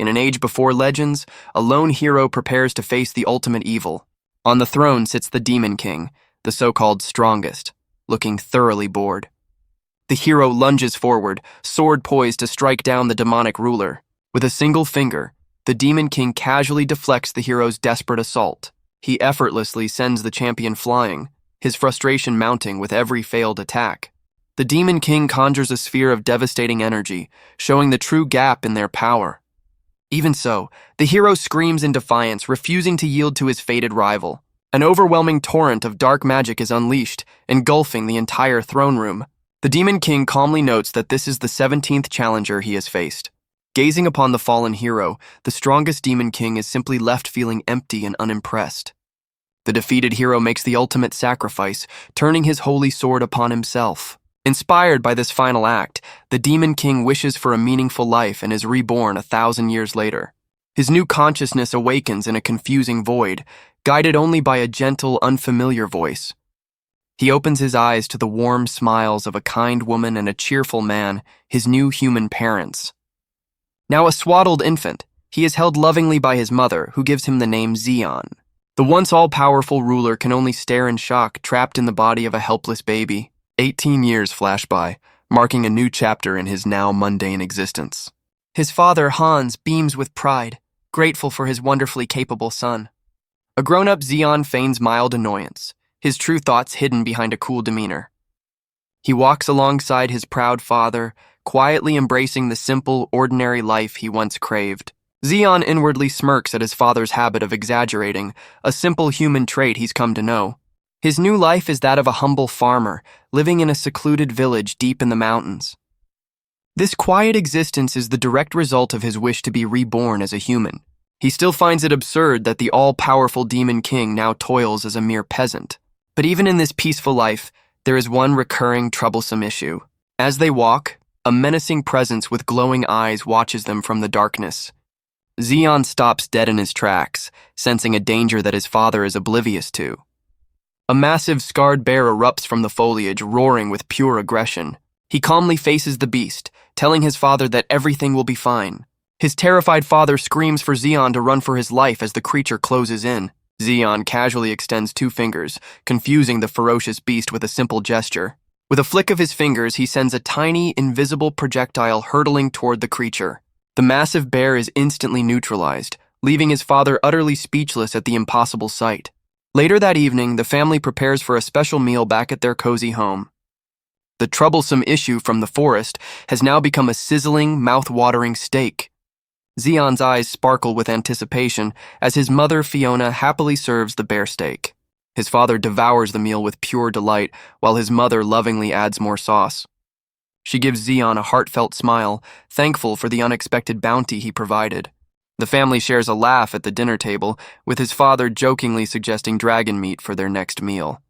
In an age before legends, a lone hero prepares to face the ultimate evil. On the throne sits the Demon King, the so-called strongest, looking thoroughly bored. The hero lunges forward, sword poised to strike down the demonic ruler. With a single finger, the Demon King casually deflects the hero's desperate assault. He effortlessly sends the champion flying, his frustration mounting with every failed attack. The Demon King conjures a sphere of devastating energy, showing the true gap in their power. Even so, the hero screams in defiance, refusing to yield to his fated rival. An overwhelming torrent of dark magic is unleashed, engulfing the entire throne room. The Demon King calmly notes that this is the 17th challenger he has faced. Gazing upon the fallen hero, the strongest Demon King is simply left feeling empty and unimpressed. The defeated hero makes the ultimate sacrifice, turning his holy sword upon himself. Inspired by this final act, the Demon King wishes for a meaningful life and is reborn 1,000 years later. His new consciousness awakens in a confusing void, guided only by a gentle, unfamiliar voice. He opens his eyes to the warm smiles of a kind woman and a cheerful man, his new human parents. Now a swaddled infant, he is held lovingly by his mother, who gives him the name Xion. The once all-powerful ruler can only stare in shock, trapped in the body of a helpless baby. 18 years flash by, marking a new chapter in his now mundane existence. His father, Hans, beams with pride, grateful for his wonderfully capable son. A grown-up Xion feigns mild annoyance, his true thoughts hidden behind a cool demeanor. He walks alongside his proud father, quietly embracing the simple, ordinary life he once craved. Xion inwardly smirks at his father's habit of exaggerating, a simple human trait he's come to know. His new life is that of a humble farmer, living in a secluded village deep in the mountains. This quiet existence is the direct result of his wish to be reborn as a human. He still finds it absurd that the all-powerful Demon King now toils as a mere peasant. But even in this peaceful life, there is one recurring troublesome issue. As they walk, a menacing presence with glowing eyes watches them from the darkness. Xion stops dead in his tracks, sensing a danger that his father is oblivious to. A massive scarred bear erupts from the foliage, roaring with pure aggression. He calmly faces the beast, telling his father that everything will be fine. His terrified father screams for Xion to run for his life as the creature closes in. Xion casually extends 2 fingers, confusing the ferocious beast with a simple gesture. With a flick of his fingers, he sends a tiny, invisible projectile hurtling toward the creature. The massive bear is instantly neutralized, leaving his father utterly speechless at the impossible sight. Later that evening, the family prepares for a special meal back at their cozy home. The troublesome issue from the forest has now become a sizzling, mouth-watering steak. Xion's eyes sparkle with anticipation as his mother, Fiona, happily serves the bear steak. His father devours the meal with pure delight, while his mother lovingly adds more sauce. She gives Xion a heartfelt smile, thankful for the unexpected bounty he provided. The family shares a laugh at the dinner table, with his father jokingly suggesting dragon meat for their next meal.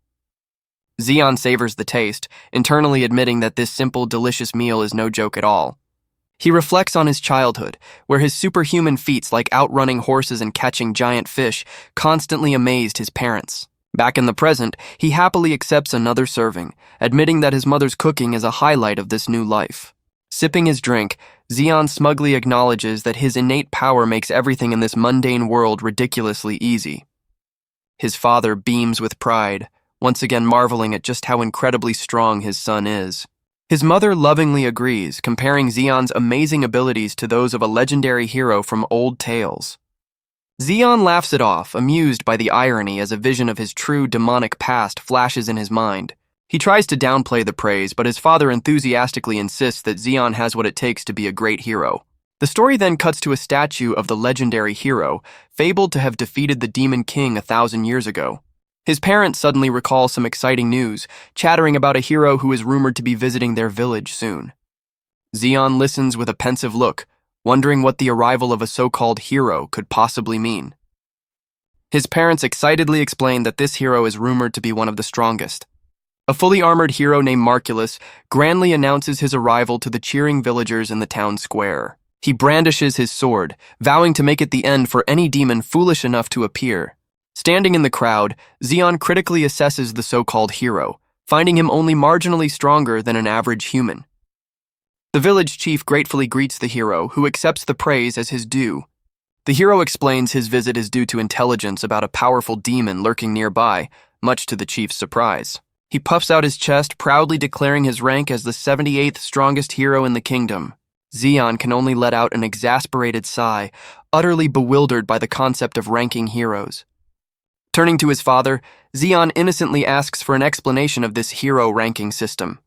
Xion savors the taste, internally admitting that this simple, delicious meal is no joke at all. He reflects on his childhood, where his superhuman feats like outrunning horses and catching giant fish constantly amazed his parents. Back in the present, he happily accepts another serving, admitting that his mother's cooking is a highlight of this new life. Sipping his drink, Xion smugly acknowledges that his innate power makes everything in this mundane world ridiculously easy. His father beams with pride, once again marveling at just how incredibly strong his son is. His mother lovingly agrees, comparing Xion's amazing abilities to those of a legendary hero from old tales. Xion laughs it off, amused by the irony as a vision of his true demonic past flashes in his mind. He tries to downplay the praise, but his father enthusiastically insists that Xion has what it takes to be a great hero. The story then cuts to a statue of the legendary hero, fabled to have defeated the Demon King 1,000 years ago. His parents suddenly recall some exciting news, chattering about a hero who is rumored to be visiting their village soon. Xion listens with a pensive look, wondering what the arrival of a so-called hero could possibly mean. His parents excitedly explain that this hero is rumored to be one of the strongest. A fully armored hero named Marculus grandly announces his arrival to the cheering villagers in the town square. He brandishes his sword, vowing to make it the end for any demon foolish enough to appear. Standing in the crowd, Xion critically assesses the so-called hero, finding him only marginally stronger than an average human. The village chief gratefully greets the hero, who accepts the praise as his due. The hero explains his visit is due to intelligence about a powerful demon lurking nearby, much to the chief's surprise. He puffs out his chest, proudly declaring his rank as the 78th strongest hero in the kingdom. Xian can only let out an exasperated sigh, utterly bewildered by the concept of ranking heroes. Turning to his father, Xian innocently asks for an explanation of this hero ranking system.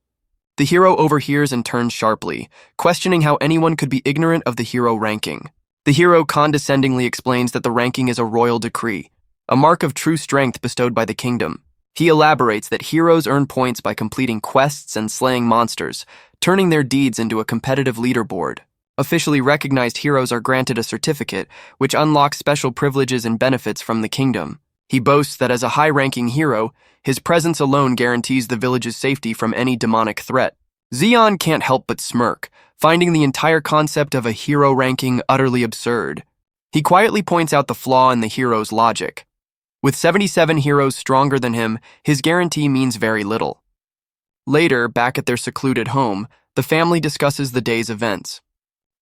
The hero overhears and turns sharply, questioning how anyone could be ignorant of the hero ranking. The hero condescendingly explains that the ranking is a royal decree, a mark of true strength bestowed by the kingdom. He elaborates that heroes earn points by completing quests and slaying monsters, turning their deeds into a competitive leaderboard. Officially recognized heroes are granted a certificate, which unlocks special privileges and benefits from the kingdom. He boasts that as a high-ranking hero, his presence alone guarantees the village's safety from any demonic threat. Xian can't help but smirk, finding the entire concept of a hero ranking utterly absurd. He quietly points out the flaw in the hero's logic. With 77 heroes stronger than him, his guarantee means very little. Later, back at their secluded home, the family discusses the day's events.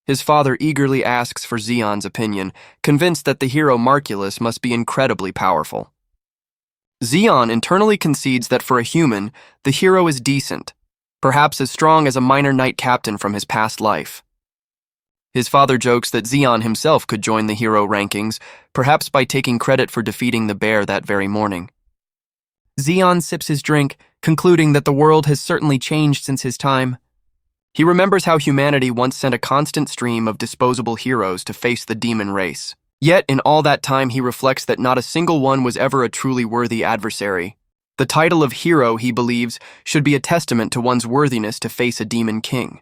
His father eagerly asks for Xian's opinion, convinced that the hero Marculus must be incredibly powerful. Xian internally concedes that for a human, the hero is decent, perhaps as strong as a minor knight captain from his past life. His father jokes that Xian himself could join the hero rankings, perhaps by taking credit for defeating the bear that very morning. Xian sips his drink, concluding that the world has certainly changed since his time. He remembers how humanity once sent a constant stream of disposable heroes to face the demon race. Yet, in all that time, he reflects that not a single one was ever a truly worthy adversary. The title of hero, he believes, should be a testament to one's worthiness to face a demon king.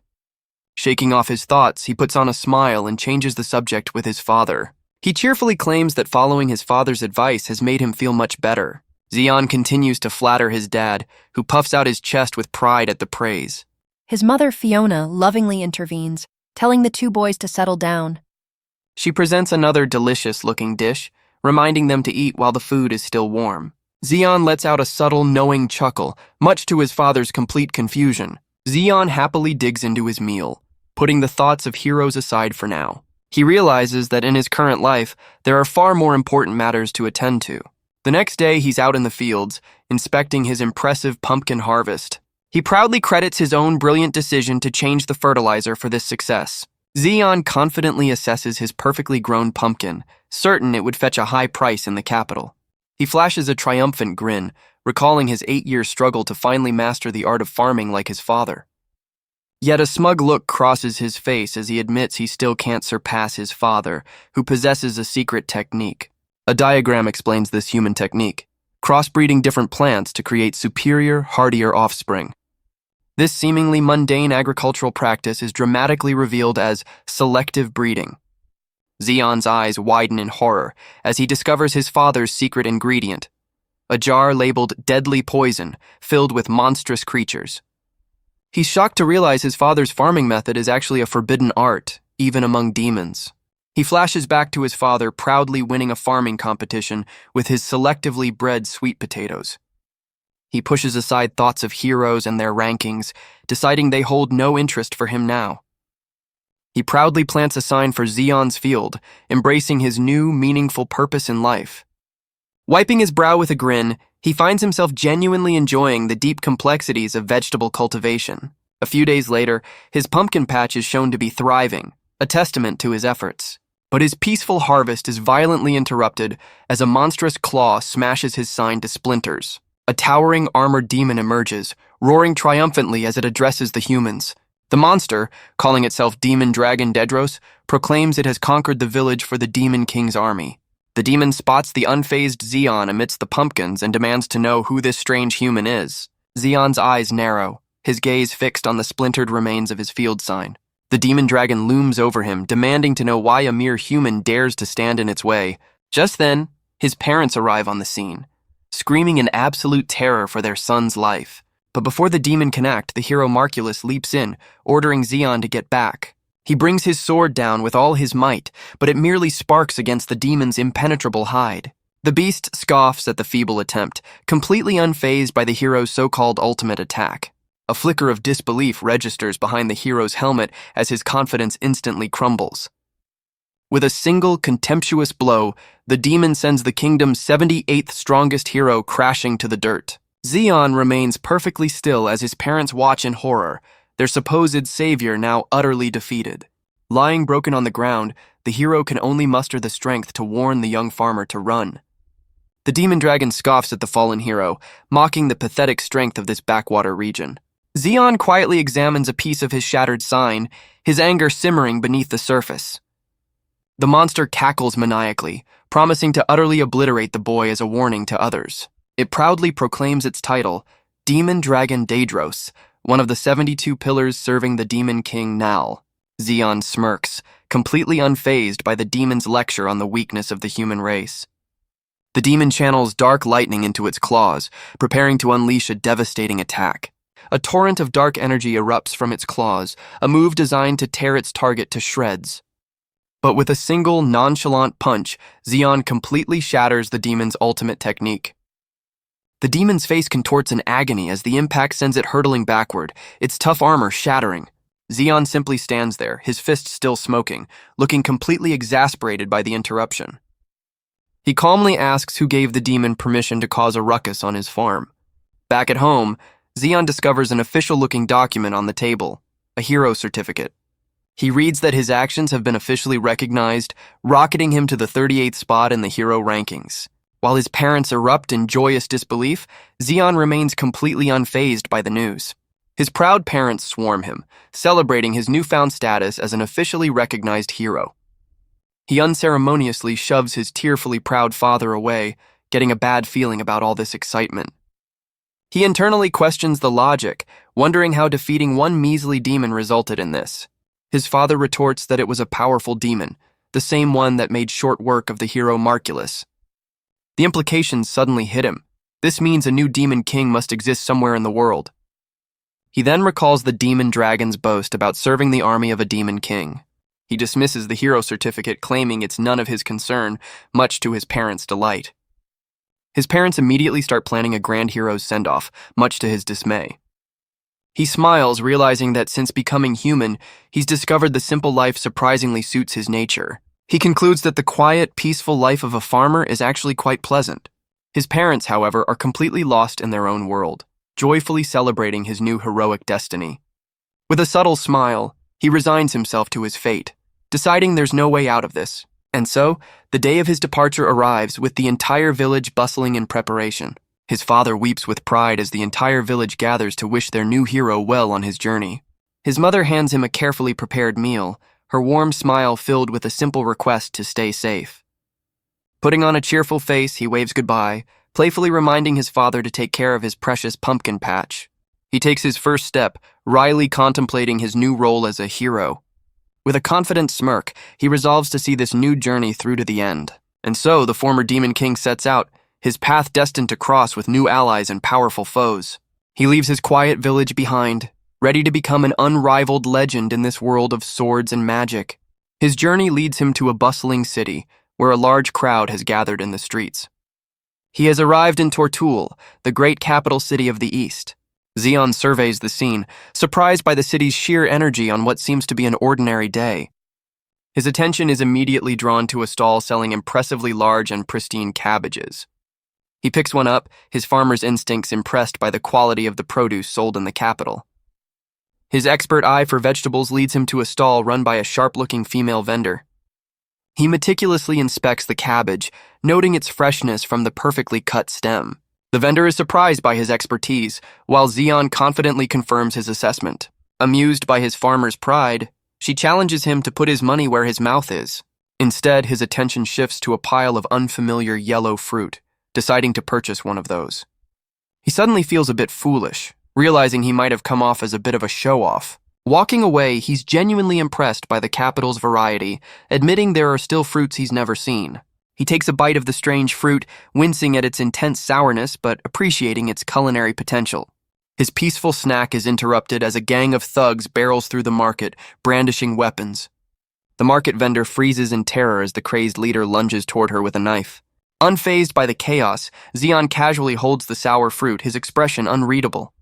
Shaking off his thoughts, he puts on a smile and changes the subject with his father. He cheerfully claims that following his father's advice has made him feel much better. Xian continues to flatter his dad, who puffs out his chest with pride at the praise. His mother, Fiona, lovingly intervenes, telling the two boys to settle down. She presents another delicious-looking dish, reminding them to eat while the food is still warm. Xian lets out a subtle, knowing chuckle, much to his father's complete confusion. Xian happily digs into his meal, putting the thoughts of heroes aside for now. He realizes that in his current life, there are far more important matters to attend to. The next day, he's out in the fields, inspecting his impressive pumpkin harvest. He proudly credits his own brilliant decision to change the fertilizer for this success. Xian confidently assesses his perfectly grown pumpkin, certain it would fetch a high price in the capital. He flashes a triumphant grin, recalling his 8-year struggle to finally master the art of farming like his father. Yet a smug look crosses his face as he admits he still can't surpass his father, who possesses a secret technique. A diagram explains this human technique, crossbreeding different plants to create superior, hardier offspring. This seemingly mundane agricultural practice is dramatically revealed as selective breeding. Xian's eyes widen in horror as he discovers his father's secret ingredient, a jar labeled deadly poison filled with monstrous creatures. He's shocked to realize his father's farming method is actually a forbidden art, even among demons. He flashes back to his father proudly winning a farming competition with his selectively bred sweet potatoes. He pushes aside thoughts of heroes and their rankings, deciding they hold no interest for him now. He proudly plants a sign for Xian's field, embracing his new, meaningful purpose in life. Wiping his brow with a grin, he finds himself genuinely enjoying the deep complexities of vegetable cultivation. A few days later, his pumpkin patch is shown to be thriving, a testament to his efforts. But his peaceful harvest is violently interrupted as a monstrous claw smashes his sign to splinters. A towering armored demon emerges, roaring triumphantly as it addresses the humans. The monster, calling itself Demon Dragon Dedros, proclaims it has conquered the village for the Demon King's army. The demon spots the unfazed Xian amidst the pumpkins and demands to know who this strange human is. Xian's eyes narrow, his gaze fixed on the splintered remains of his field sign. The demon dragon looms over him, demanding to know why a mere human dares to stand in its way. Just then, his parents arrive on the scene, screaming in absolute terror for their son's life. But before the demon can act, the hero Marculus leaps in, ordering Xian to get back. He brings his sword down with all his might, but it merely sparks against the demon's impenetrable hide. The beast scoffs at the feeble attempt, completely unfazed by the hero's so-called ultimate attack. A flicker of disbelief registers behind the hero's helmet as his confidence instantly crumbles. With a single contemptuous blow, the demon sends the kingdom's 78th strongest hero crashing to the dirt. Xian remains perfectly still as his parents watch in horror, their supposed savior now utterly defeated. Lying broken on the ground, the hero can only muster the strength to warn the young farmer to run. The demon dragon scoffs at the fallen hero, mocking the pathetic strength of this backwater region. Xian quietly examines a piece of his shattered sign, his anger simmering beneath the surface. The monster cackles maniacally, promising to utterly obliterate the boy as a warning to others. It proudly proclaims its title, Demon Dragon Daedros, one of the 72 pillars serving the Demon King Nal. Xian smirks, completely unfazed by the demon's lecture on the weakness of the human race. The demon channels dark lightning into its claws, preparing to unleash a devastating attack. A torrent of dark energy erupts from its claws, a move designed to tear its target to shreds. But with a single, nonchalant punch, Xian completely shatters the demon's ultimate technique. The demon's face contorts in agony as the impact sends it hurtling backward, its tough armor shattering. Xian simply stands there, his fist still smoking, looking completely exasperated by the interruption. He calmly asks who gave the demon permission to cause a ruckus on his farm. Back at home, Xian discovers an official-looking document on the table, a hero certificate. He reads that his actions have been officially recognized, rocketing him to the 38th spot in the hero rankings. While his parents erupt in joyous disbelief, Xian remains completely unfazed by the news. His proud parents swarm him, celebrating his newfound status as an officially recognized hero. He unceremoniously shoves his tearfully proud father away, getting a bad feeling about all this excitement. He internally questions the logic, wondering how defeating one measly demon resulted in this. His father retorts that it was a powerful demon, the same one that made short work of the hero Marculus. The implications suddenly hit him. This means a new demon king must exist somewhere in the world. He then recalls the demon dragon's boast about serving the army of a demon king. He dismisses the hero certificate, claiming it's none of his concern, much to his parents' delight. His parents immediately start planning a grand hero's send-off, much to his dismay. He smiles, realizing that since becoming human, he's discovered the simple life surprisingly suits his nature. He concludes that the quiet, peaceful life of a farmer is actually quite pleasant. His parents, however, are completely lost in their own world, joyfully celebrating his new heroic destiny. With a subtle smile, he resigns himself to his fate, deciding there's no way out of this. And so, the day of his departure arrives with the entire village bustling in preparation. His father weeps with pride as the entire village gathers to wish their new hero well on his journey. His mother hands him a carefully prepared meal, her warm smile filled with a simple request to stay safe. Putting on a cheerful face, he waves goodbye, playfully reminding his father to take care of his precious pumpkin patch. He takes his first step, wryly contemplating his new role as a hero. With a confident smirk, he resolves to see this new journey through to the end. And so, the former Demon King sets out, his path destined to cross with new allies and powerful foes. He leaves his quiet village behind, ready to become an unrivaled legend in this world of swords and magic. His journey leads him to a bustling city, where a large crowd has gathered in the streets. He has arrived in Tortul, the great capital city of the East. Xian surveys the scene, surprised by the city's sheer energy on what seems to be an ordinary day. His attention is immediately drawn to a stall selling impressively large and pristine cabbages. He picks one up, his farmer's instincts impressed by the quality of the produce sold in the capital. His expert eye for vegetables leads him to a stall run by a sharp-looking female vendor. He meticulously inspects the cabbage, noting its freshness from the perfectly cut stem. The vendor is surprised by his expertise, while Xian confidently confirms his assessment. Amused by his farmer's pride, she challenges him to put his money where his mouth is. Instead, his attention shifts to a pile of unfamiliar yellow fruit, deciding to purchase one of those. He suddenly feels a bit foolish, realizing he might have come off as a bit of a show-off. Walking away, he's genuinely impressed by the capital's variety, admitting there are still fruits he's never seen. He takes a bite of the strange fruit, wincing at its intense sourness but appreciating its culinary potential. His peaceful snack is interrupted as a gang of thugs barrels through the market, brandishing weapons. The market vendor freezes in terror as the crazed leader lunges toward her with a knife. Unfazed by the chaos, Xian casually holds the sour fruit, his expression unreadable.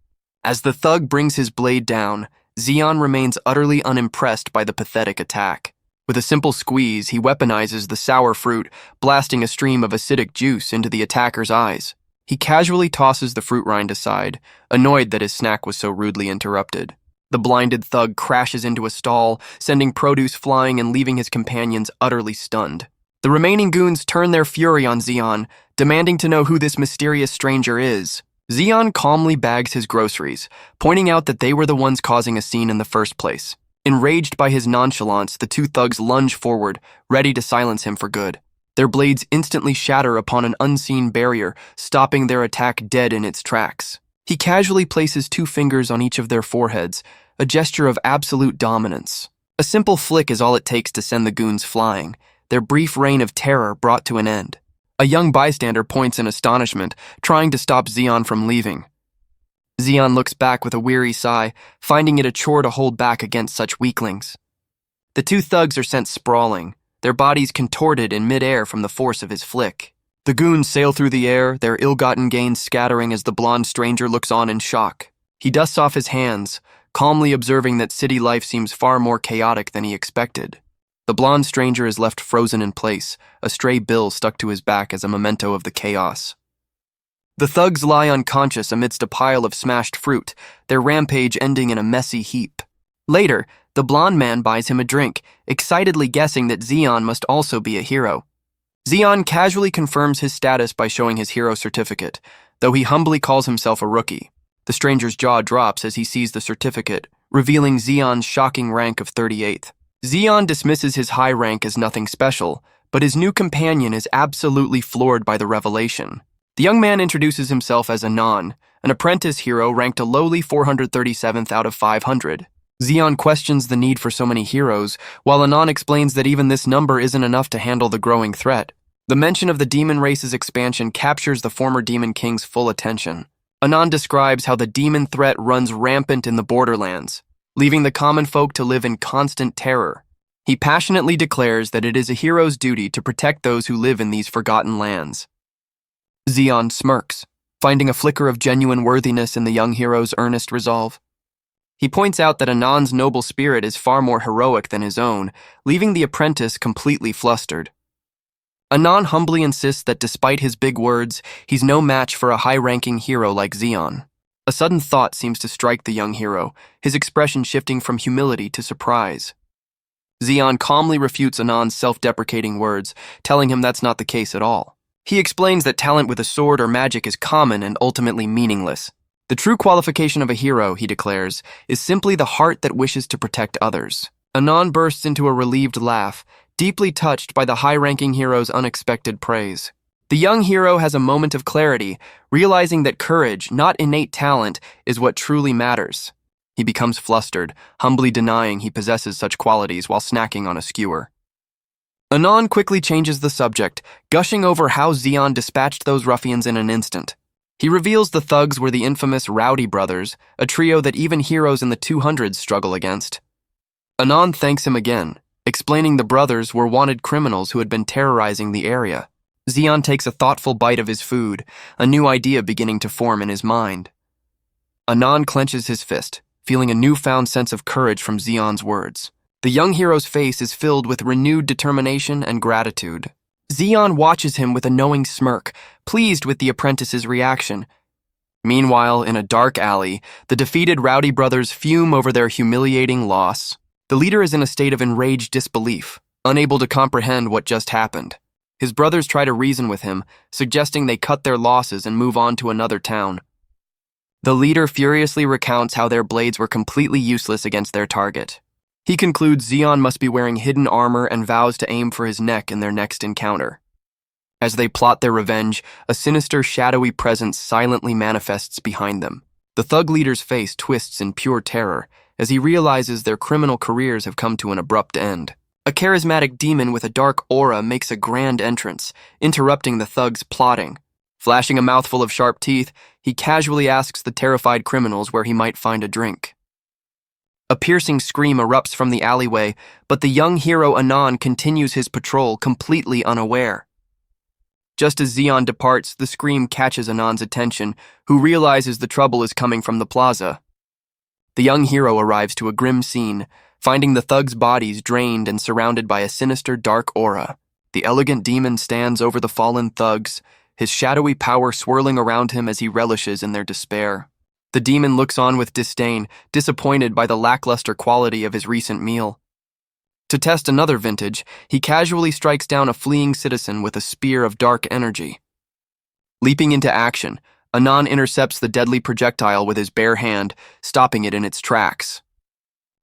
As the thug brings his blade down, Zeon remains utterly unimpressed by the pathetic attack. With a simple squeeze, he weaponizes the sour fruit, blasting a stream of acidic juice into the attacker's eyes. He casually tosses the fruit rind aside, annoyed that his snack was so rudely interrupted. The blinded thug crashes into a stall, sending produce flying and leaving his companions utterly stunned. The remaining goons turn their fury on Zeon, demanding to know who this mysterious stranger is. Zeon calmly bags his groceries, pointing out that they were the ones causing a scene in the first place. Enraged by his nonchalance, the two thugs lunge forward, ready to silence him for good. Their blades instantly shatter upon an unseen barrier, stopping their attack dead in its tracks. He casually places 2 fingers on each of their foreheads, a gesture of absolute dominance. A simple flick is all it takes to send the goons flying, their brief reign of terror brought to an end. A young bystander points in astonishment, trying to stop Zeon from leaving. Zeon looks back with a weary sigh, finding it a chore to hold back against such weaklings. The 2 thugs are sent sprawling, their bodies contorted in midair from the force of his flick. The goons sail through the air, their ill-gotten gains scattering as the blonde stranger looks on in shock. He dusts off his hands, calmly observing that city life seems far more chaotic than he expected. The blonde stranger is left frozen in place, a stray bill stuck to his back as a memento of the chaos. The thugs lie unconscious amidst a pile of smashed fruit, their rampage ending in a messy heap. Later, the blonde man buys him a drink, excitedly guessing that Zeon must also be a hero. Zeon casually confirms his status by showing his hero certificate, though he humbly calls himself a rookie. The stranger's jaw drops as he sees the certificate, revealing Zeon's shocking rank of 38th. Zeon dismisses his high rank as nothing special, but his new companion is absolutely floored by the revelation. The young man introduces himself as Anon, an apprentice hero ranked a lowly 437th out of 500. Zeon questions the need for so many heroes, while Anon explains that even this number isn't enough to handle the growing threat. The mention of the demon race's expansion captures the former Demon King's full attention. Anon describes how the demon threat runs rampant in the borderlands, leaving the common folk to live in constant terror. He passionately declares that it is a hero's duty to protect those who live in these forgotten lands. Zeon smirks, finding a flicker of genuine worthiness in the young hero's earnest resolve. He points out that Anon's noble spirit is far more heroic than his own, leaving the apprentice completely flustered. Anon humbly insists that despite his big words, he's no match for a high-ranking hero like Zeon. A sudden thought seems to strike the young hero, his expression shifting from humility to surprise. Zeon calmly refutes Anon's self-deprecating words, telling him that's not the case at all. He explains that talent with a sword or magic is common and ultimately meaningless. The true qualification of a hero, he declares, is simply the heart that wishes to protect others. Anon bursts into a relieved laugh, deeply touched by the high-ranking hero's unexpected praise. The young hero has a moment of clarity, realizing that courage, not innate talent, is what truly matters. He becomes flustered, humbly denying he possesses such qualities while snacking on a skewer. Anon quickly changes the subject, gushing over how Zeon dispatched those ruffians in an instant. He reveals the thugs were the infamous Rowdy Brothers, a trio that even heroes in the 200s struggle against. Anon thanks him again, explaining the brothers were wanted criminals who had been terrorizing the area. Zeon takes a thoughtful bite of his food, a new idea beginning to form in his mind. Anon clenches his fist, feeling a newfound sense of courage from Zeon's words. The young hero's face is filled with renewed determination and gratitude. Zeon watches him with a knowing smirk, pleased with the apprentice's reaction. Meanwhile, in a dark alley, the defeated Rowdy Brothers fume over their humiliating loss. The leader is in a state of enraged disbelief, unable to comprehend what just happened. His brothers try to reason with him, suggesting they cut their losses and move on to another town. The leader furiously recounts how their blades were completely useless against their target. He concludes Zeon must be wearing hidden armor and vows to aim for his neck in their next encounter. As they plot their revenge, a sinister, shadowy presence silently manifests behind them. The thug leader's face twists in pure terror as he realizes their criminal careers have come to an abrupt end. A charismatic demon with a dark aura makes a grand entrance, interrupting the thug's plotting. Flashing a mouthful of sharp teeth, he casually asks the terrified criminals where he might find a drink. A piercing scream erupts from the alleyway, but the young hero Anon continues his patrol completely unaware. Just as Zeon departs, the scream catches Anand's attention, who realizes the trouble is coming from the plaza. The young hero arrives to a grim scene, finding the thugs' bodies drained and surrounded by a sinister, dark aura. The elegant demon stands over the fallen thugs, his shadowy power swirling around him as he relishes in their despair. The demon looks on with disdain, disappointed by the lackluster quality of his recent meal. To test another vintage, he casually strikes down a fleeing citizen with a spear of dark energy. Leaping into action, Anand intercepts the deadly projectile with his bare hand, stopping it in its tracks.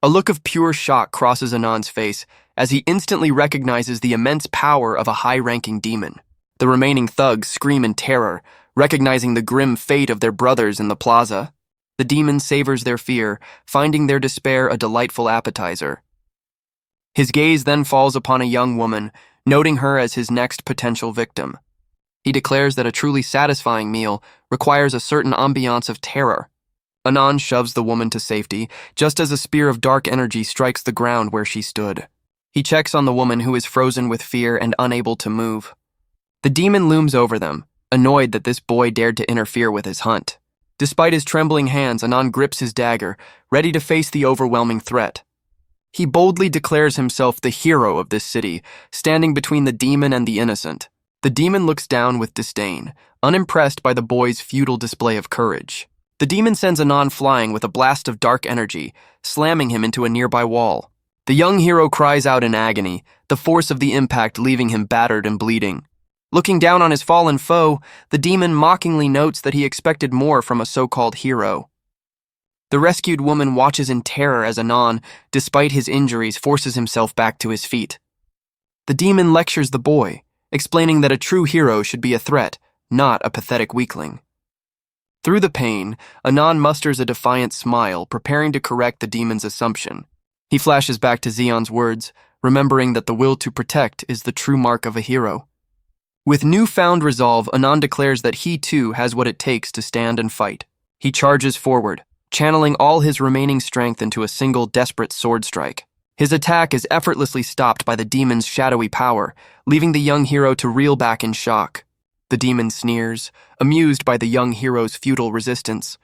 A look of pure shock crosses Anand's face as he instantly recognizes the immense power of a high-ranking demon. The remaining thugs scream in terror, recognizing the grim fate of their brothers in the plaza. The demon savors their fear, finding their despair a delightful appetizer. His gaze then falls upon a young woman, noting her as his next potential victim. He declares that a truly satisfying meal requires a certain ambiance of terror. Anand shoves the woman to safety, just as a spear of dark energy strikes the ground where she stood. He checks on the woman, who is frozen with fear and unable to move. The demon looms over them, annoyed that this boy dared to interfere with his hunt. Despite his trembling hands, Anand grips his dagger, ready to face the overwhelming threat. He boldly declares himself the hero of this city, standing between the demon and the innocent. The demon looks down with disdain, unimpressed by the boy's futile display of courage. The demon sends Anand flying with a blast of dark energy, slamming him into a nearby wall. The young hero cries out in agony, the force of the impact leaving him battered and bleeding. Looking down on his fallen foe, the demon mockingly notes that he expected more from a so-called hero. The rescued woman watches in terror as Anand, despite his injuries, forces himself back to his feet. The demon lectures the boy, explaining that a true hero should be a threat, not a pathetic weakling. Through the pain, Anand musters a defiant smile, preparing to correct the demon's assumption. He flashes back to Zeon's words, remembering that the will to protect is the true mark of a hero. With newfound resolve, Anand declares that he too has what it takes to stand and fight. He charges forward, channeling all his remaining strength into a single desperate sword strike. His attack is effortlessly stopped by the demon's shadowy power, leaving the young hero to reel back in shock. The demon sneers, amused by the young hero's futile resistance.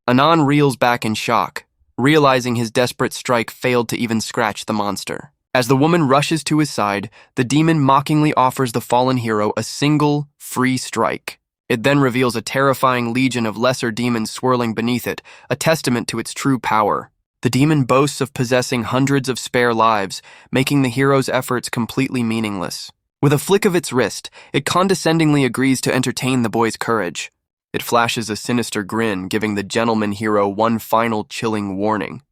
Anand reels back in shock, realizing his desperate strike failed to even scratch the monster. As the woman rushes to his side, the demon mockingly offers the fallen hero a single, free strike. It then reveals a terrifying legion of lesser demons swirling beneath it, a testament to its true power. The demon boasts of possessing hundreds of spare lives, making the hero's efforts completely meaningless. With a flick of its wrist, it condescendingly agrees to entertain the boy's courage. It flashes a sinister grin, giving the gentleman hero one final chilling warning.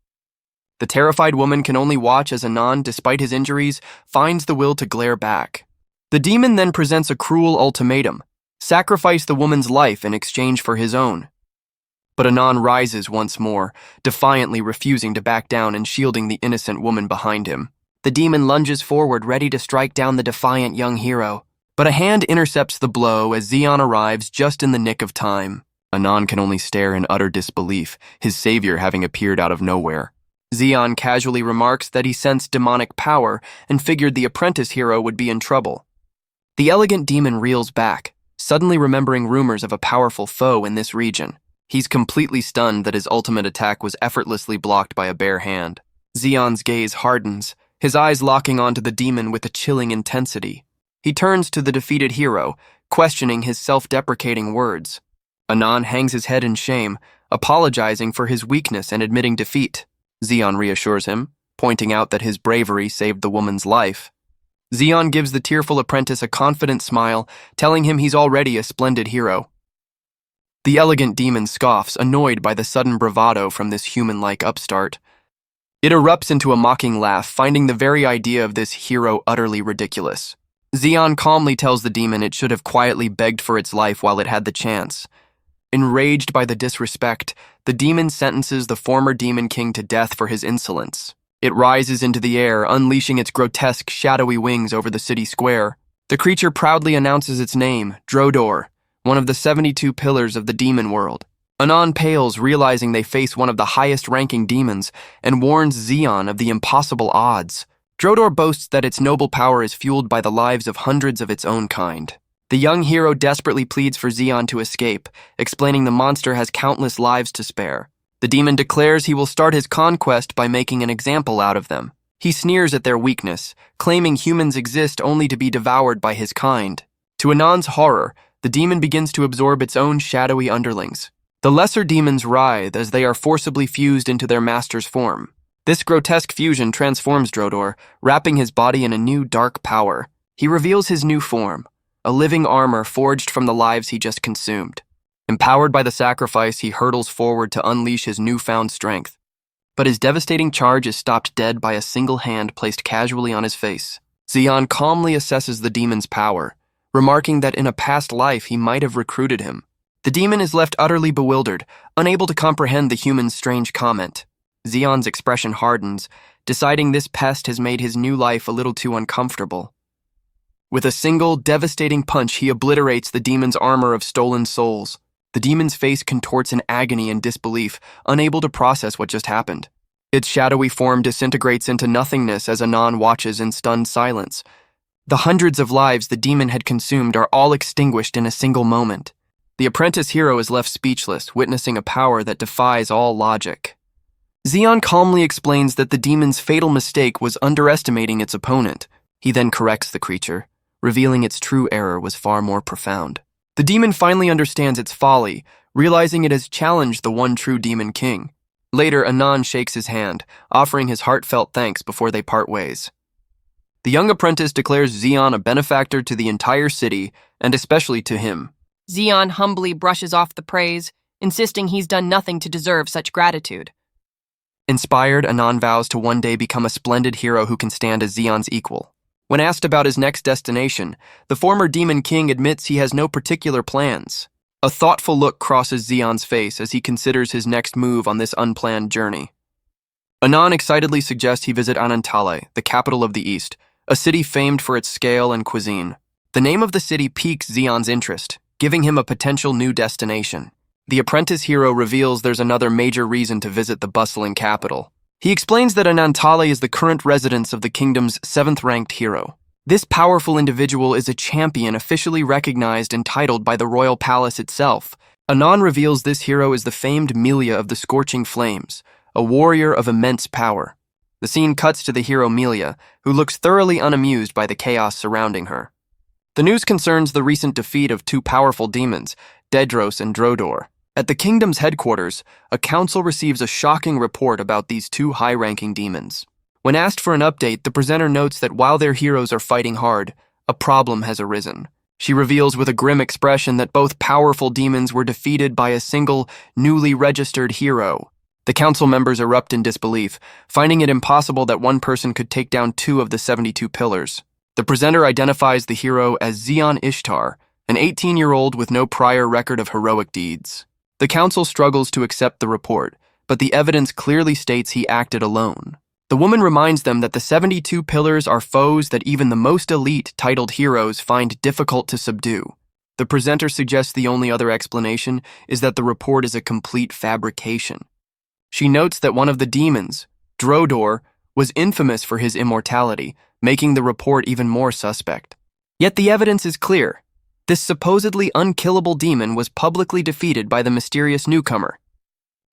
The terrified woman can only watch as Anand, despite his injuries, finds the will to glare back. The demon then presents a cruel ultimatum: sacrifice the woman's life in exchange for his own. But Anand rises once more, defiantly refusing to back down and shielding the innocent woman behind him. The demon lunges forward, ready to strike down the defiant young hero. But a hand intercepts the blow as Zeon arrives just in the nick of time. Anand can only stare in utter disbelief, his savior having appeared out of nowhere. Zeon casually remarks that he sensed demonic power and figured the apprentice hero would be in trouble. The elegant demon reels back, suddenly remembering rumors of a powerful foe in this region. He's completely stunned that his ultimate attack was effortlessly blocked by a bare hand. Zeon's gaze hardens, his eyes locking onto the demon with a chilling intensity. He turns to the defeated hero, questioning his self-deprecating words. Anand hangs his head in shame, apologizing for his weakness and admitting defeat. Zeon reassures him, pointing out that his bravery saved the woman's life. Zeon gives the tearful apprentice a confident smile, telling him he's already a splendid hero. The elegant demon scoffs, annoyed by the sudden bravado from this human-like upstart. It erupts into a mocking laugh, finding the very idea of this hero utterly ridiculous. Zeon calmly tells the demon it should have quietly begged for its life while it had the chance. Enraged by the disrespect, the demon sentences the former demon king to death for his insolence. It rises into the air, unleashing its grotesque, shadowy wings over the city square. The creature proudly announces its name, Drodor, one of the 72 pillars of the demon world. Anand pales, realizing they face one of the highest-ranking demons, and warns Zeon of the impossible odds. Drodor boasts that its noble power is fueled by the lives of hundreds of its own kind. The young hero desperately pleads for Zeon to escape, explaining the monster has countless lives to spare. The demon declares he will start his conquest by making an example out of them. He sneers at their weakness, claiming humans exist only to be devoured by his kind. To Anan's horror, the demon begins to absorb its own shadowy underlings. The lesser demons writhe as they are forcibly fused into their master's form. This grotesque fusion transforms Drodor, wrapping his body in a new dark power. He reveals his new form, a living armor forged from the lives he just consumed. Empowered by the sacrifice, he hurtles forward to unleash his newfound strength. But his devastating charge is stopped dead by a single hand placed casually on his face. Zeon calmly assesses the demon's power, remarking that in a past life he might have recruited him. The demon is left utterly bewildered, unable to comprehend the human's strange comment. Zeon's expression hardens, deciding this pest has made his new life a little too uncomfortable. With a single, devastating punch, he obliterates the demon's armor of stolen souls. The demon's face contorts in agony and disbelief, unable to process what just happened. Its shadowy form disintegrates into nothingness as Anan watches in stunned silence. The hundreds of lives the demon had consumed are all extinguished in a single moment. The apprentice hero is left speechless, witnessing a power that defies all logic. Zeon calmly explains that the demon's fatal mistake was underestimating its opponent. He then corrects the creature, revealing its true error was far more profound. The demon finally understands its folly, realizing it has challenged the one true demon king. Later, Anan shakes his hand, offering his heartfelt thanks before they part ways. The young apprentice declares Zeon a benefactor to the entire city, and especially to him. Zeon humbly brushes off the praise, insisting he's done nothing to deserve such gratitude. Inspired, Anan vows to one day become a splendid hero who can stand as Zeon's equal. When asked about his next destination, the former demon king admits he has no particular plans. A thoughtful look crosses Zeon's face as he considers his next move on this unplanned journey. Anan excitedly suggests he visit Anantale, the capital of the East, a city famed for its scale and cuisine. The name of the city piques Zeon's interest, giving him a potential new destination. The apprentice hero reveals there's another major reason to visit the bustling capital. He explains that Anantale is the current residence of the kingdom's 7th-ranked hero. This powerful individual is a champion officially recognized and titled by the royal palace itself. Anan reveals this hero is the famed Melia of the Scorching Flames, a warrior of immense power. The scene cuts to the hero Melia, who looks thoroughly unamused by the chaos surrounding her. The news concerns the recent defeat of two powerful demons, Dedros and Drodor. At the kingdom's headquarters, a council receives a shocking report about these two high-ranking demons. When asked for an update, the presenter notes that while their heroes are fighting hard, a problem has arisen. She reveals with a grim expression that both powerful demons were defeated by a single, newly registered hero. The council members erupt in disbelief, finding it impossible that one person could take down two of the 72 pillars. The presenter identifies the hero as Zeon Ishtar, an 18-year-old with no prior record of heroic deeds. The council struggles to accept the report, but the evidence clearly states he acted alone. The woman reminds them that the 72 pillars are foes that even the most elite titled heroes find difficult to subdue. The presenter suggests the only other explanation is that the report is a complete fabrication. She notes that one of the demons, Drodor, was infamous for his immortality, making the report even more suspect. Yet the evidence is clear. This supposedly unkillable demon was publicly defeated by the mysterious newcomer.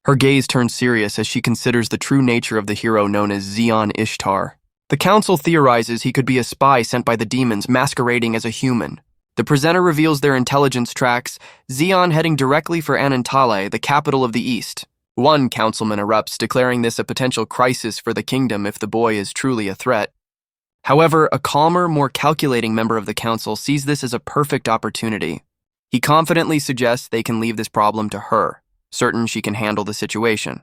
Her gaze turns serious as she considers the true nature of the hero known as Zeon Ishtar. The council theorizes he could be a spy sent by the demons masquerading as a human. The presenter reveals their intelligence tracks Zeon heading directly for Anantale, the capital of the East. One councilman erupts, declaring this a potential crisis for the kingdom if the boy is truly a threat. However, a calmer, more calculating member of the council sees this as a perfect opportunity. He confidently suggests they can leave this problem to her, certain she can handle the situation.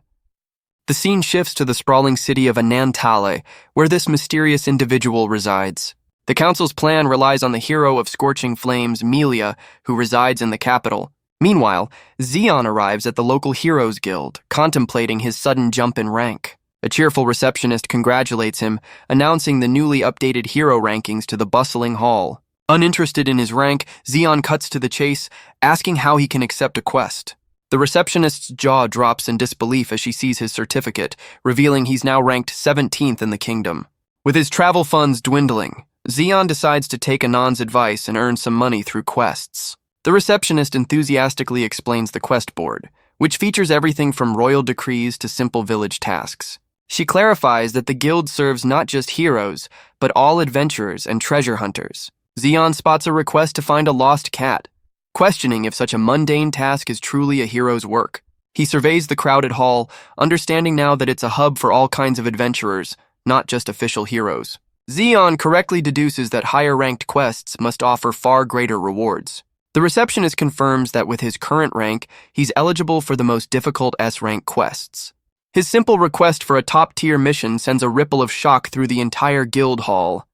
The scene shifts to the sprawling city of Anantale, where this mysterious individual resides. The council's plan relies on the hero of Scorching Flames, Melia, who resides in the capital. Meanwhile, Zeon arrives at the local Heroes Guild, contemplating his sudden jump in rank. A cheerful receptionist congratulates him, announcing the newly updated hero rankings to the bustling hall. Uninterested in his rank, Zeon cuts to the chase, asking how he can accept a quest. The receptionist's jaw drops in disbelief as she sees his certificate, revealing he's now ranked 17th in the kingdom. With his travel funds dwindling, Zeon decides to take Anand's advice and earn some money through quests. The receptionist enthusiastically explains the quest board, which features everything from royal decrees to simple village tasks. She clarifies that the guild serves not just heroes, but all adventurers and treasure hunters. Zeon spots a request to find a lost cat, questioning if such a mundane task is truly a hero's work. He surveys the crowded hall, understanding now that it's a hub for all kinds of adventurers, not just official heroes. Zeon correctly deduces that higher-ranked quests must offer far greater rewards. The receptionist confirms that with his current rank, he's eligible for the most difficult S-rank quests. His simple request for a top-tier mission sends a ripple of shock through the entire guild hall.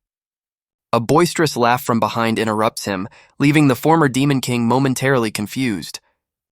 A boisterous laugh from behind interrupts him, leaving the former Demon King momentarily confused.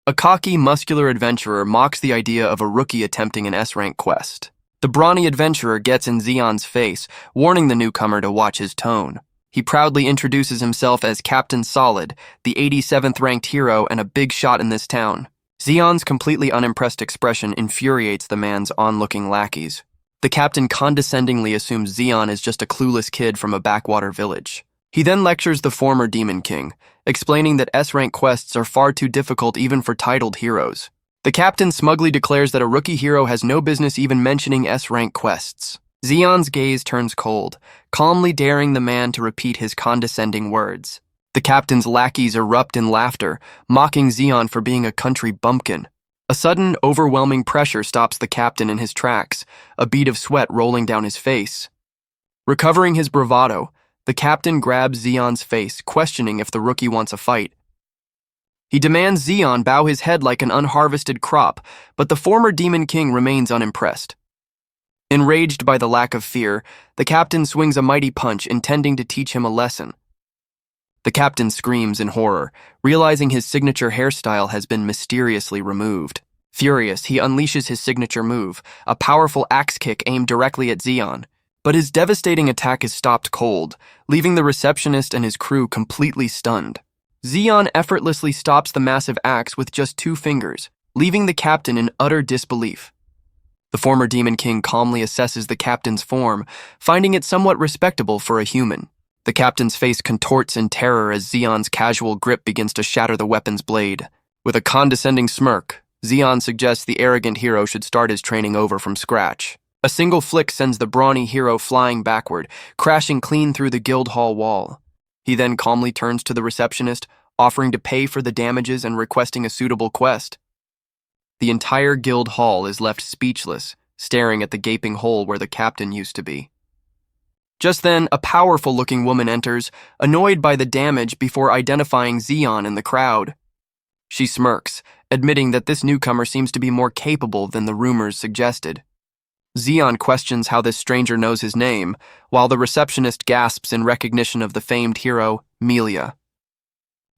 A cocky, muscular adventurer mocks the idea of a rookie attempting an S-rank quest. The brawny adventurer gets in Zeon's face, warning the newcomer to watch his tone. He proudly introduces himself as Captain Solid, the 87th ranked hero and a big shot in this town. Zeon's completely unimpressed expression infuriates the man's onlooking lackeys. The captain condescendingly assumes Zeon is just a clueless kid from a backwater village. He then lectures the former Demon King, explaining that S-rank quests are far too difficult even for titled heroes. The captain smugly declares that a rookie hero has no business even mentioning S-rank quests. Zeon's gaze turns cold, calmly daring the man to repeat his condescending words. The captain's lackeys erupt in laughter, mocking Zeon for being a country bumpkin. A sudden, overwhelming pressure stops the captain in his tracks, a bead of sweat rolling down his face. Recovering his bravado, the captain grabs Zeon's face, questioning if the rookie wants a fight. He demands Zeon bow his head like an unharvested crop, but the former Demon King remains unimpressed. Enraged by the lack of fear, the captain swings a mighty punch, intending to teach him a lesson. The captain screams in horror, realizing his signature hairstyle has been mysteriously removed. Furious, he unleashes his signature move, a powerful axe kick aimed directly at Zeon. But his devastating attack is stopped cold, leaving the receptionist and his crew completely stunned. Zeon effortlessly stops the massive axe with just 2 fingers, leaving the captain in utter disbelief. The former Demon King calmly assesses the captain's form, finding it somewhat respectable for a human. The captain's face contorts in terror as Zeon's casual grip begins to shatter the weapon's blade. With a condescending smirk, Zeon suggests the arrogant hero should start his training over from scratch. A single flick sends the brawny hero flying backward, crashing clean through the guild hall wall. He then calmly turns to the receptionist, offering to pay for the damages and requesting a suitable quest. The entire guild hall is left speechless, staring at the gaping hole where the captain used to be. Just then, a powerful-looking woman enters, annoyed by the damage before identifying Zeon in the crowd. She smirks, admitting that this newcomer seems to be more capable than the rumors suggested. Zeon questions how this stranger knows his name, while the receptionist gasps in recognition of the famed hero, Melia.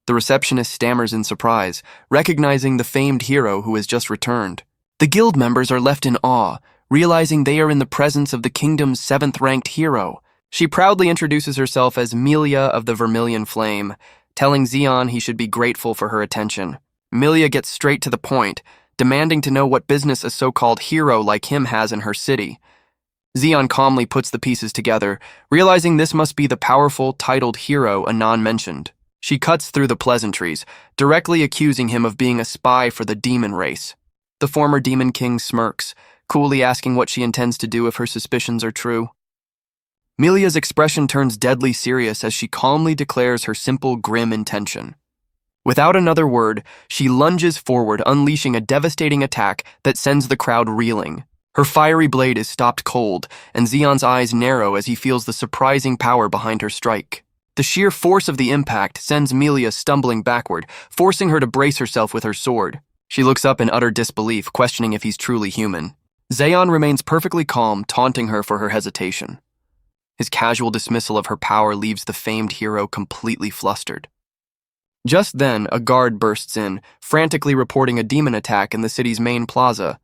The receptionist stammers in surprise, recognizing the famed hero who has just returned. The guild members are left in awe, realizing they are in the presence of the kingdom's 7th-ranked hero. She proudly introduces herself as Melia of the Vermilion Flame, telling Zeon he should be grateful for her attention. Melia gets straight to the point, demanding to know what business a so-called hero like him has in her city. Zeon calmly puts the pieces together, realizing this must be the powerful, titled hero Anon mentioned. She cuts through the pleasantries, directly accusing him of being a spy for the demon race. The former Demon King smirks, coolly asking what she intends to do if her suspicions are true. Melia's expression turns deadly serious as she calmly declares her simple, grim intention. Without another word, she lunges forward, unleashing a devastating attack that sends the crowd reeling. Her fiery blade is stopped cold, and Zeon's eyes narrow as he feels the surprising power behind her strike. The sheer force of the impact sends Melia stumbling backward, forcing her to brace herself with her sword. She looks up in utter disbelief, questioning if he's truly human. Zeon remains perfectly calm, taunting her for her hesitation. His casual dismissal of her power leaves the famed hero completely flustered. Just then, a guard bursts in, frantically reporting a demon attack in the city's main plaza.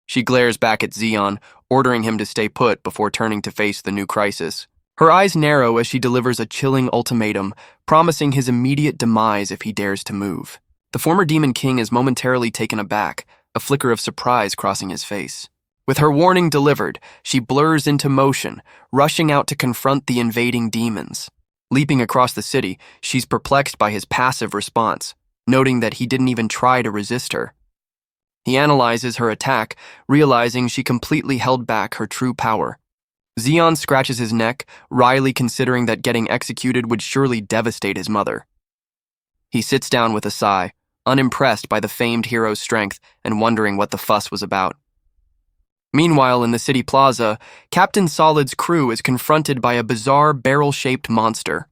She glares back at Zeon, ordering him to stay put before turning to face the new crisis. Her eyes narrow as she delivers a chilling ultimatum, promising his immediate demise if he dares to move. The former Demon King is momentarily taken aback, a flicker of surprise crossing his face. With her warning delivered, she blurs into motion, rushing out to confront the invading demons. Leaping across the city, she's perplexed by his passive response, noting that he didn't even try to resist her. He analyzes her attack, realizing she completely held back her true power. Zeon scratches his neck, wryly considering that getting executed would surely devastate his mother. He sits down with a sigh, unimpressed by the famed hero's strength and wondering what the fuss was about. Meanwhile, in the city plaza, Captain Solid's crew is confronted by a bizarre barrel-shaped monster.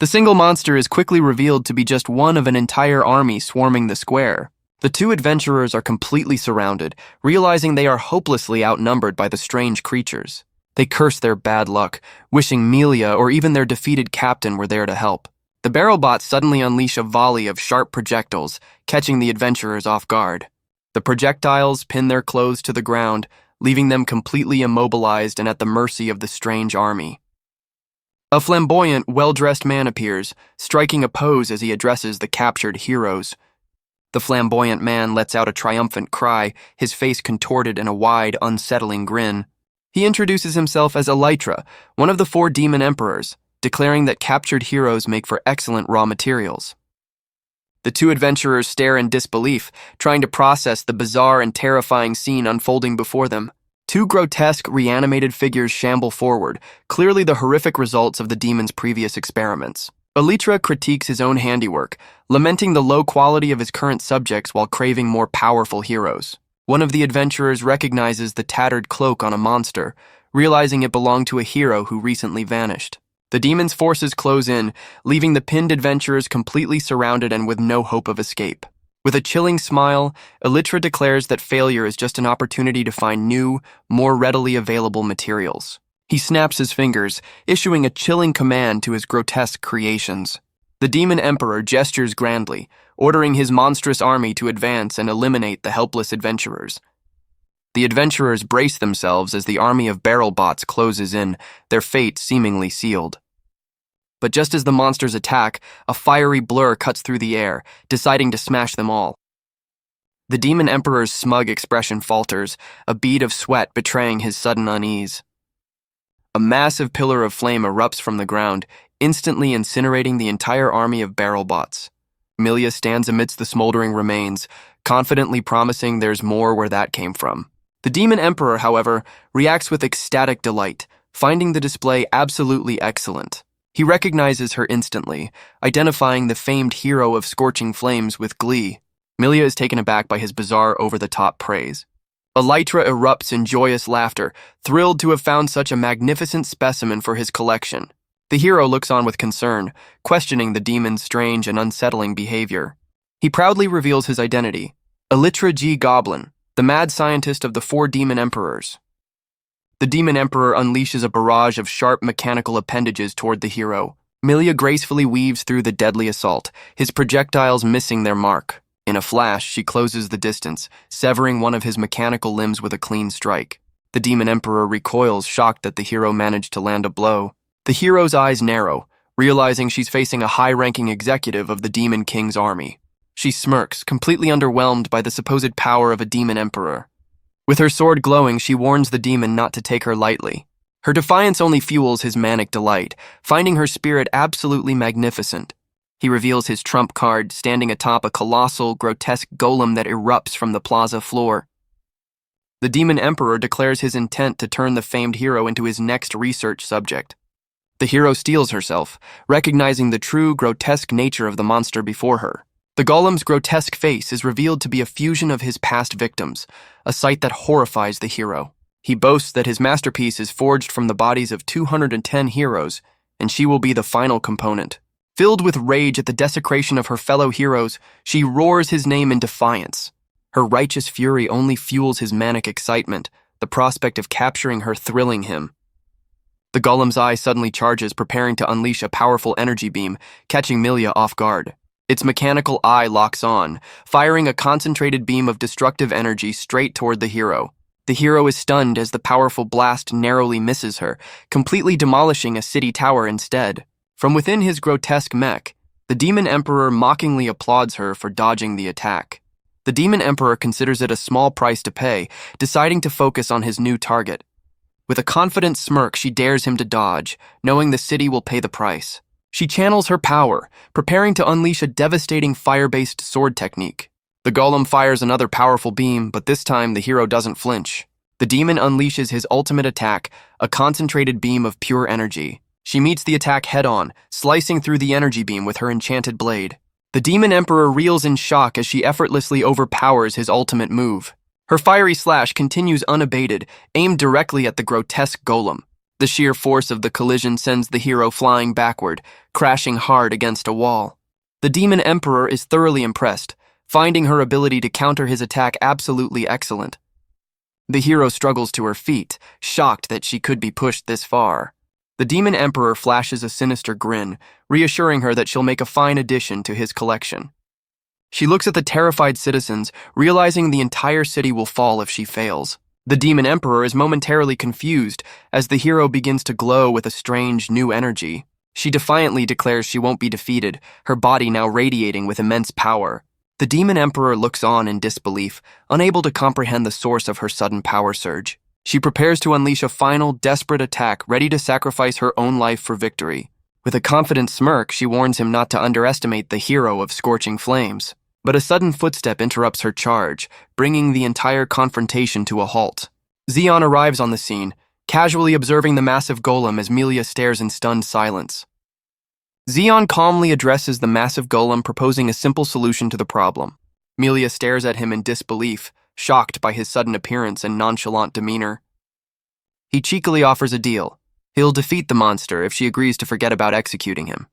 The single monster is quickly revealed to be just one of an entire army swarming the square. The two adventurers are completely surrounded, realizing they are hopelessly outnumbered by the strange creatures. They curse their bad luck, wishing Melia or even their defeated captain were there to help. The barrel bots suddenly unleash a volley of sharp projectiles, catching the adventurers off guard. The projectiles pin their clothes to the ground, leaving them completely immobilized and at the mercy of the strange army. A flamboyant, well-dressed man appears, striking a pose as he addresses the captured heroes. The flamboyant man lets out a triumphant cry, his face contorted in a wide, unsettling grin. He introduces himself as Elytra, one of the 4 demon emperors, declaring that captured heroes make for excellent raw materials. The two adventurers stare in disbelief, trying to process the bizarre and terrifying scene unfolding before them. 2 grotesque, reanimated figures shamble forward, clearly the horrific results of the demon's previous experiments. Elytra critiques his own handiwork, lamenting the low quality of his current subjects while craving more powerful heroes. One of the adventurers recognizes the tattered cloak on a monster, realizing it belonged to a hero who recently vanished. The demon's forces close in, leaving the pinned adventurers completely surrounded and with no hope of escape. With a chilling smile, Elytra declares that failure is just an opportunity to find new, more readily available materials. He snaps his fingers, issuing a chilling command to his grotesque creations. The demon emperor gestures grandly, ordering his monstrous army to advance and eliminate the helpless adventurers. The adventurers brace themselves as the army of barrel bots closes in, their fate seemingly sealed. But just as the monsters attack, a fiery blur cuts through the air, deciding to smash them all. The demon emperor's smug expression falters, a bead of sweat betraying his sudden unease. A massive pillar of flame erupts from the ground, instantly incinerating the entire army of barrel bots. Melia stands amidst the smoldering remains, confidently promising there's more where that came from. The demon emperor, however, reacts with ecstatic delight, finding the display absolutely excellent. He recognizes her instantly, identifying the famed hero of scorching flames with glee. Melia is taken aback by his bizarre, over-the-top praise. Elytra erupts in joyous laughter, thrilled to have found such a magnificent specimen for his collection. The hero looks on with concern, questioning the demon's strange and unsettling behavior. He proudly reveals his identity, Elytra G. Goblin, the mad scientist of the 4 demon emperors. The demon emperor unleashes a barrage of sharp mechanical appendages toward the hero. Melia gracefully weaves through the deadly assault, his projectiles missing their mark. In a flash, she closes the distance, severing one of his mechanical limbs with a clean strike. The demon emperor recoils, shocked that the hero managed to land a blow. The hero's eyes narrow, realizing she's facing a high-ranking executive of the demon king's army. She smirks, completely underwhelmed by the supposed power of a demon emperor. With her sword glowing, she warns the demon not to take her lightly. Her defiance only fuels his manic delight, finding her spirit absolutely magnificent. He reveals his trump card, standing atop a colossal, grotesque golem that erupts from the plaza floor. The demon emperor declares his intent to turn the famed hero into his next research subject. The hero steels herself, recognizing the true, grotesque nature of the monster before her. The golem's grotesque face is revealed to be a fusion of his past victims, a sight that horrifies the hero. He boasts that his masterpiece is forged from the bodies of 210 heroes, and she will be the final component. Filled with rage at the desecration of her fellow heroes, she roars his name in defiance. Her righteous fury only fuels his manic excitement, the prospect of capturing her thrilling him. The golem's eye suddenly charges, preparing to unleash a powerful energy beam, catching Melia off guard. Its mechanical eye locks on, firing a concentrated beam of destructive energy straight toward the hero. The hero is stunned as the powerful blast narrowly misses her, completely demolishing a city tower instead. From within his grotesque mech, the demon emperor mockingly applauds her for dodging the attack. The demon emperor considers it a small price to pay, deciding to focus on his new target. With a confident smirk, she dares him to dodge, knowing the city will pay the price. She channels her power, preparing to unleash a devastating fire-based sword technique. The golem fires another powerful beam, but this time the hero doesn't flinch. The demon unleashes his ultimate attack, a concentrated beam of pure energy. She meets the attack head-on, slicing through the energy beam with her enchanted blade. The demon emperor reels in shock as she effortlessly overpowers his ultimate move. Her fiery slash continues unabated, aimed directly at the grotesque golem. The sheer force of the collision sends the hero flying backward, crashing hard against a wall. The demon emperor is thoroughly impressed, finding her ability to counter his attack absolutely excellent. The hero struggles to her feet, shocked that she could be pushed this far. The demon emperor flashes a sinister grin, reassuring her that she'll make a fine addition to his collection. She looks at the terrified citizens, realizing the entire city will fall if she fails. The demon emperor is momentarily confused as the hero begins to glow with a strange new energy. She defiantly declares she won't be defeated, her body now radiating with immense power. The demon emperor looks on in disbelief, unable to comprehend the source of her sudden power surge. She prepares to unleash a final, desperate attack, ready to sacrifice her own life for victory. With a confident smirk, she warns him not to underestimate the hero of scorching flames. But a sudden footstep interrupts her charge, bringing the entire confrontation to a halt. Xion arrives on the scene, casually observing the massive golem as Melia stares in stunned silence. Xion calmly addresses the massive golem, proposing a simple solution to the problem. Melia stares at him in disbelief, shocked by his sudden appearance and nonchalant demeanor. He cheekily offers a deal. He'll defeat the monster if she agrees to forget about executing him.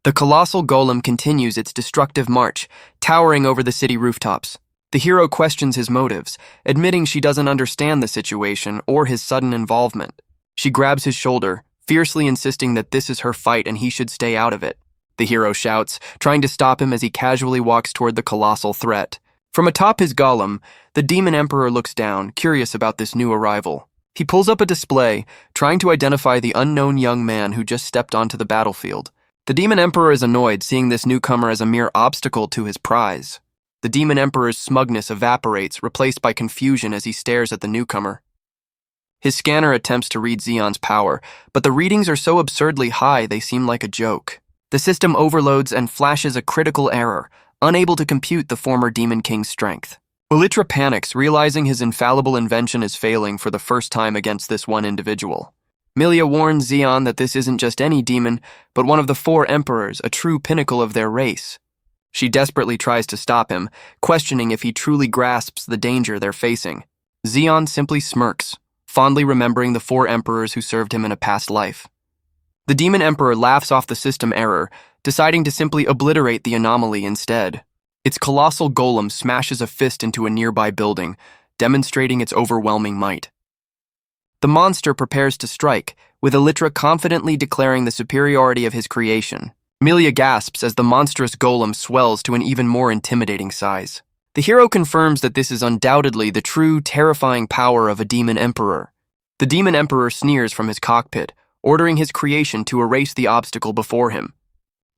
The colossal golem continues its destructive march, towering over the city rooftops. The hero questions his motives, admitting she doesn't understand the situation or his sudden involvement. She grabs his shoulder, fiercely insisting that this is her fight and he should stay out of it. The hero shouts, trying to stop him as he casually walks toward the colossal threat. From atop his golem, the demon emperor looks down, curious about this new arrival. He pulls up a display, trying to identify the unknown young man who just stepped onto the battlefield. The demon emperor is annoyed, seeing this newcomer as a mere obstacle to his prize. The demon emperor's smugness evaporates, replaced by confusion as he stares at the newcomer. His scanner attempts to read Xion's power, but the readings are so absurdly high they seem like a joke. The system overloads and flashes a critical error, unable to compute the former Demon King's strength. Elytra panics, realizing his infallible invention is failing for the first time against this one individual. Melia warns Xion that this isn't just any demon, but one of the 4 emperors, a true pinnacle of their race. She desperately tries to stop him, questioning if he truly grasps the danger they're facing. Xion simply smirks, fondly remembering the 4 emperors who served him in a past life. The demon emperor laughs off the system error, deciding to simply obliterate the anomaly instead. Its colossal golem smashes a fist into a nearby building, demonstrating its overwhelming might. The monster prepares to strike, with Elytra confidently declaring the superiority of his creation. Melia gasps as the monstrous golem swells to an even more intimidating size. The hero confirms that this is undoubtedly the true, terrifying power of a demon emperor. The demon emperor sneers from his cockpit, ordering his creation to erase the obstacle before him.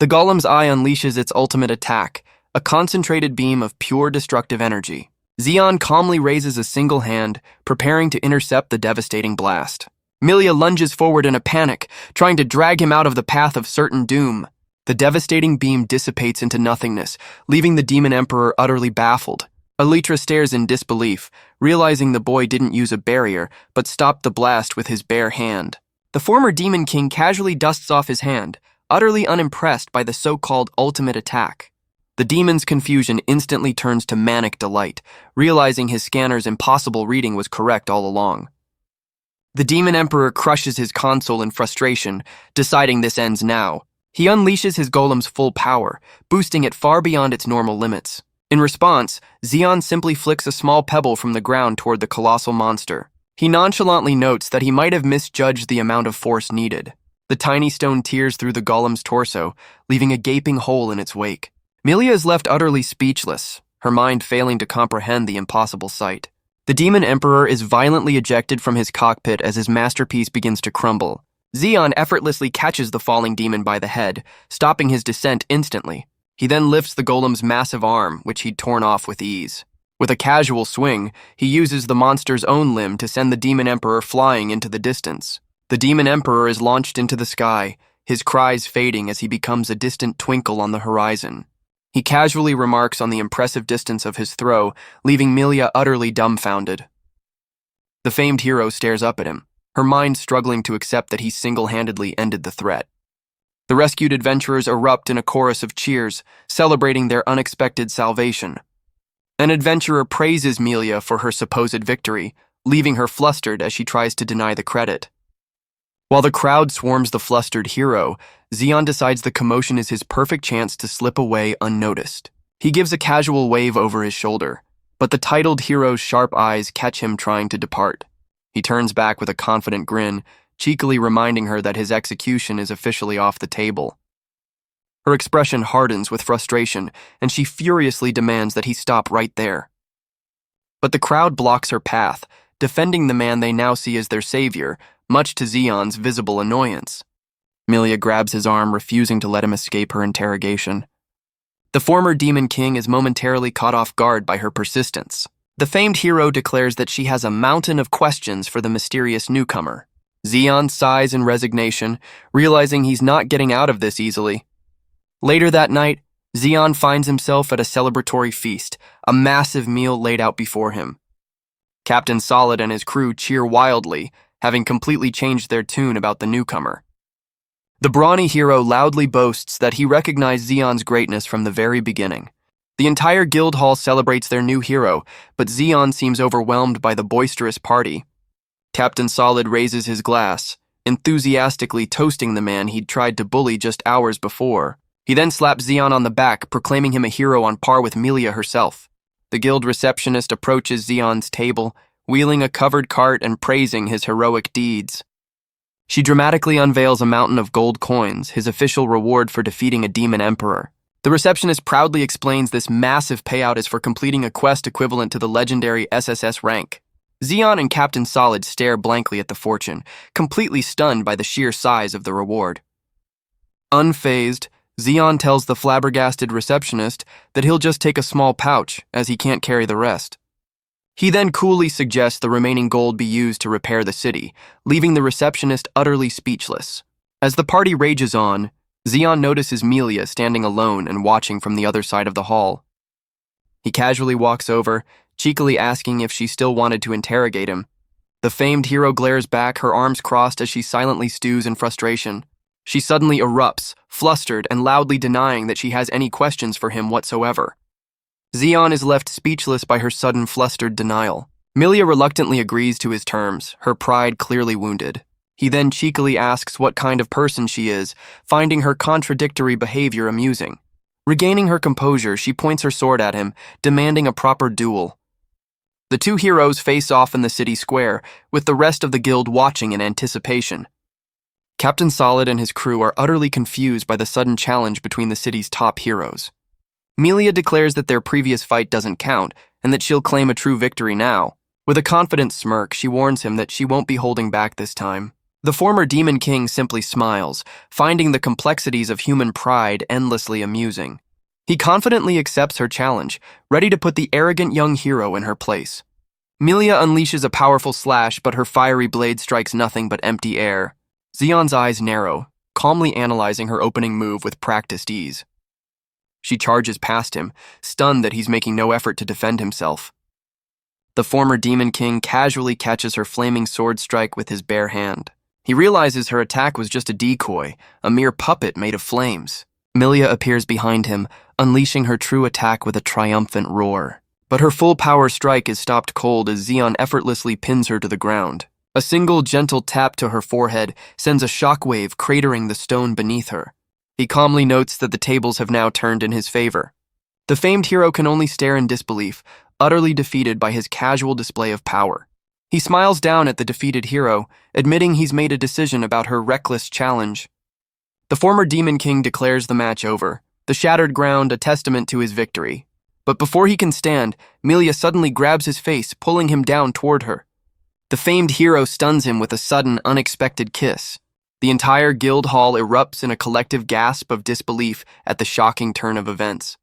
The golem's eye unleashes its ultimate attack, a concentrated beam of pure destructive energy. Xion calmly raises a single hand, preparing to intercept the devastating blast. Melia lunges forward in a panic, trying to drag him out of the path of certain doom. The devastating beam dissipates into nothingness, leaving the demon emperor utterly baffled. Elytra stares in disbelief, realizing the boy didn't use a barrier, but stopped the blast with his bare hand. The former demon king casually dusts off his hand, utterly unimpressed by the so-called ultimate attack. The demon's confusion instantly turns to manic delight, realizing his scanner's impossible reading was correct all along. The demon emperor crushes his console in frustration, deciding this ends now. He unleashes his golem's full power, boosting it far beyond its normal limits. In response, Xion simply flicks a small pebble from the ground toward the colossal monster. He nonchalantly notes that he might have misjudged the amount of force needed. The tiny stone tears through the golem's torso, leaving a gaping hole in its wake. Melia is left utterly speechless, her mind failing to comprehend the impossible sight. The demon emperor is violently ejected from his cockpit as his masterpiece begins to crumble. Xion effortlessly catches the falling demon by the head, stopping his descent instantly. He then lifts the golem's massive arm, which he'd torn off with ease. With a casual swing, he uses the monster's own limb to send the Demon Emperor flying into the distance. The Demon Emperor is launched into the sky, his cries fading as he becomes a distant twinkle on the horizon. He casually remarks on the impressive distance of his throw, leaving Milia utterly dumbfounded. The famed hero stares up at him, her mind struggling to accept that he single-handedly ended the threat. The rescued adventurers erupt in a chorus of cheers, celebrating their unexpected salvation. An adventurer praises Milia for her supposed victory, leaving her flustered as she tries to deny the credit. While the crowd swarms the flustered hero, Xion decides the commotion is his perfect chance to slip away unnoticed. He gives a casual wave over his shoulder, but the titled hero's sharp eyes catch him trying to depart. He turns back with a confident grin, cheekily reminding her that his execution is officially off the table. Her expression hardens with frustration, and she furiously demands that he stop right there. But the crowd blocks her path, defending the man they now see as their savior, much to Xion's visible annoyance. Milia grabs his arm, refusing to let him escape her interrogation. The former Demon King is momentarily caught off guard by her persistence. The famed hero declares that she has a mountain of questions for the mysterious newcomer. Xion sighs in resignation, realizing he's not getting out of this easily. Later that night, Xion finds himself at a celebratory feast, a massive meal laid out before him. Captain Solid and his crew cheer wildly, having completely changed their tune about the newcomer. The brawny hero loudly boasts that he recognized Xion's greatness from the very beginning. The entire guild hall celebrates their new hero, but Xion seems overwhelmed by the boisterous party. Captain Solid raises his glass, enthusiastically toasting the man he'd tried to bully just hours before. He then slaps Xion on the back, proclaiming him a hero on par with Milia herself. The guild receptionist approaches Xion's table, wheeling a covered cart and praising his heroic deeds. She dramatically unveils a mountain of gold coins, his official reward for defeating a demon emperor. The receptionist proudly explains this massive payout is for completing a quest equivalent to the legendary SSS rank. Xion and Captain Solid stare blankly at the fortune, completely stunned by the sheer size of the reward. Unfazed, Xion tells the flabbergasted receptionist that he'll just take a small pouch, as he can't carry the rest. He then coolly suggests the remaining gold be used to repair the city, leaving the receptionist utterly speechless. As the party rages on, Xion notices Milia standing alone and watching from the other side of the hall. He casually walks over, cheekily asking if she still wanted to interrogate him. The famed hero glares back, her arms crossed as she silently stews in frustration. She suddenly erupts, flustered and loudly denying that she has any questions for him whatsoever. Xion is left speechless by her sudden flustered denial. Milia reluctantly agrees to his terms, her pride clearly wounded. He then cheekily asks what kind of person she is, finding her contradictory behavior amusing. Regaining her composure, she points her sword at him, demanding a proper duel. The two heroes face off in the city square, with the rest of the guild watching in anticipation. Captain Solid and his crew are utterly confused by the sudden challenge between the city's top heroes. Milia declares that their previous fight doesn't count, and that she'll claim a true victory now. With a confident smirk, she warns him that she won't be holding back this time. The former Demon King simply smiles, finding the complexities of human pride endlessly amusing. He confidently accepts her challenge, ready to put the arrogant young hero in her place. Milia unleashes a powerful slash, but her fiery blade strikes nothing but empty air. Xion's eyes narrow, calmly analyzing her opening move with practiced ease. She charges past him, stunned that he's making no effort to defend himself. The former Demon King casually catches her flaming sword strike with his bare hand. He realizes her attack was just a decoy, a mere puppet made of flames. Milia appears behind him, unleashing her true attack with a triumphant roar. But her full power strike is stopped cold as Xion effortlessly pins her to the ground. A single gentle tap to her forehead sends a shockwave cratering the stone beneath her. He calmly notes that the tables have now turned in his favor. The famed hero can only stare in disbelief, utterly defeated by his casual display of power. He smiles down at the defeated hero, admitting he's made a decision about her reckless challenge. The former Demon King declares the match over, the shattered ground a testament to his victory. But before he can stand, Milia suddenly grabs his face, pulling him down toward her. The famed hero stuns him with a sudden, unexpected kiss. The entire guild hall erupts in a collective gasp of disbelief at the shocking turn of events.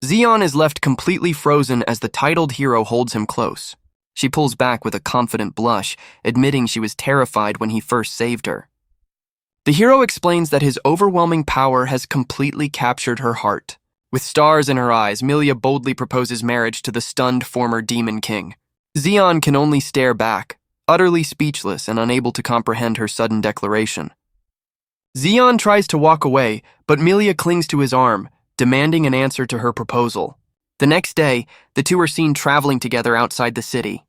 Zeon is left completely frozen as the titled hero holds him close. She pulls back with a confident blush, admitting she was terrified when he first saved her. The hero explains that his overwhelming power has completely captured her heart. With stars in her eyes, Milia boldly proposes marriage to the stunned former Demon King. Zeon can only stare back, utterly speechless and unable to comprehend her sudden declaration. Zeon tries to walk away, but Milia clings to his arm, demanding an answer to her proposal. The next day, the two are seen traveling together outside the city.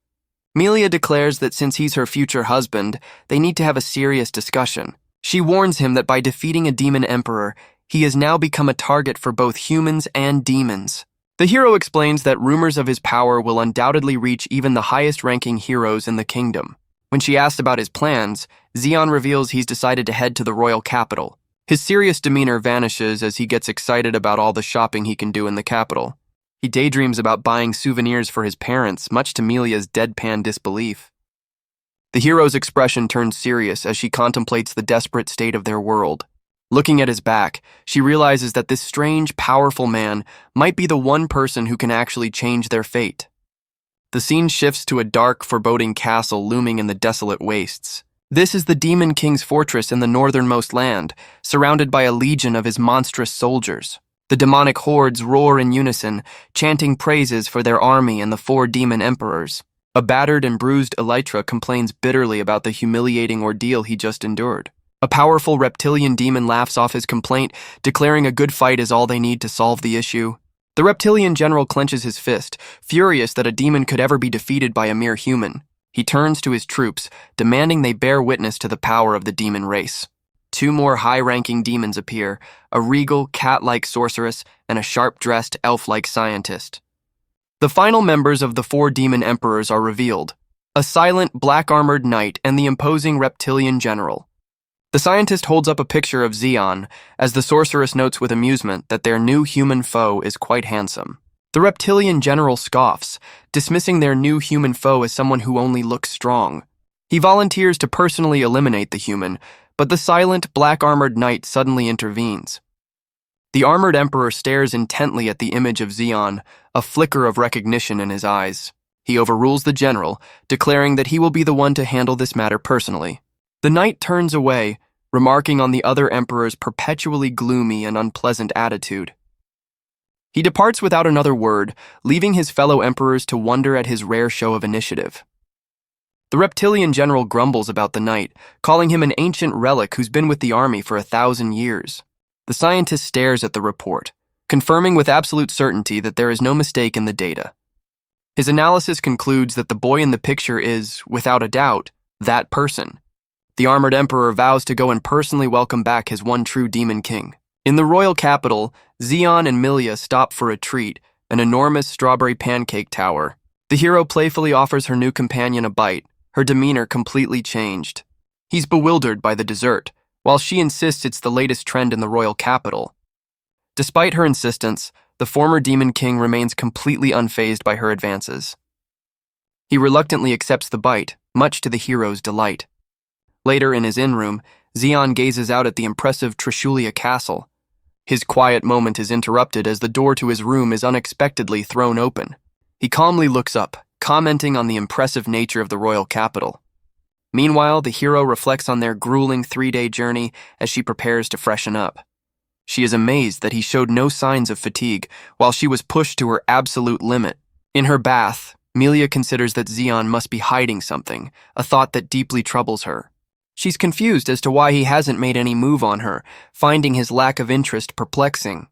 Milia declares that since he's her future husband, they need to have a serious discussion. She warns him that by defeating a demon emperor, he has now become a target for both humans and demons. The hero explains that rumors of his power will undoubtedly reach even the highest-ranking heroes in the kingdom. When she asks about his plans, Zeon reveals he's decided to head to the royal capital. His serious demeanor vanishes as he gets excited about all the shopping he can do in the capital. He daydreams about buying souvenirs for his parents, much to Milia's deadpan disbelief. The hero's expression turns serious as she contemplates the desperate state of their world. Looking at his back, she realizes that this strange, powerful man might be the one person who can actually change their fate. The scene shifts to a dark, foreboding castle looming in the desolate wastes. This is the Demon King's fortress in the northernmost land, surrounded by a legion of his monstrous soldiers. The demonic hordes roar in unison, chanting praises for their army and the 4 demon emperors. A battered and bruised Elytra complains bitterly about the humiliating ordeal he just endured. A powerful reptilian demon laughs off his complaint, declaring a good fight is all they need to solve the issue. The reptilian general clenches his fist, furious that a demon could ever be defeated by a mere human. He turns to his troops, demanding they bear witness to the power of the demon race. 2 more high-ranking demons appear, a regal, cat-like sorceress and a sharp-dressed, elf-like scientist. The final members of the 4 demon emperors are revealed: a silent, black-armored knight and the imposing reptilian general. The scientist holds up a picture of Zeon, as the sorceress notes with amusement that their new human foe is quite handsome. The reptilian general scoffs, dismissing their new human foe as someone who only looks strong. He volunteers to personally eliminate the human, but the silent, black-armored knight suddenly intervenes. The armored emperor stares intently at the image of Zeon, a flicker of recognition in his eyes. He overrules the general, declaring that he will be the one to handle this matter personally. The knight turns away, remarking on the other emperor's perpetually gloomy and unpleasant attitude. He departs without another word, leaving his fellow emperors to wonder at his rare show of initiative. The reptilian general grumbles about the knight, calling him an ancient relic who's been with the army for 1,000 years. The scientist stares at the report, confirming with absolute certainty that there is no mistake in the data. His analysis concludes that the boy in the picture is, without a doubt, that person. The armored emperor vows to go and personally welcome back his one true demon king. In the royal capital, Zeon and Milia stop for a treat, an enormous strawberry pancake tower. The hero playfully offers her new companion a bite, her demeanor completely changed. He's bewildered by the dessert, while she insists it's the latest trend in the royal capital. Despite her insistence, the former demon king remains completely unfazed by her advances. He reluctantly accepts the bite, much to the hero's delight. Later in his inn room, Zeon gazes out at the impressive Trishulia castle. His quiet moment is interrupted as the door to his room is unexpectedly thrown open. He calmly looks up, commenting on the impressive nature of the royal capital. Meanwhile, the hero reflects on their grueling 3-day journey as she prepares to freshen up. She is amazed that he showed no signs of fatigue, while she was pushed to her absolute limit. In her bath, Milia considers that Zeon must be hiding something, a thought that deeply troubles her. She's confused as to why he hasn't made any move on her, finding his lack of interest perplexing.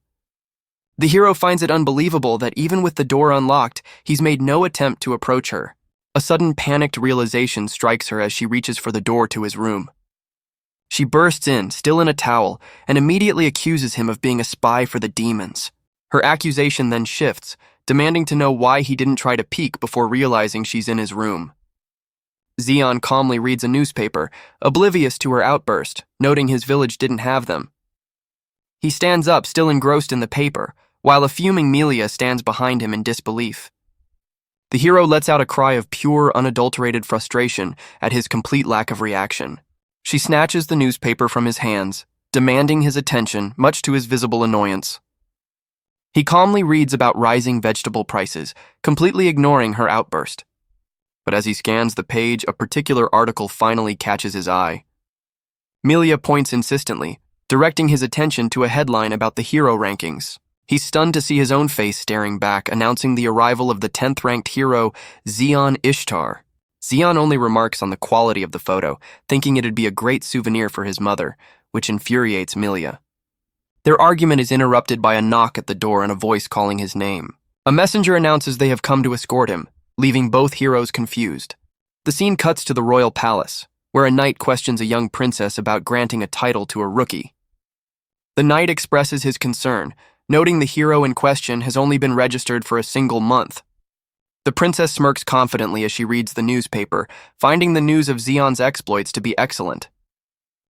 The hero finds it unbelievable that even with the door unlocked, he's made no attempt to approach her. A sudden panicked realization strikes her as she reaches for the door to his room. She bursts in, still in a towel, and immediately accuses him of being a spy for the demons. Her accusation then shifts, demanding to know why he didn't try to peek before realizing she's in his room. Zeon calmly reads a newspaper, oblivious to her outburst, noting his village didn't have them. He stands up, still engrossed in the paper, while a fuming Milia stands behind him in disbelief. The hero lets out a cry of pure, unadulterated frustration at his complete lack of reaction. She snatches the newspaper from his hands, demanding his attention, much to his visible annoyance. He calmly reads about rising vegetable prices, completely ignoring her outburst. But as he scans the page, a particular article finally catches his eye. Milia points insistently, directing his attention to a headline about the hero rankings. He's stunned to see his own face staring back, announcing the arrival of the 10th-ranked hero, Xion Ishtar. Xion only remarks on the quality of the photo, thinking it'd be a great souvenir for his mother, which infuriates Milia. Their argument is interrupted by a knock at the door and a voice calling his name. A messenger announces they have come to escort him, leaving both heroes confused. The scene cuts to the royal palace, where a knight questions a young princess about granting a title to a rookie. The knight expresses his concern, noting the hero in question has only been registered for a single month. The princess smirks confidently as she reads the newspaper, finding the news of Xion's exploits to be excellent.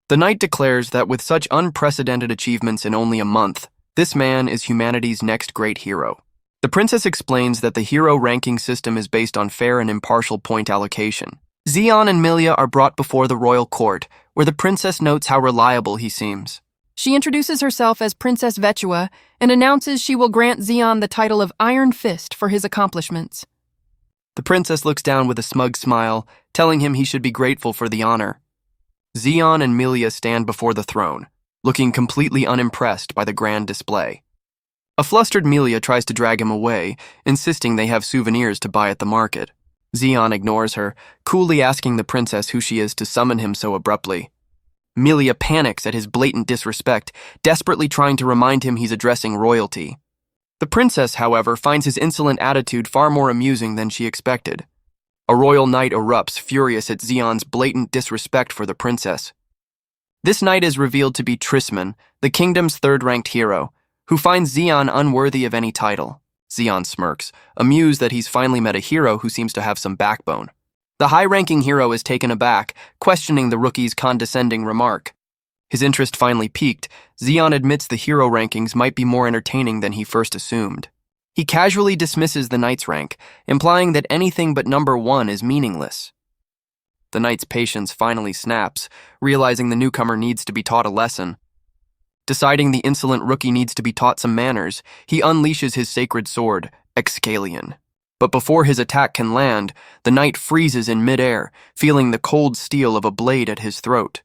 The knight declares that with such unprecedented achievements in only a month, this man is humanity's next great hero. The princess explains that the hero ranking system is based on fair and impartial point allocation. Xion and Milia are brought before the royal court, where the princess notes how reliable he seems. She introduces herself as Princess Vetua and announces she will grant Xion the title of Iron Fist for his accomplishments. The princess looks down with a smug smile, telling him he should be grateful for the honor. Xion and Milia stand before the throne, looking completely unimpressed by the grand display. A flustered Milia tries to drag him away, insisting they have souvenirs to buy at the market. Xion ignores her, coolly asking the princess who she is to summon him so abruptly. Milia panics at his blatant disrespect, desperately trying to remind him he's addressing royalty. The princess, however, finds his insolent attitude far more amusing than she expected. A royal knight erupts, furious at Xion's blatant disrespect for the princess. This knight is revealed to be Trisman, the kingdom's third-ranked hero, who finds Xion unworthy of any title. Xion smirks, amused that he's finally met a hero who seems to have some backbone. The high-ranking hero is taken aback, questioning the rookie's condescending remark. His interest finally piqued, Xion admits the hero rankings might be more entertaining than he first assumed. He casually dismisses the knight's rank, implying that anything but number 1 is meaningless. The knight's patience finally snaps, realizing the newcomer needs to be taught a lesson. Deciding the insolent rookie needs to be taught some manners, he unleashes his sacred sword, Excalion. But before his attack can land, the knight freezes in midair, feeling the cold steel of a blade at his throat.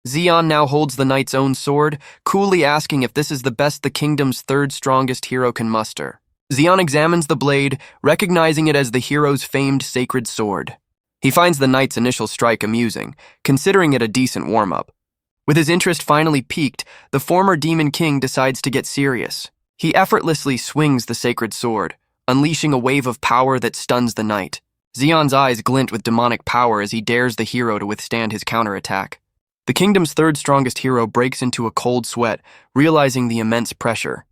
Xion now holds the knight's own sword, coolly asking if this is the best the kingdom's third strongest hero can muster. Xion examines the blade, recognizing it as the hero's famed sacred sword. He finds the knight's initial strike amusing, considering it a decent warm-up. With his interest finally piqued, the former Demon King decides to get serious. He effortlessly swings the sacred sword, unleashing a wave of power that stuns the knight. Xion's eyes glint with demonic power as he dares the hero to withstand his counterattack. The kingdom's third strongest hero breaks into a cold sweat, realizing the immense pressure.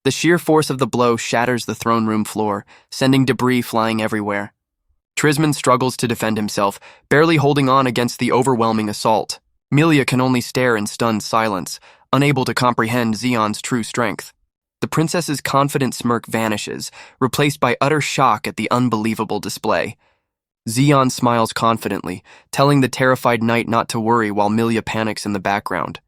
The sheer force of the blow shatters the throne room floor, sending debris flying everywhere. Trisman struggles to defend himself, barely holding on against the overwhelming assault. Milia can only stare in stunned silence, unable to comprehend Xion's true strength. The princess's confident smirk vanishes, replaced by utter shock at the unbelievable display. Xion smiles confidently, telling the terrified knight not to worry while Milia panics in the background.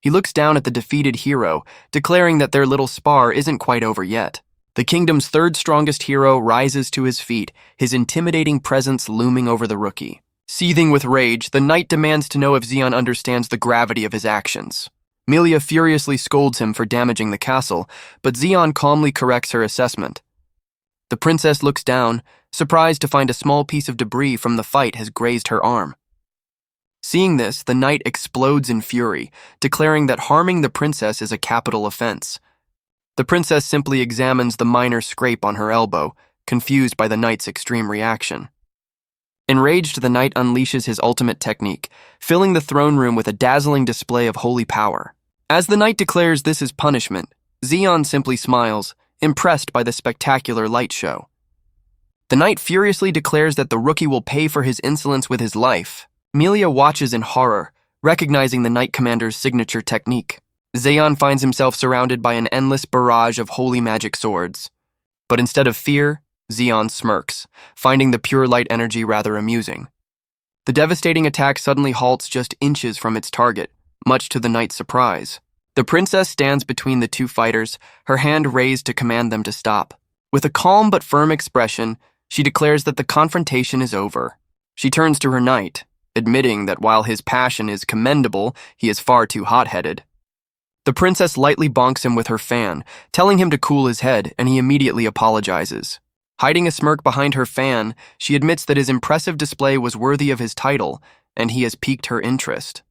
He looks down at the defeated hero, declaring that their little spar isn't quite over yet. The kingdom's third strongest hero rises to his feet, his intimidating presence looming over the rookie. Seething with rage, the knight demands to know if Xion understands the gravity of his actions. Milia furiously scolds him for damaging the castle, but Xion calmly corrects her assessment. The princess looks down, surprised to find a small piece of debris from the fight has grazed her arm. Seeing this, the knight explodes in fury, declaring that harming the princess is a capital offense. The princess simply examines the minor scrape on her elbow, confused by the knight's extreme reaction. Enraged, the knight unleashes his ultimate technique, filling the throne room with a dazzling display of holy power. As the knight declares this is punishment, Xion simply smiles, impressed by the spectacular light show. The knight furiously declares that the rookie will pay for his insolence with his life. Milia watches in horror, recognizing the knight commander's signature technique. Xion finds himself surrounded by an endless barrage of holy magic swords. But instead of fear, Xion smirks, finding the pure light energy rather amusing. The devastating attack suddenly halts just inches from its target, much to the knight's surprise. The princess stands between the two fighters, her hand raised to command them to stop. With a calm but firm expression, she declares that the confrontation is over. She turns to her knight, admitting that while his passion is commendable, he is far too hot-headed. The princess lightly bonks him with her fan, telling him to cool his head, and he immediately apologizes. Hiding a smirk behind her fan, she admits that his impressive display was worthy of his title, and he has piqued her interest.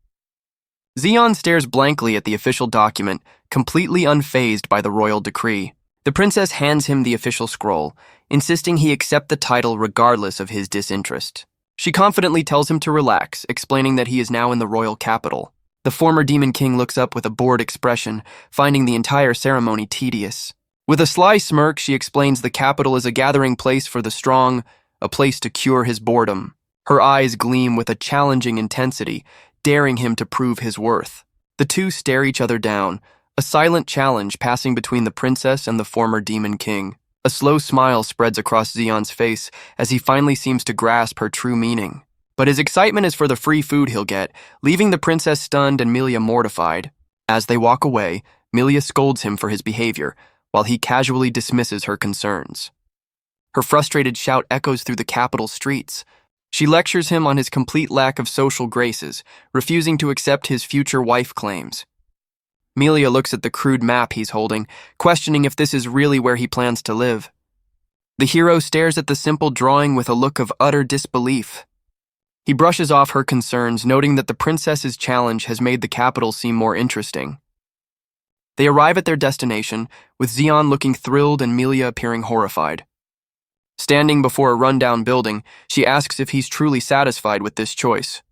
Xian stares blankly at the official document, completely unfazed by the royal decree. The princess hands him the official scroll, insisting he accept the title regardless of his disinterest. She confidently tells him to relax, explaining that he is now in the royal capital. The former Demon King looks up with a bored expression, finding the entire ceremony tedious. With a sly smirk, she explains the capital is a gathering place for the strong, a place to cure his boredom. Her eyes gleam with a challenging intensity, daring him to prove his worth. The two stare each other down, a silent challenge passing between the princess and the former Demon King. A slow smile spreads across Xian's face as he finally seems to grasp her true meaning. But his excitement is for the free food he'll get, leaving the princess stunned and Melia mortified. As they walk away, Melia scolds him for his behavior, while he casually dismisses her concerns. Her frustrated shout echoes through the capital streets. She lectures him on his complete lack of social graces, refusing to accept his future wife claims. Melia looks at the crude map he's holding, questioning if this is really where he plans to live. The hero stares at the simple drawing with a look of utter disbelief. He brushes off her concerns, noting that the princess's challenge has made the capital seem more interesting. They arrive at their destination, with Xian looking thrilled and Melia appearing horrified. Standing before a rundown building, she asks if he's truly satisfied with this choice.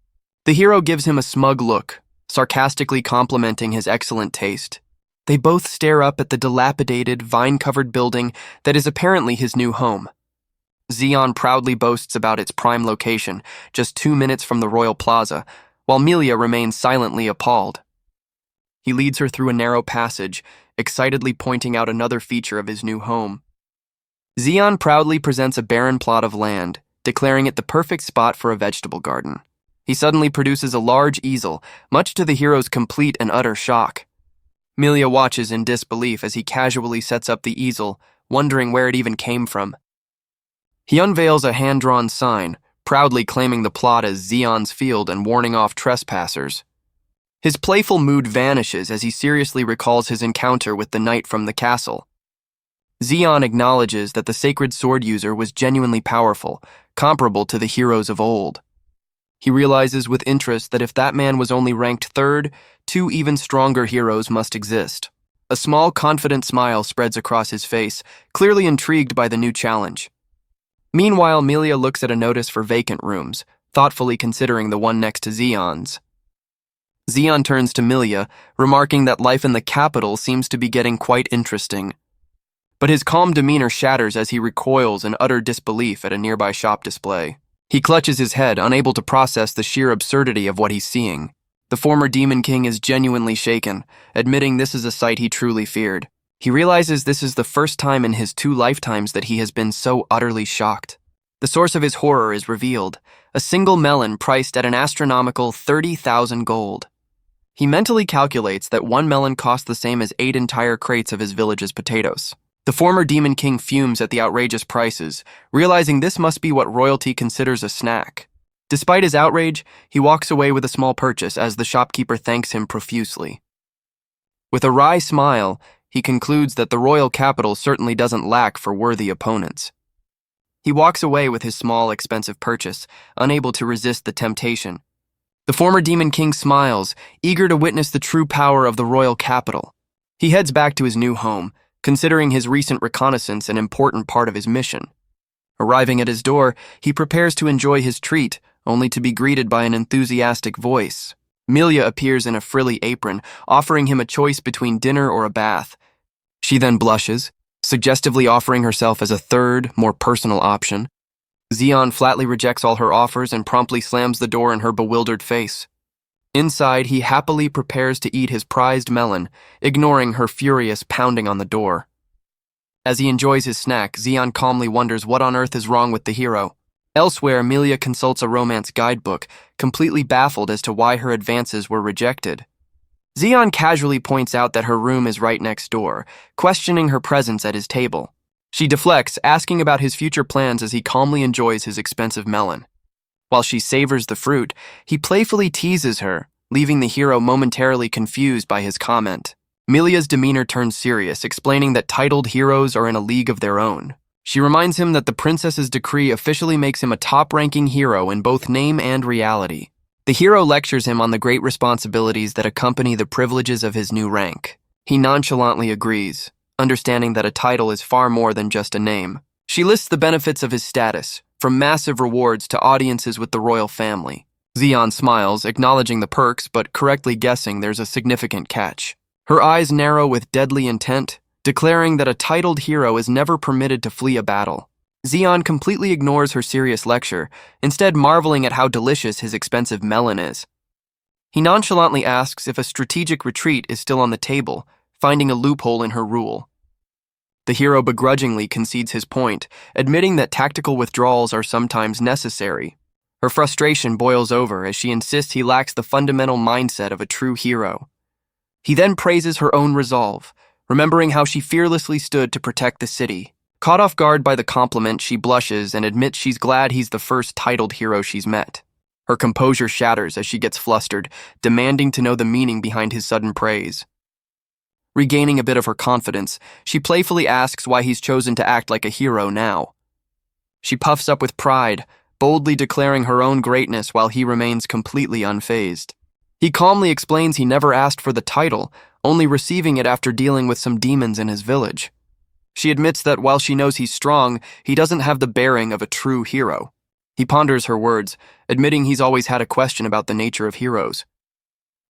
The hero gives him a smug look, sarcastically complimenting his excellent taste. They both stare up at the dilapidated, vine-covered building that is apparently his new home. Xian proudly boasts about its prime location, just 2 minutes from the Royal Plaza, while Melia remains silently appalled. He leads her through a narrow passage, excitedly pointing out another feature of his new home. Xian proudly presents a barren plot of land, declaring it the perfect spot for a vegetable garden. He suddenly produces a large easel, much to the hero's complete and utter shock. Melia watches in disbelief as he casually sets up the easel, wondering where it even came from. He unveils a hand-drawn sign, proudly claiming the plot as Xian's field and warning off trespassers. His playful mood vanishes as he seriously recalls his encounter with the knight from the castle. Xian acknowledges that the sacred sword user was genuinely powerful, comparable to the heroes of old. He realizes with interest that if that man was only ranked third, 2 even stronger heroes must exist. A small, confident smile spreads across his face, clearly intrigued by the new challenge. Meanwhile, Melia looks at a notice for vacant rooms, thoughtfully considering the one next to Xian's. Xian turns to Melia, remarking that life in the capital seems to be getting quite interesting. But his calm demeanor shatters as he recoils in utter disbelief at a nearby shop display. He clutches his head, unable to process the sheer absurdity of what he's seeing. The former Demon King is genuinely shaken, admitting this is a sight he truly feared. He realizes this is the first time in his 2 lifetimes that he has been so utterly shocked. The source of his horror is revealed, a single melon priced at an astronomical 30,000 gold. He mentally calculates that 1 melon cost the same as 8 entire crates of his village's potatoes. The former Demon King fumes at the outrageous prices, realizing this must be what royalty considers a snack. Despite his outrage, he walks away with a small purchase as the shopkeeper thanks him profusely. With a wry smile, he concludes that the royal capital certainly doesn't lack for worthy opponents. He walks away with his small, expensive purchase, unable to resist the temptation. The former Demon King smiles, eager to witness the true power of the royal capital. He heads back to his new home, considering his recent reconnaissance an important part of his mission. Arriving at his door, he prepares to enjoy his treat, only to be greeted by an enthusiastic voice. Melia appears in a frilly apron, offering him a choice between dinner or a bath. She then blushes, suggestively offering herself as a third, more personal option. Xian flatly rejects all her offers and promptly slams the door in her bewildered face. Inside, he happily prepares to eat his prized melon, ignoring her furious pounding on the door. As he enjoys his snack, Xian calmly wonders what on earth is wrong with the hero. Elsewhere, Melia consults a romance guidebook, completely baffled as to why her advances were rejected. Zeon casually points out that her room is right next door, questioning her presence at his table. She deflects, asking about his future plans as he calmly enjoys his expensive melon. While she savors the fruit, he playfully teases her, leaving the hero momentarily confused by his comment. Milia's demeanor turns serious, explaining that titled heroes are in a league of their own. She reminds him that the princess's decree officially makes him a top-ranking hero in both name and reality. The hero lectures him on the great responsibilities that accompany the privileges of his new rank. He nonchalantly agrees, understanding that a title is far more than just a name. She lists the benefits of his status, from massive rewards to audiences with the royal family. Zeon smiles, acknowledging the perks but correctly guessing there's a significant catch. Her eyes narrow with deadly intent, declaring that a titled hero is never permitted to flee a battle. Zeon completely ignores her serious lecture, instead marveling at how delicious his expensive melon is. He nonchalantly asks if a strategic retreat is still on the table, finding a loophole in her rule. The hero begrudgingly concedes his point, admitting that tactical withdrawals are sometimes necessary. Her frustration boils over as she insists he lacks the fundamental mindset of a true hero. He then praises her own resolve, remembering how she fearlessly stood to protect the city. Caught off guard by the compliment, she blushes and admits she's glad he's the first titled hero she's met. Her composure shatters as she gets flustered, demanding to know the meaning behind his sudden praise. Regaining a bit of her confidence, she playfully asks why he's chosen to act like a hero now. She puffs up with pride, boldly declaring her own greatness while he remains completely unfazed. He calmly explains he never asked for the title, only receiving it after dealing with some demons in his village. She admits that while she knows he's strong, he doesn't have the bearing of a true hero. He ponders her words, admitting he's always had a question about the nature of heroes.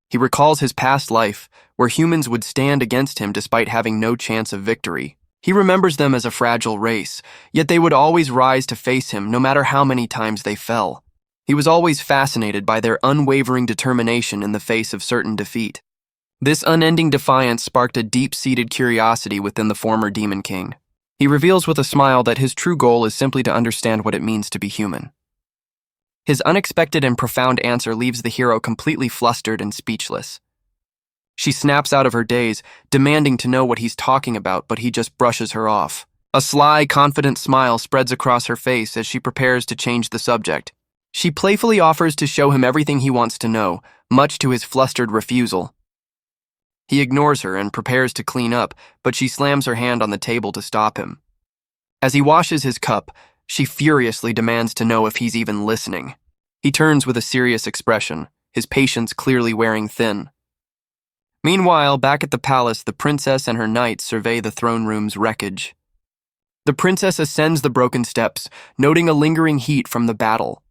He recalls his past life, where humans would stand against him despite having no chance of victory. He remembers them as a fragile race, yet they would always rise to face him no matter how many times they fell. He was always fascinated by their unwavering determination in the face of certain defeat. This unending defiance sparked a deep-seated curiosity within the former Demon King. He reveals with a smile that his true goal is simply to understand what it means to be human. His unexpected and profound answer leaves the hero completely flustered and speechless. She snaps out of her daze, demanding to know what he's talking about, but he just brushes her off. A sly, confident smile spreads across her face as she prepares to change the subject. She playfully offers to show him everything he wants to know, much to his flustered refusal. He ignores her and prepares to clean up, but she slams her hand on the table to stop him. As he washes his cup, she furiously demands to know if he's even listening. He turns with a serious expression, his patience clearly wearing thin. Meanwhile, back at the palace, the princess and her knights survey the throne room's wreckage. The princess ascends the broken steps, noting a lingering heat from the battle.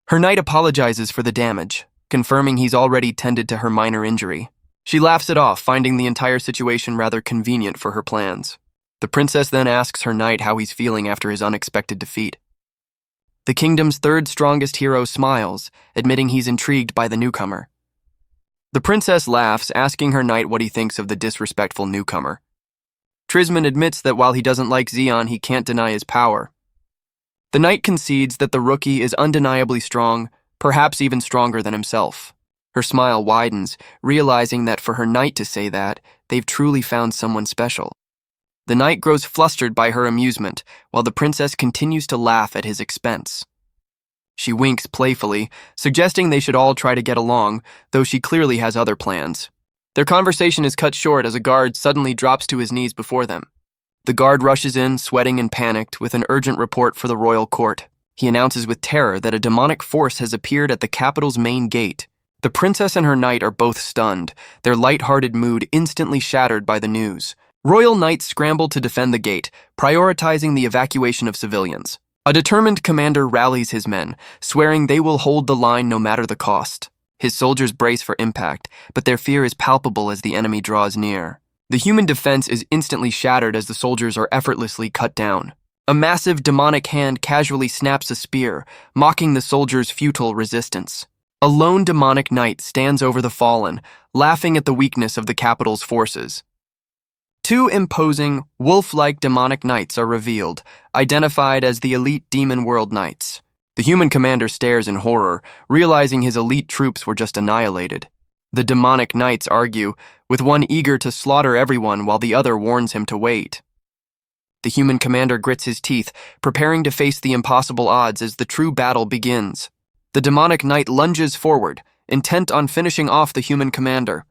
Her knight apologizes for the damage, confirming he's already tended to her minor injury. She laughs it off, finding the entire situation rather convenient for her plans. The princess then asks her knight how he's feeling after his unexpected defeat. The kingdom's third strongest hero smiles, admitting he's intrigued by the newcomer. The princess laughs, asking her knight what he thinks of the disrespectful newcomer. Trisman admits that while he doesn't like Zeon, he can't deny his power. The knight concedes that the rookie is undeniably strong, perhaps even stronger than himself. Her smile widens, realizing that for her knight to say that, they've truly found someone special. The knight grows flustered by her amusement, while the princess continues to laugh at his expense. She winks playfully, suggesting they should all try to get along, though she clearly has other plans. Their conversation is cut short as a guard suddenly drops to his knees before them. The guard rushes in, sweating and panicked, with an urgent report for the royal court. He announces with terror that a demonic force has appeared at the capital's main gate. The princess and her knight are both stunned, their light-hearted mood instantly shattered by the news. Royal knights scramble to defend the gate, prioritizing the evacuation of civilians. A determined commander rallies his men, swearing they will hold the line no matter the cost. His soldiers brace for impact, but their fear is palpable as the enemy draws near. The human defense is instantly shattered as the soldiers are effortlessly cut down. A massive demonic hand casually snaps a spear, mocking the soldiers' futile resistance. A lone demonic knight stands over the fallen, laughing at the weakness of the capital's forces. Two imposing, wolf-like demonic knights are revealed, identified as the elite Demon World Knights. The human commander stares in horror, realizing his elite troops were just annihilated. The demonic knights argue, with one eager to slaughter everyone while the other warns him to wait. The human commander grits his teeth, preparing to face the impossible odds as the true battle begins. The demonic knight lunges forward, intent on finishing off the human commander.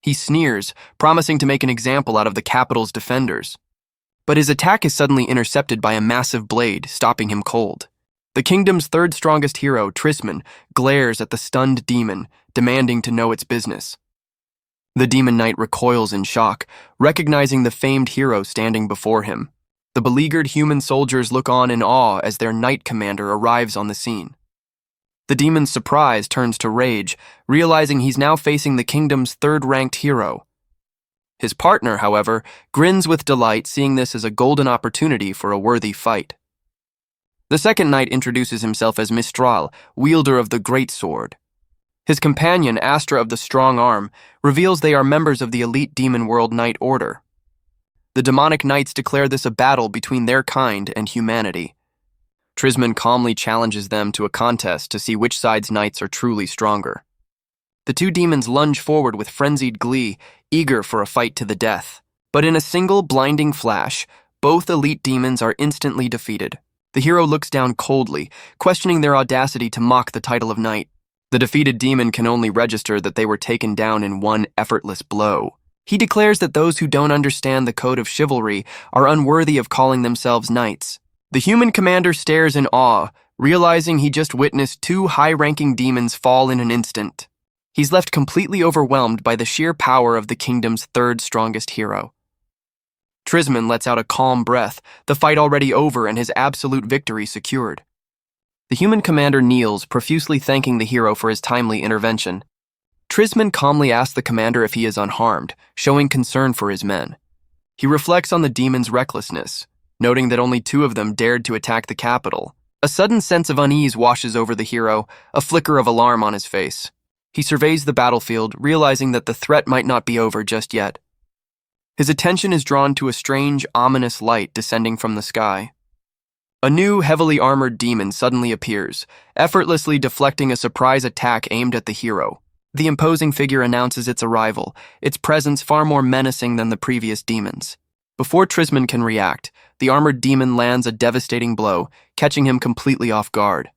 He sneers, promising to make an example out of the capital's defenders. But his attack is suddenly intercepted by a massive blade, stopping him cold. The kingdom's third strongest hero, Trisman, glares at the stunned demon, demanding to know its business. The demon knight recoils in shock, recognizing the famed hero standing before him. The beleaguered human soldiers look on in awe as their knight commander arrives on the scene. The demon's surprise turns to rage, realizing he's now facing the kingdom's third-ranked hero. His partner, however, grins with delight, seeing this as a golden opportunity for a worthy fight. The second knight introduces himself as Mistral, wielder of the great sword. His companion, Astra of the strong arm, reveals they are members of the elite demon world knight order. The demonic knights declare this a battle between their kind and humanity. Trisman calmly challenges them to a contest to see which side's knights are truly stronger. The two demons lunge forward with frenzied glee, eager for a fight to the death. But in a single blinding flash, both elite demons are instantly defeated. The hero looks down coldly, questioning their audacity to mock the title of knight. The defeated demon can only register that they were taken down in one effortless blow. He declares that those who don't understand the code of chivalry are unworthy of calling themselves knights. The human commander stares in awe, realizing he just witnessed two high-ranking demons fall in an instant. He's left completely overwhelmed by the sheer power of the kingdom's third strongest hero. Trisman lets out a calm breath, the fight already over and his absolute victory secured. The human commander kneels, profusely thanking the hero for his timely intervention. Trisman calmly asks the commander if he is unharmed, showing concern for his men. He reflects on the demon's recklessness, noting that only two of them dared to attack the capital. A sudden sense of unease washes over the hero, a flicker of alarm on his face. He surveys the battlefield, realizing that the threat might not be over just yet. His attention is drawn to a strange, ominous light descending from the sky. A new, heavily armored demon suddenly appears, effortlessly deflecting a surprise attack aimed at the hero. The imposing figure announces its arrival, its presence far more menacing than the previous demons. Before Trisman can react, the armored demon lands a devastating blow, catching him completely off guard.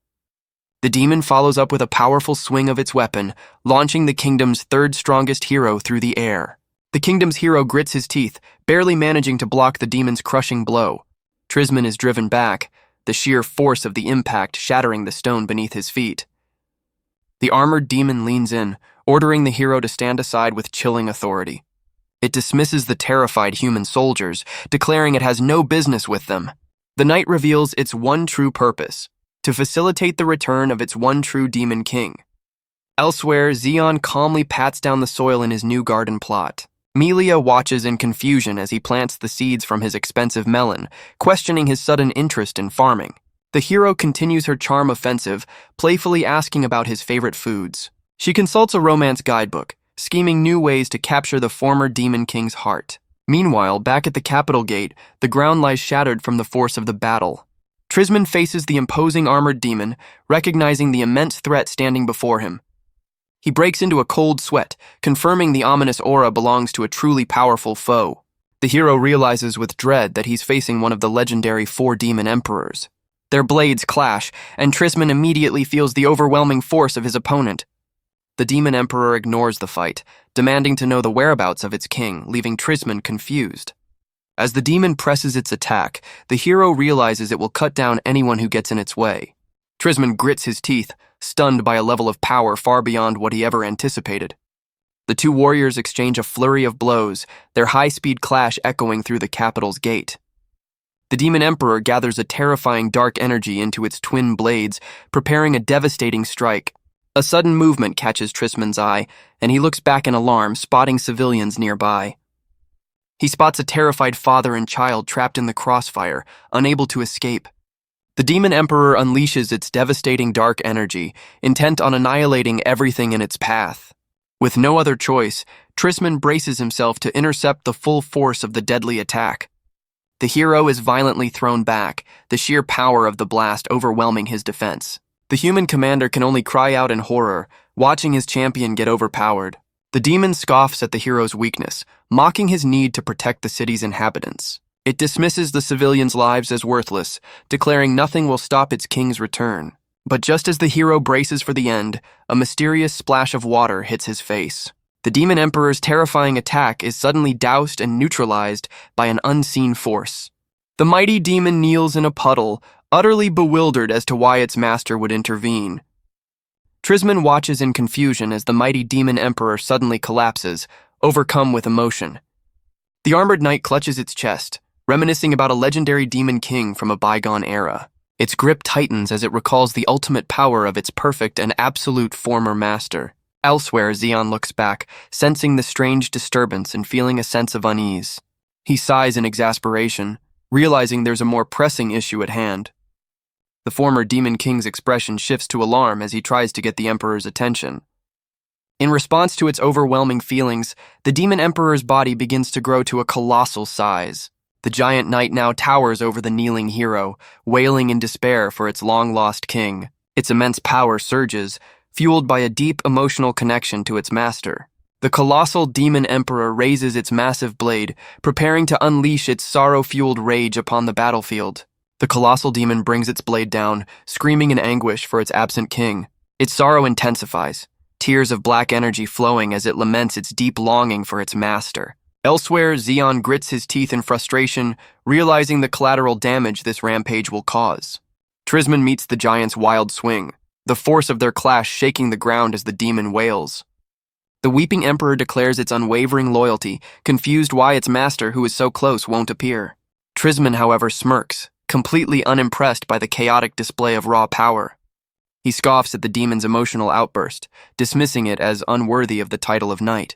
The demon follows up with a powerful swing of its weapon, launching the kingdom's third strongest hero through the air. The kingdom's hero grits his teeth, barely managing to block the demon's crushing blow. Trisman is driven back, the sheer force of the impact shattering the stone beneath his feet. The armored demon leans in, ordering the hero to stand aside with chilling authority. It dismisses the terrified human soldiers, declaring it has no business with them. The knight reveals its one true purpose: to facilitate the return of its one true demon king. Elsewhere, Xeon calmly pats down the soil in his new garden plot. Melia watches in confusion as he plants the seeds from his expensive melon, questioning his sudden interest in farming. The hero continues her charm offensive, playfully asking about his favorite foods. She consults a romance guidebook, scheming new ways to capture the former demon king's heart. Meanwhile, back at the capital gate, the ground lies shattered from the force of the battle. Trisman faces the imposing armored demon, recognizing the immense threat standing before him. He breaks into a cold sweat, confirming the ominous aura belongs to a truly powerful foe. The hero realizes with dread that he's facing one of the legendary 4 demon emperors. Their blades clash, and Trisman immediately feels the overwhelming force of his opponent. The demon emperor ignores the fight, demanding to know the whereabouts of its king, leaving Trisman confused. As the demon presses its attack, the hero realizes it will cut down anyone who gets in its way. Trisman grits his teeth, stunned by a level of power far beyond what he ever anticipated. The two warriors exchange a flurry of blows, their high-speed clash echoing through the capital's gate. The demon emperor gathers a terrifying dark energy into its twin blades, preparing a devastating strike. A sudden movement catches Trisman's eye, and he looks back in alarm, spotting civilians nearby. He spots a terrified father and child trapped in the crossfire, unable to escape. The demon emperor unleashes its devastating dark energy, intent on annihilating everything in its path. With no other choice, Trisman braces himself to intercept the full force of the deadly attack. The hero is violently thrown back, the sheer power of the blast overwhelming his defense. The human commander can only cry out in horror, watching his champion get overpowered. The demon scoffs at the hero's weakness, mocking his need to protect the city's inhabitants. It dismisses the civilians' lives as worthless, declaring nothing will stop its king's return. But just as the hero braces for the end, a mysterious splash of water hits his face. The demon emperor's terrifying attack is suddenly doused and neutralized by an unseen force. The mighty demon kneels in a puddle, utterly bewildered as to why its master would intervene. Trisman watches in confusion as the mighty demon emperor suddenly collapses, overcome with emotion. The armored knight clutches its chest, reminiscing about a legendary demon king from a bygone era. Its grip tightens as it recalls the ultimate power of its perfect and absolute former master. Elsewhere, Zeon looks back, sensing the strange disturbance and feeling a sense of unease. He sighs in exasperation, realizing there's a more pressing issue at hand. The former Demon King's expression shifts to alarm as he tries to get the Emperor's attention. In response to its overwhelming feelings, the Demon Emperor's body begins to grow to a colossal size. The giant knight now towers over the kneeling hero, wailing in despair for its long-lost king. Its immense power surges, fueled by a deep emotional connection to its master. The colossal Demon Emperor raises its massive blade, preparing to unleash its sorrow-fueled rage upon the battlefield. The colossal demon brings its blade down, screaming in anguish for its absent king. Its sorrow intensifies, tears of black energy flowing as it laments its deep longing for its master. Elsewhere, Zeon grits his teeth in frustration, realizing the collateral damage this rampage will cause. Trisman meets the giant's wild swing, the force of their clash shaking the ground as the demon wails. The weeping emperor declares its unwavering loyalty, confused why its master, who is so close, won't appear. Trisman, however, smirks, completely unimpressed by the chaotic display of raw power. He scoffs at the demon's emotional outburst, dismissing it as unworthy of the title of knight.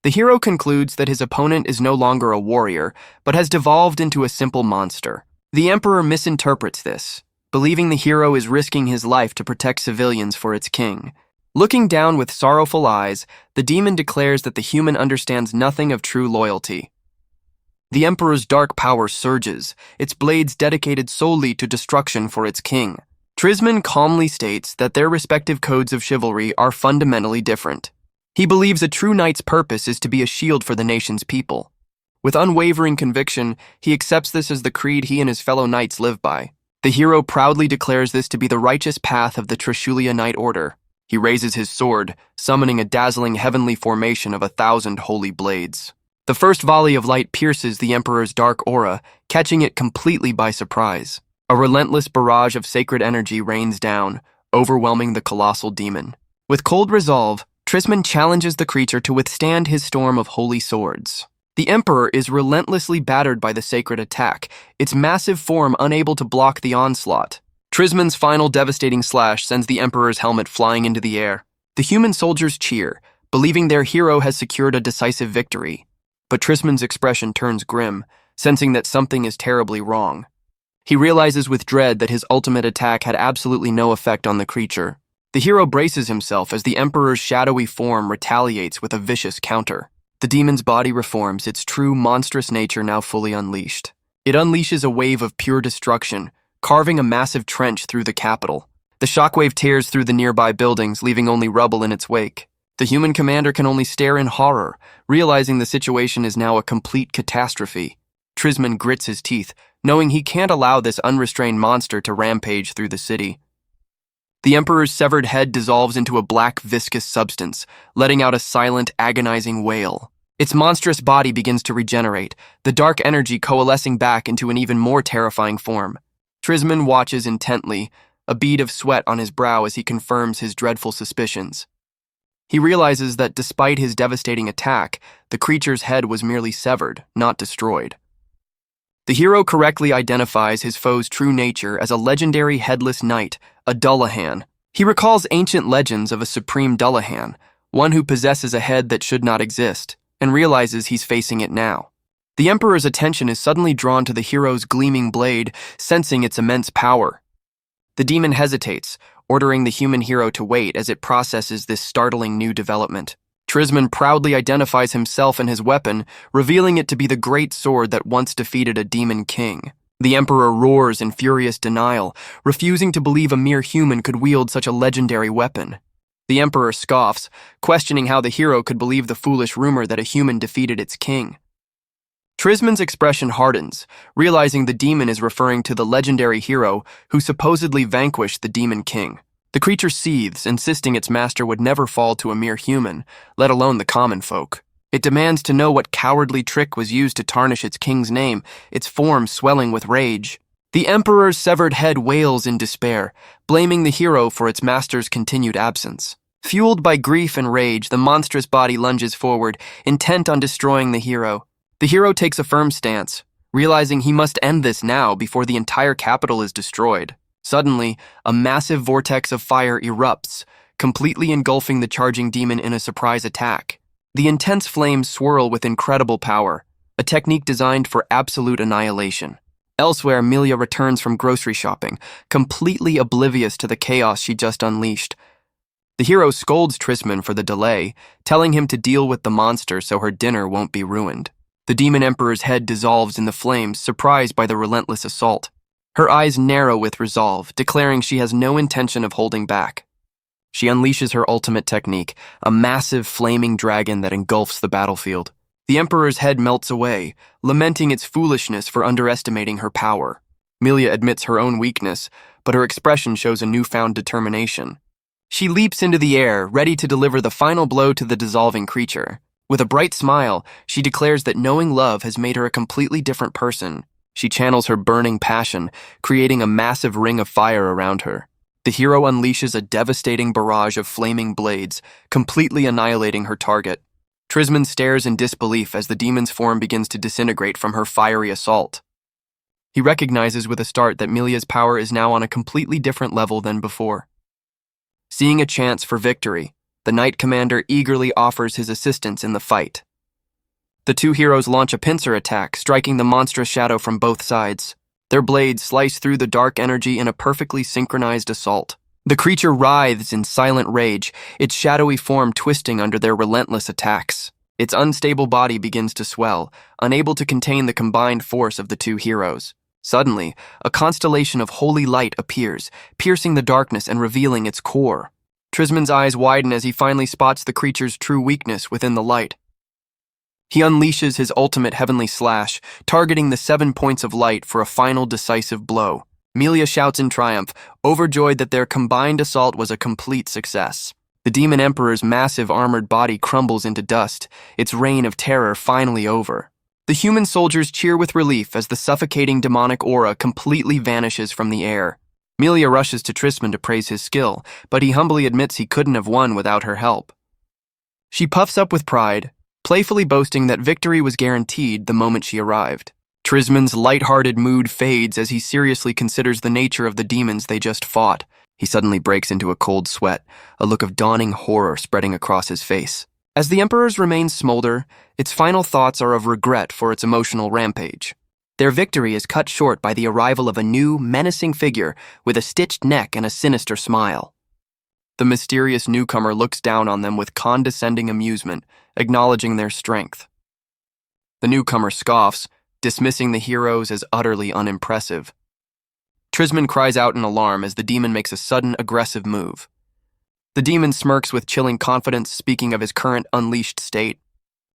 The hero concludes that his opponent is no longer a warrior, but has devolved into a simple monster. The emperor misinterprets this, believing the hero is risking his life to protect civilians for its king. Looking down with sorrowful eyes, the demon declares that the human understands nothing of true loyalty. The Emperor's dark power surges, its blades dedicated solely to destruction for its king. Trisman calmly states that their respective codes of chivalry are fundamentally different. He believes a true knight's purpose is to be a shield for the nation's people. With unwavering conviction, he accepts this as the creed he and his fellow knights live by. The hero proudly declares this to be the righteous path of the Trishulia Knight Order. He raises his sword, summoning a dazzling heavenly formation of 1,000 holy blades. The first volley of light pierces the Emperor's dark aura, catching it completely by surprise. A relentless barrage of sacred energy rains down, overwhelming the colossal demon. With cold resolve, Trisman challenges the creature to withstand his storm of holy swords. The Emperor is relentlessly battered by the sacred attack, its massive form unable to block the onslaught. Trisman's final devastating slash sends the Emperor's helmet flying into the air. The human soldiers cheer, believing their hero has secured a decisive victory. But Trisman's expression turns grim, sensing that something is terribly wrong. He realizes with dread that his ultimate attack had absolutely no effect on the creature. The hero braces himself as the Emperor's shadowy form retaliates with a vicious counter. The demon's body reforms, its true monstrous nature now fully unleashed. It unleashes a wave of pure destruction, carving a massive trench through the capital. The shockwave tears through the nearby buildings, leaving only rubble in its wake. The human commander can only stare in horror, realizing the situation is now a complete catastrophe. Trisman grits his teeth, knowing he can't allow this unrestrained monster to rampage through the city. The Emperor's severed head dissolves into a black, viscous substance, letting out a silent, agonizing wail. Its monstrous body begins to regenerate, the dark energy coalescing back into an even more terrifying form. Trisman watches intently, a bead of sweat on his brow as he confirms his dreadful suspicions. He realizes that despite his devastating attack, the creature's head was merely severed, not destroyed. The hero correctly identifies his foe's true nature as a legendary headless knight, a Dullahan. He recalls ancient legends of a supreme Dullahan, one who possesses a head that should not exist, and realizes he's facing it now. The Emperor's attention is suddenly drawn to the hero's gleaming blade, sensing its immense power. The demon hesitates, ordering the human hero to wait as it processes this startling new development. Trisman proudly identifies himself and his weapon, revealing it to be the great sword that once defeated a demon king. The Emperor roars in furious denial, refusing to believe a mere human could wield such a legendary weapon. The Emperor scoffs, questioning how the hero could believe the foolish rumor that a human defeated its king. Trisman's expression hardens, realizing the demon is referring to the legendary hero who supposedly vanquished the Demon King. The creature seethes, insisting its master would never fall to a mere human, let alone the common folk. It demands to know what cowardly trick was used to tarnish its king's name, its form swelling with rage. The Emperor's severed head wails in despair, blaming the hero for its master's continued absence. Fueled by grief and rage, the monstrous body lunges forward, intent on destroying the hero. The hero takes a firm stance, realizing he must end this now before the entire capital is destroyed. Suddenly, a massive vortex of fire erupts, completely engulfing the charging demon in a surprise attack. The intense flames swirl with incredible power, a technique designed for absolute annihilation. Elsewhere, Milia returns from grocery shopping, completely oblivious to the chaos she just unleashed. The hero scolds Trisman for the delay, telling him to deal with the monster so her dinner won't be ruined. The Demon Emperor's head dissolves in the flames, surprised by the relentless assault. Her eyes narrow with resolve, declaring she has no intention of holding back. She unleashes her ultimate technique, a massive flaming dragon that engulfs the battlefield. The Emperor's head melts away, lamenting its foolishness for underestimating her power. Milia admits her own weakness, but her expression shows a newfound determination. She leaps into the air, ready to deliver the final blow to the dissolving creature. With a bright smile, she declares that knowing love has made her a completely different person. She channels her burning passion, creating a massive ring of fire around her. The hero unleashes a devastating barrage of flaming blades, completely annihilating her target. Trisman stares in disbelief as the demon's form begins to disintegrate from her fiery assault. He recognizes with a start that Milia's power is now on a completely different level than before. Seeing a chance for victory, the Knight Commander eagerly offers his assistance in the fight. The two heroes launch a pincer attack, striking the monstrous shadow from both sides. Their blades slice through the dark energy in a perfectly synchronized assault. The creature writhes in silent rage, its shadowy form twisting under their relentless attacks. Its unstable body begins to swell, unable to contain the combined force of the two heroes. Suddenly, a constellation of holy light appears, piercing the darkness and revealing its core. Trisman's eyes widen as he finally spots the creature's true weakness within the light. He unleashes his ultimate heavenly slash, targeting the 7 points of light for a final decisive blow. Milia shouts in triumph, overjoyed that their combined assault was a complete success. The Demon Emperor's massive armored body crumbles into dust, its reign of terror finally over. The human soldiers cheer with relief as the suffocating demonic aura completely vanishes from the air. Milia rushes to Trisman to praise his skill, but he humbly admits he couldn't have won without her help. She puffs up with pride, playfully boasting that victory was guaranteed the moment she arrived. Trisman's light-hearted mood fades as he seriously considers the nature of the demons they just fought. He suddenly breaks into a cold sweat, a look of dawning horror spreading across his face. As the Emperor's remains smolder, its final thoughts are of regret for its emotional rampage. Their victory is cut short by the arrival of a new, menacing figure with a stitched neck and a sinister smile. The mysterious newcomer looks down on them with condescending amusement, acknowledging their strength. The newcomer scoffs, dismissing the heroes as utterly unimpressive. Trisman cries out in alarm as the demon makes a sudden, aggressive move. The demon smirks with chilling confidence, speaking of his current unleashed state.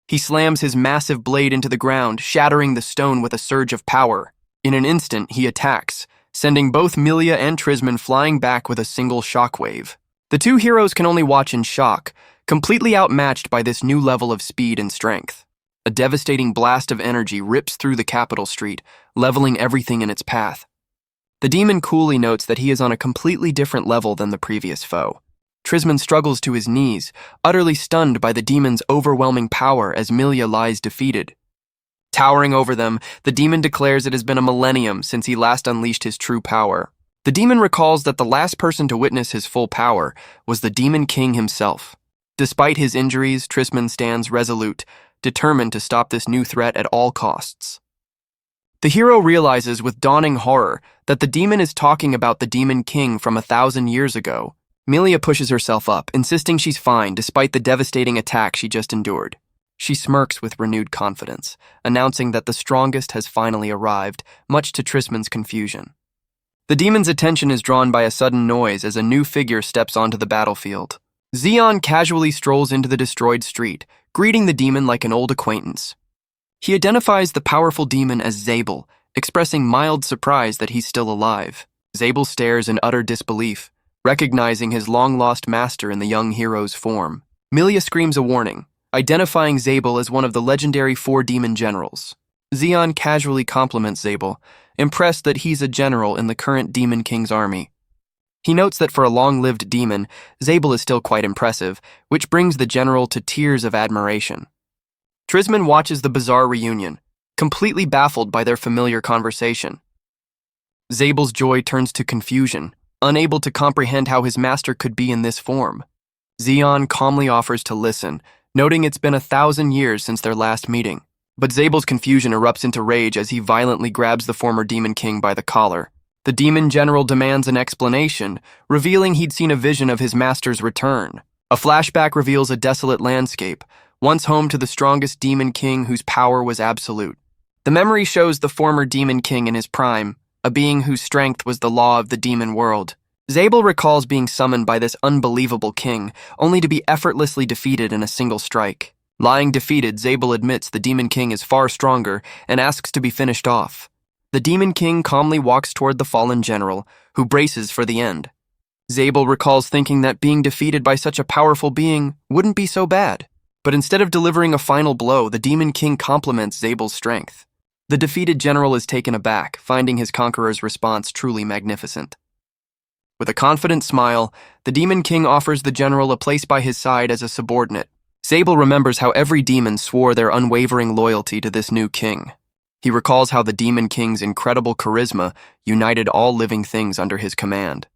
He slams his massive blade into the ground, shattering the stone with a surge of power. In an instant, he attacks, sending both Milia and Trisman flying back with a single shockwave. The two heroes can only watch in shock, completely outmatched by this new level of speed and strength. A devastating blast of energy rips through the capital street, leveling everything in its path. The demon coolly notes that he is on a completely different level than the previous foe. Trisman struggles to his knees, utterly stunned by the demon's overwhelming power as Milia lies defeated. Towering over them, the demon declares it has been a millennium since he last unleashed his true power. The demon recalls that the last person to witness his full power was the Demon King himself. Despite his injuries, Trisman stands resolute, determined to stop this new threat at all costs. The hero realizes with dawning horror that the demon is talking about the Demon King from 1,000 years ago. Milia pushes herself up, insisting she's fine despite the devastating attack she just endured. She smirks with renewed confidence, announcing that the strongest has finally arrived, much to Trisman's confusion. The demon's attention is drawn by a sudden noise as a new figure steps onto the battlefield. Zeon casually strolls into the destroyed street, greeting the demon like an old acquaintance. He identifies the powerful demon as Zabel, expressing mild surprise that he's still alive. Zabel stares in utter disbelief, recognizing his long-lost master in the young hero's form. Milia screams a warning, identifying Zabel as one of the legendary 4 demon generals. Zeon casually compliments Zabel, impressed that he's a general in the current Demon King's army. He notes that for a long-lived demon, Zabel is still quite impressive, which brings the general to tears of admiration. Trisman watches the bizarre reunion, completely baffled by their familiar conversation. Zabel's joy turns to confusion, unable to comprehend how his master could be in this form. Zeon calmly offers to listen, noting it's been 1,000 years since their last meeting. But Zabel's confusion erupts into rage as he violently grabs the former Demon King by the collar. The demon general demands an explanation, revealing he'd seen a vision of his master's return. A flashback reveals a desolate landscape, once home to the strongest Demon King whose power was absolute. The memory shows the former Demon King in his prime, a being whose strength was the law of the demon world. Zabel recalls being summoned by this unbelievable king, only to be effortlessly defeated in a single strike. Lying defeated, Zabel admits the Demon King is far stronger and asks to be finished off. The Demon King calmly walks toward the fallen general, who braces for the end. Zabel recalls thinking that being defeated by such a powerful being wouldn't be so bad. But instead of delivering a final blow, the Demon King compliments Zabel's strength. The defeated general is taken aback, finding his conqueror's response truly magnificent. With a confident smile, the Demon King offers the general a place by his side as a subordinate. Zabel remembers how every demon swore their unwavering loyalty to this new king. He recalls how the Demon King's incredible charisma united all living things under his command.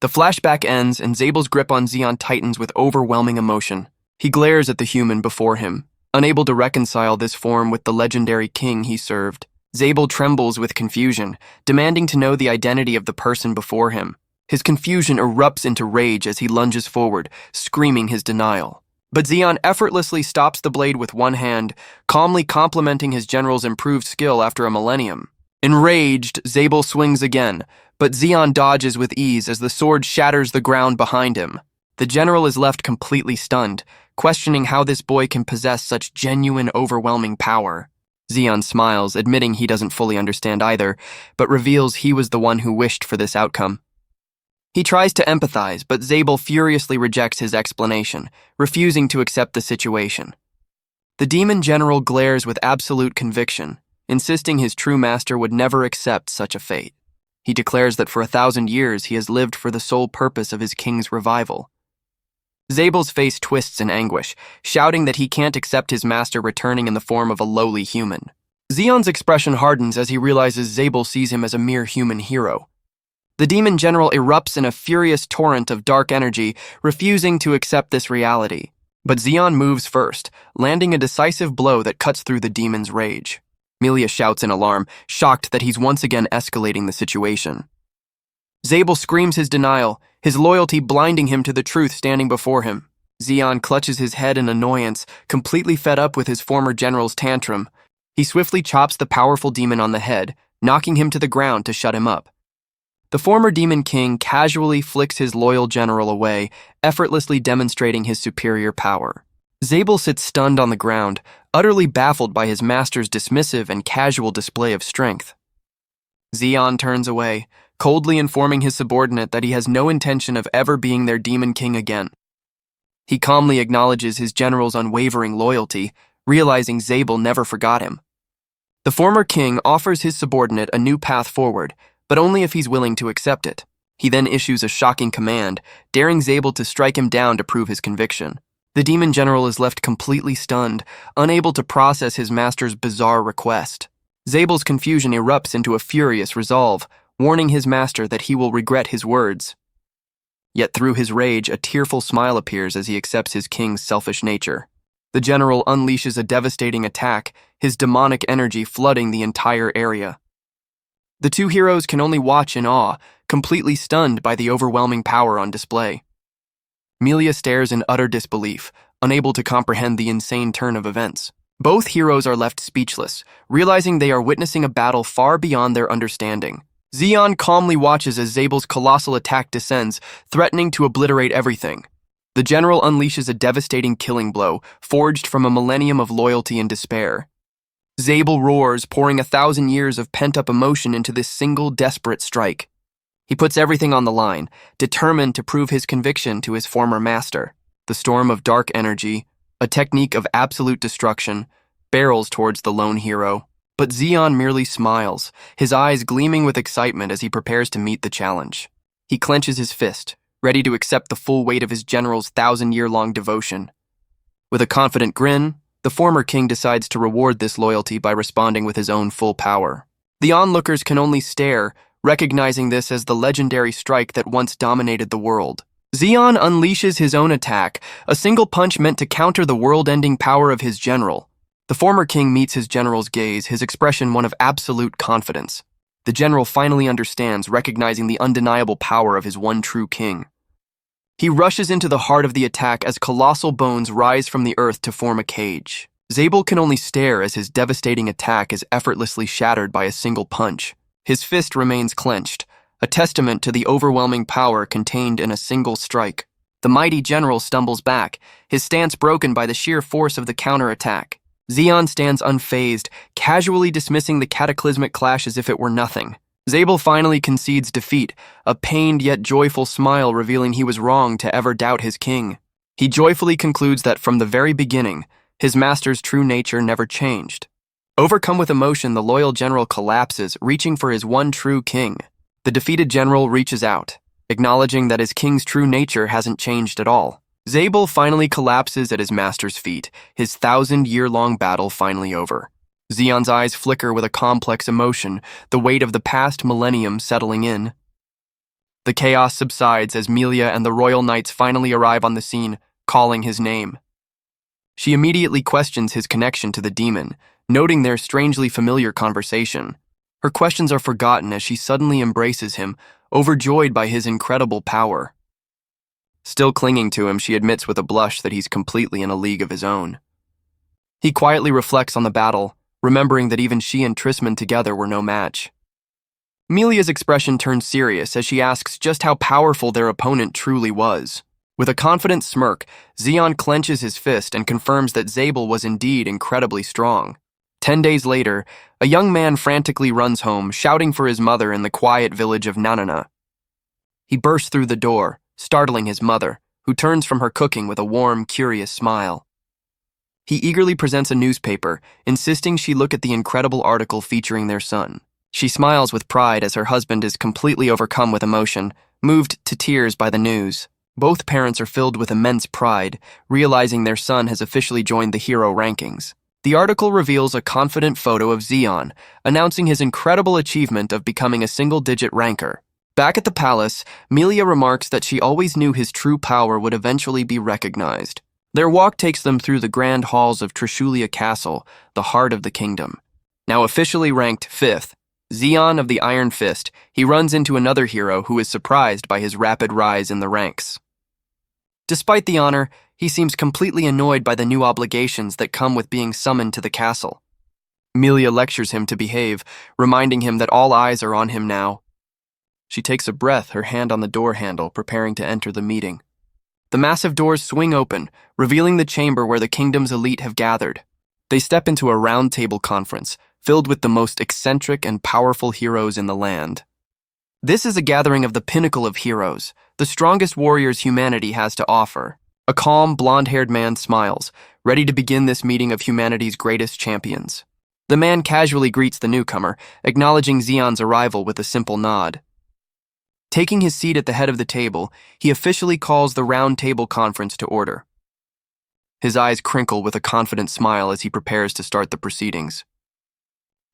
The flashback ends and Zabel's grip on Zeon tightens with overwhelming emotion. He glares at the human before him, unable to reconcile this form with the legendary king he served. Zabel trembles with confusion, demanding to know the identity of the person before him. His confusion erupts into rage as he lunges forward, screaming his denial. But Zeon effortlessly stops the blade with one hand, calmly complimenting his general's improved skill after a millennium. Enraged, Zabel swings again, but Zeon dodges with ease as the sword shatters the ground behind him. The general is left completely stunned, questioning how this boy can possess such genuine, overwhelming power. Zeon smiles, admitting he doesn't fully understand either, but reveals he was the one who wished for this outcome. He tries to empathize, but Zabel furiously rejects his explanation, refusing to accept the situation. The demon general glares with absolute conviction, insisting his true master would never accept such a fate. He declares that for 1,000 years he has lived for the sole purpose of his king's revival. Zabel's face twists in anguish, shouting that he can't accept his master returning in the form of a lowly human. Zeon's expression hardens as he realizes Zabel sees him as a mere human hero. The demon general erupts in a furious torrent of dark energy, refusing to accept this reality. But Zeon moves first, landing a decisive blow that cuts through the demon's rage. Milia shouts in alarm, shocked that he's once again escalating the situation. Zabel screams his denial, his loyalty blinding him to the truth standing before him. Zeon clutches his head in annoyance, completely fed up with his former general's tantrum. He swiftly chops the powerful demon on the head, knocking him to the ground to shut him up. The former Demon King casually flicks his loyal general away, effortlessly demonstrating his superior power. Zabel sits stunned on the ground, utterly baffled by his master's dismissive and casual display of strength. Zeon turns away, coldly informing his subordinate that he has no intention of ever being their Demon King again. He calmly acknowledges his general's unwavering loyalty, realizing Zabel never forgot him. The former king offers his subordinate a new path forward, but only if he's willing to accept it. He then issues a shocking command, daring Zabel to strike him down to prove his conviction. The demon general is left completely stunned, unable to process his master's bizarre request. Zabel's confusion erupts into a furious resolve, warning his master that he will regret his words. Yet through his rage, a tearful smile appears as he accepts his king's selfish nature. The general unleashes a devastating attack, his demonic energy flooding the entire area. The two heroes can only watch in awe, completely stunned by the overwhelming power on display. Milia stares in utter disbelief, unable to comprehend the insane turn of events. Both heroes are left speechless, realizing they are witnessing a battle far beyond their understanding. Zeon calmly watches as Zabel's colossal attack descends, threatening to obliterate everything. The general unleashes a devastating killing blow, forged from a millennium of loyalty and despair. Zabel roars, pouring 1,000 years of pent-up emotion into this single desperate strike. He puts everything on the line, determined to prove his conviction to his former master. The storm of dark energy, a technique of absolute destruction, barrels towards the lone hero. But Zeon merely smiles, his eyes gleaming with excitement as he prepares to meet the challenge. He clenches his fist, ready to accept the full weight of his general's 1,000-year-long devotion. With a confident grin, the former king decides to reward this loyalty by responding with his own full power. The onlookers can only stare, recognizing this as the legendary strike that once dominated the world. Zeon unleashes his own attack, a single punch meant to counter the world-ending power of his general. The former king meets his general's gaze, his expression one of absolute confidence. The general finally understands, recognizing the undeniable power of his one true king. He rushes into the heart of the attack as colossal bones rise from the earth to form a cage. Zabel can only stare as his devastating attack is effortlessly shattered by a single punch. His fist remains clenched, a testament to the overwhelming power contained in a single strike. The mighty general stumbles back, his stance broken by the sheer force of the counterattack. Zeon stands unfazed, casually dismissing the cataclysmic clash as if it were nothing. Zabel finally concedes defeat, a pained yet joyful smile revealing he was wrong to ever doubt his king. He joyfully concludes that from the very beginning, his master's true nature never changed. Overcome with emotion, the loyal general collapses, reaching for his one true king. The defeated general reaches out, acknowledging that his king's true nature hasn't changed at all. Zabel finally collapses at his master's feet, his 1,000-year-long battle finally over. Zeon's eyes flicker with a complex emotion, the weight of the past millennium settling in. The chaos subsides as Melia and the royal knights finally arrive on the scene, calling his name. She immediately questions his connection to the demon, noting their strangely familiar conversation. Her questions are forgotten as she suddenly embraces him, overjoyed by his incredible power. Still clinging to him, she admits with a blush that he's completely in a league of his own. He quietly reflects on the battle, remembering that even she and Trisman together were no match. Melia's expression turns serious as she asks just how powerful their opponent truly was. With a confident smirk, Zeon clenches his fist and confirms that Zabel was indeed incredibly strong. 10 days later, a young man frantically runs home, shouting for his mother in the quiet village of Nanana. He bursts through the door, startling his mother, who turns from her cooking with a warm, curious smile. He eagerly presents a newspaper, insisting she look at the incredible article featuring their son. She smiles with pride as her husband is completely overcome with emotion, moved to tears by the news. Both parents are filled with immense pride, realizing their son has officially joined the hero rankings. The article reveals a confident photo of Zeon, announcing his incredible achievement of becoming a single-digit ranker. Back at the palace, Melia remarks that she always knew his true power would eventually be recognized. Their walk takes them through the grand halls of Trishulia Castle, the heart of the kingdom. Now officially ranked 5th, Zeon of the Iron Fist, he runs into another hero who is surprised by his rapid rise in the ranks. Despite the honor, he seems completely annoyed by the new obligations that come with being summoned to the castle. Melia lectures him to behave, reminding him that all eyes are on him now. She takes a breath, her hand on the door handle, preparing to enter the meeting. The massive doors swing open, revealing the chamber where the kingdom's elite have gathered. They step into a round-table conference, filled with the most eccentric and powerful heroes in the land. This is a gathering of the pinnacle of heroes, the strongest warriors humanity has to offer. A calm, blonde-haired man smiles, ready to begin this meeting of humanity's greatest champions. The man casually greets the newcomer, acknowledging Zeon's arrival with a simple nod. Taking his seat at the head of the table, he officially calls the round table conference to order. His eyes crinkle with a confident smile as he prepares to start the proceedings.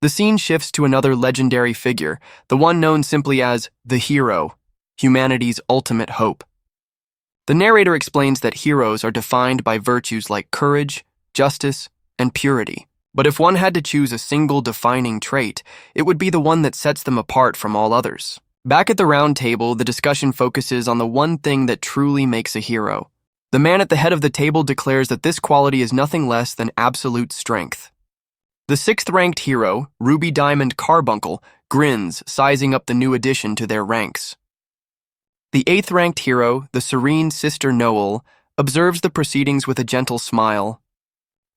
The scene shifts to another legendary figure, the one known simply as the hero, humanity's ultimate hope. The narrator explains that heroes are defined by virtues like courage, justice, and purity. But if one had to choose a single defining trait, it would be the one that sets them apart from all others. Back at the round table, the discussion focuses on the one thing that truly makes a hero. The man at the head of the table declares that this quality is nothing less than absolute strength. The 6th-ranked hero, Ruby Diamond Carbuncle, grins, sizing up the new addition to their ranks. The 8th-ranked hero, the serene Sister Noel, observes the proceedings with a gentle smile.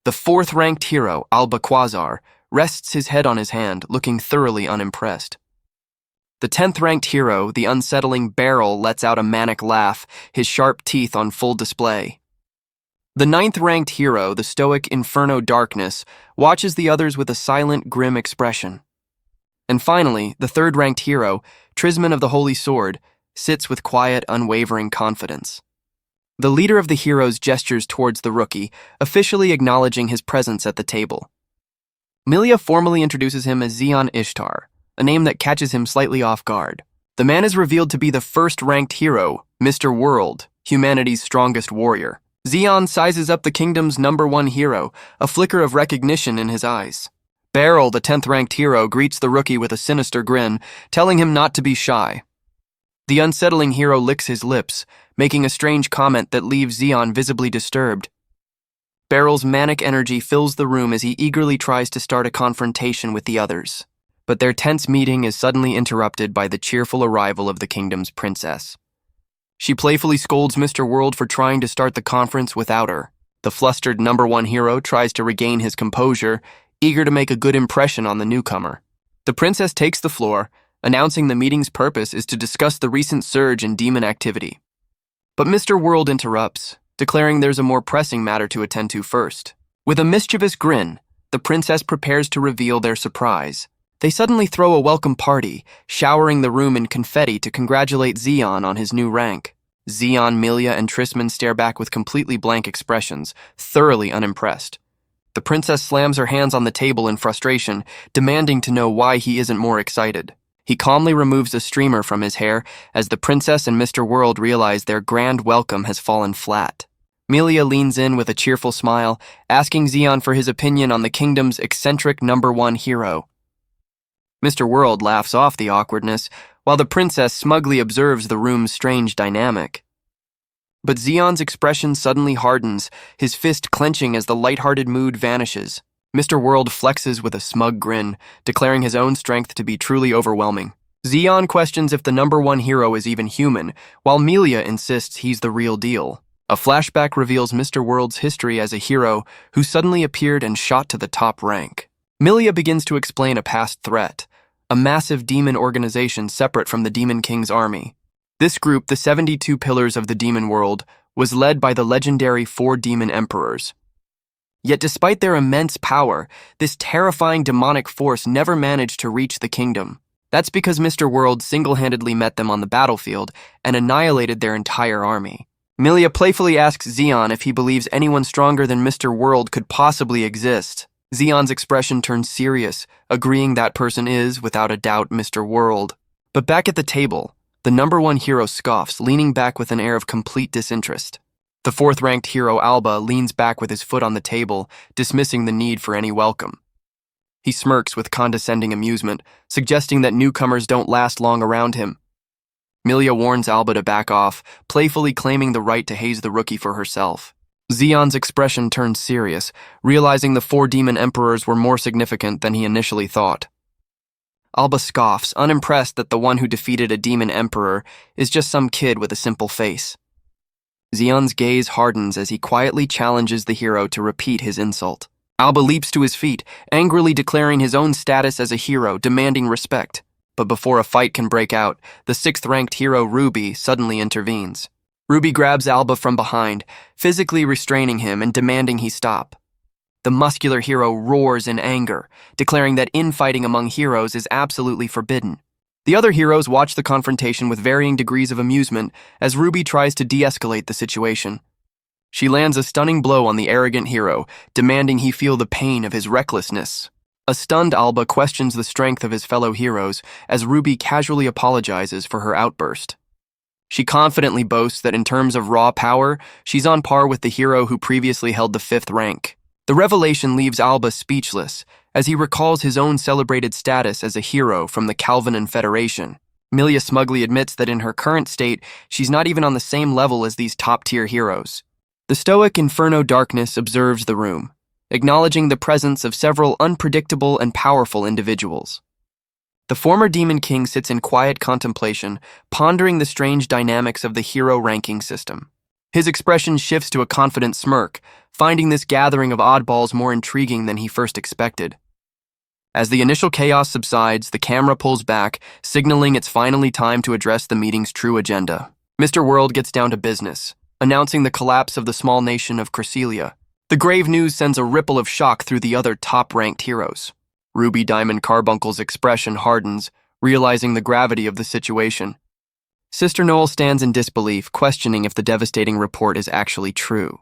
The fourth-ranked hero, Alba Quasar, rests his head on his hand, looking thoroughly unimpressed. The 10th-ranked hero, the unsettling Beryl, lets out a manic laugh, his sharp teeth on full display. The 9th-ranked hero, the stoic Inferno Darkness, watches the others with a silent, grim expression. And finally, the 3rd-ranked hero, Trisman of the Holy Sword, sits with quiet, unwavering confidence. The leader of the heroes gestures towards the rookie, officially acknowledging his presence at the table. Milia formally introduces him as Xion Ishtar, a name that catches him slightly off guard. The man is revealed to be the 1st-ranked hero, Mr. World, humanity's strongest warrior. Xion sizes up the kingdom's #1 hero, a flicker of recognition in his eyes. Beryl, the 10th-ranked hero, greets the rookie with a sinister grin, telling him not to be shy. The unsettling hero licks his lips, making a strange comment that leaves Xion visibly disturbed. Beryl's manic energy fills the room as he eagerly tries to start a confrontation with the others. But their tense meeting is suddenly interrupted by the cheerful arrival of the kingdom's princess. She playfully scolds Mr. World for trying to start the conference without her. The flustered #1 hero tries to regain his composure, eager to make a good impression on the newcomer. The princess takes the floor, announcing the meeting's purpose is to discuss the recent surge in demon activity. But Mr. World interrupts, declaring there's a more pressing matter to attend to first. With a mischievous grin, the princess prepares to reveal their surprise. They suddenly throw a welcome party, showering the room in confetti to congratulate Xion on his new rank. Xion, Milia, and Trisman stare back with completely blank expressions, thoroughly unimpressed. The princess slams her hands on the table in frustration, demanding to know why he isn't more excited. He calmly removes a streamer from his hair as the princess and Mr. World realize their grand welcome has fallen flat. Milia leans in with a cheerful smile, asking Xion for his opinion on the kingdom's eccentric #1 hero. Mr. World laughs off the awkwardness, while the princess smugly observes the room's strange dynamic. But Xion's expression suddenly hardens, his fist clenching as the lighthearted mood vanishes. Mr. World flexes with a smug grin, declaring his own strength to be truly overwhelming. Xion questions if the #1 hero is even human, while Milia insists he's the real deal. A flashback reveals Mr. World's history as a hero who suddenly appeared and shot to the top rank. Milia begins to explain a past threat, a massive demon organization separate from the Demon King's army. This group, the 72 Pillars of the Demon World, was led by the legendary 4 demon emperors. Yet despite their immense power, this terrifying demonic force never managed to reach the kingdom. That's because Mr. World single-handedly met them on the battlefield and annihilated their entire army. Milia playfully asks Xion if he believes anyone stronger than Mr. World could possibly exist. Xion's expression turns serious, agreeing that person is, without a doubt, Mr. World. But back at the table, the #1 hero scoffs, leaning back with an air of complete disinterest. The 4th-ranked hero Alba leans back with his foot on the table, dismissing the need for any welcome. He smirks with condescending amusement, suggesting that newcomers don't last long around him. Milia warns Alba to back off, playfully claiming the right to haze the rookie for herself. Xion's expression turns serious, realizing the 4 demon emperors were more significant than he initially thought. Alba scoffs, unimpressed that the one who defeated a demon emperor is just some kid with a simple face. Xion's gaze hardens as he quietly challenges the hero to repeat his insult. Alba leaps to his feet, angrily declaring his own status as a hero, demanding respect. But before a fight can break out, the 6th-ranked hero Ruby suddenly intervenes. Ruby grabs Alba from behind, physically restraining him and demanding he stop. The muscular hero roars in anger, declaring that infighting among heroes is absolutely forbidden. The other heroes watch the confrontation with varying degrees of amusement as Ruby tries to de-escalate the situation. She lands a stunning blow on the arrogant hero, demanding he feel the pain of his recklessness. A stunned Alba questions the strength of his fellow heroes as Ruby casually apologizes for her outburst. She confidently boasts that in terms of raw power, she's on par with the hero who previously held the 5th rank. The revelation leaves Alba speechless, as he recalls his own celebrated status as a hero from the Calvinan Federation. Milia smugly admits that in her current state, she's not even on the same level as these top-tier heroes. The stoic Inferno Darkness observes the room, acknowledging the presence of several unpredictable and powerful individuals. The former Demon King sits in quiet contemplation, pondering the strange dynamics of the hero ranking system. His expression shifts to a confident smirk, finding this gathering of oddballs more intriguing than he first expected. As the initial chaos subsides, the camera pulls back, signaling it's finally time to address the meeting's true agenda. Mr. World gets down to business, announcing the collapse of the small nation of Cresselia. The grave news sends a ripple of shock through the other top-ranked heroes. Ruby Diamond Carbuncle's expression hardens, realizing the gravity of the situation. Sister Noel stands in disbelief, questioning if the devastating report is actually true.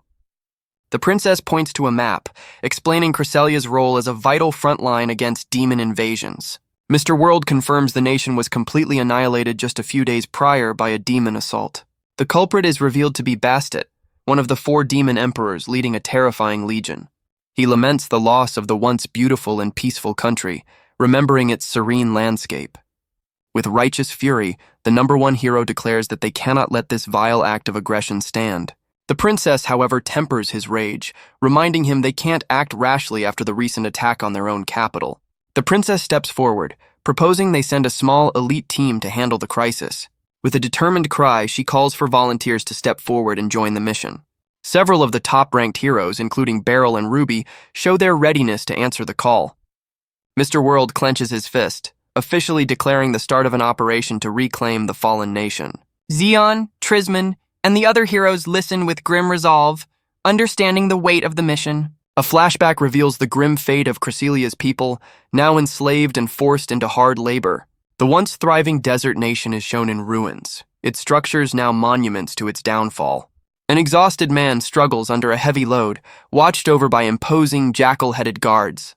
The princess points to a map, explaining Cresselia's role as a vital front line against demon invasions. Mr. World confirms the nation was completely annihilated just a few days prior by a demon assault. The culprit is revealed to be Bastet, one of the 4 demon emperors leading a terrifying legion. He laments the loss of the once beautiful and peaceful country, remembering its serene landscape. With righteous fury, the #1 hero declares that they cannot let this vile act of aggression stand. The princess, however, tempers his rage, reminding him they can't act rashly after the recent attack on their own capital. The princess steps forward, proposing they send a small elite team to handle the crisis. With a determined cry, she calls for volunteers to step forward and join the mission. Several of the top-ranked heroes, including Beryl and Ruby, show their readiness to answer the call. Mr. World clenches his fist, officially declaring the start of an operation to reclaim the fallen nation. Zeon, Trisman, and the other heroes listen with grim resolve, understanding the weight of the mission. A flashback reveals the grim fate of Cresselia's people, now enslaved and forced into hard labor. The once thriving desert nation is shown in ruins, its structures now monuments to its downfall. An exhausted man struggles under a heavy load, watched over by imposing, jackal-headed guards.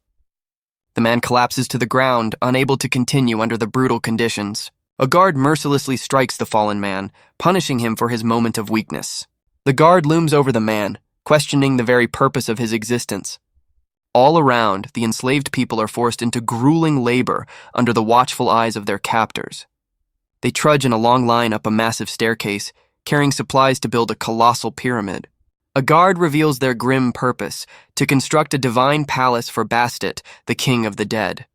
The man collapses to the ground, unable to continue under the brutal conditions. A guard mercilessly strikes the fallen man, punishing him for his moment of weakness. The guard looms over the man, questioning the very purpose of his existence. All around, the enslaved people are forced into grueling labor under the watchful eyes of their captors. They trudge in a long line up a massive staircase, carrying supplies to build a colossal pyramid. A guard reveals their grim purpose, to construct a divine palace for Bastet, the king of the dead.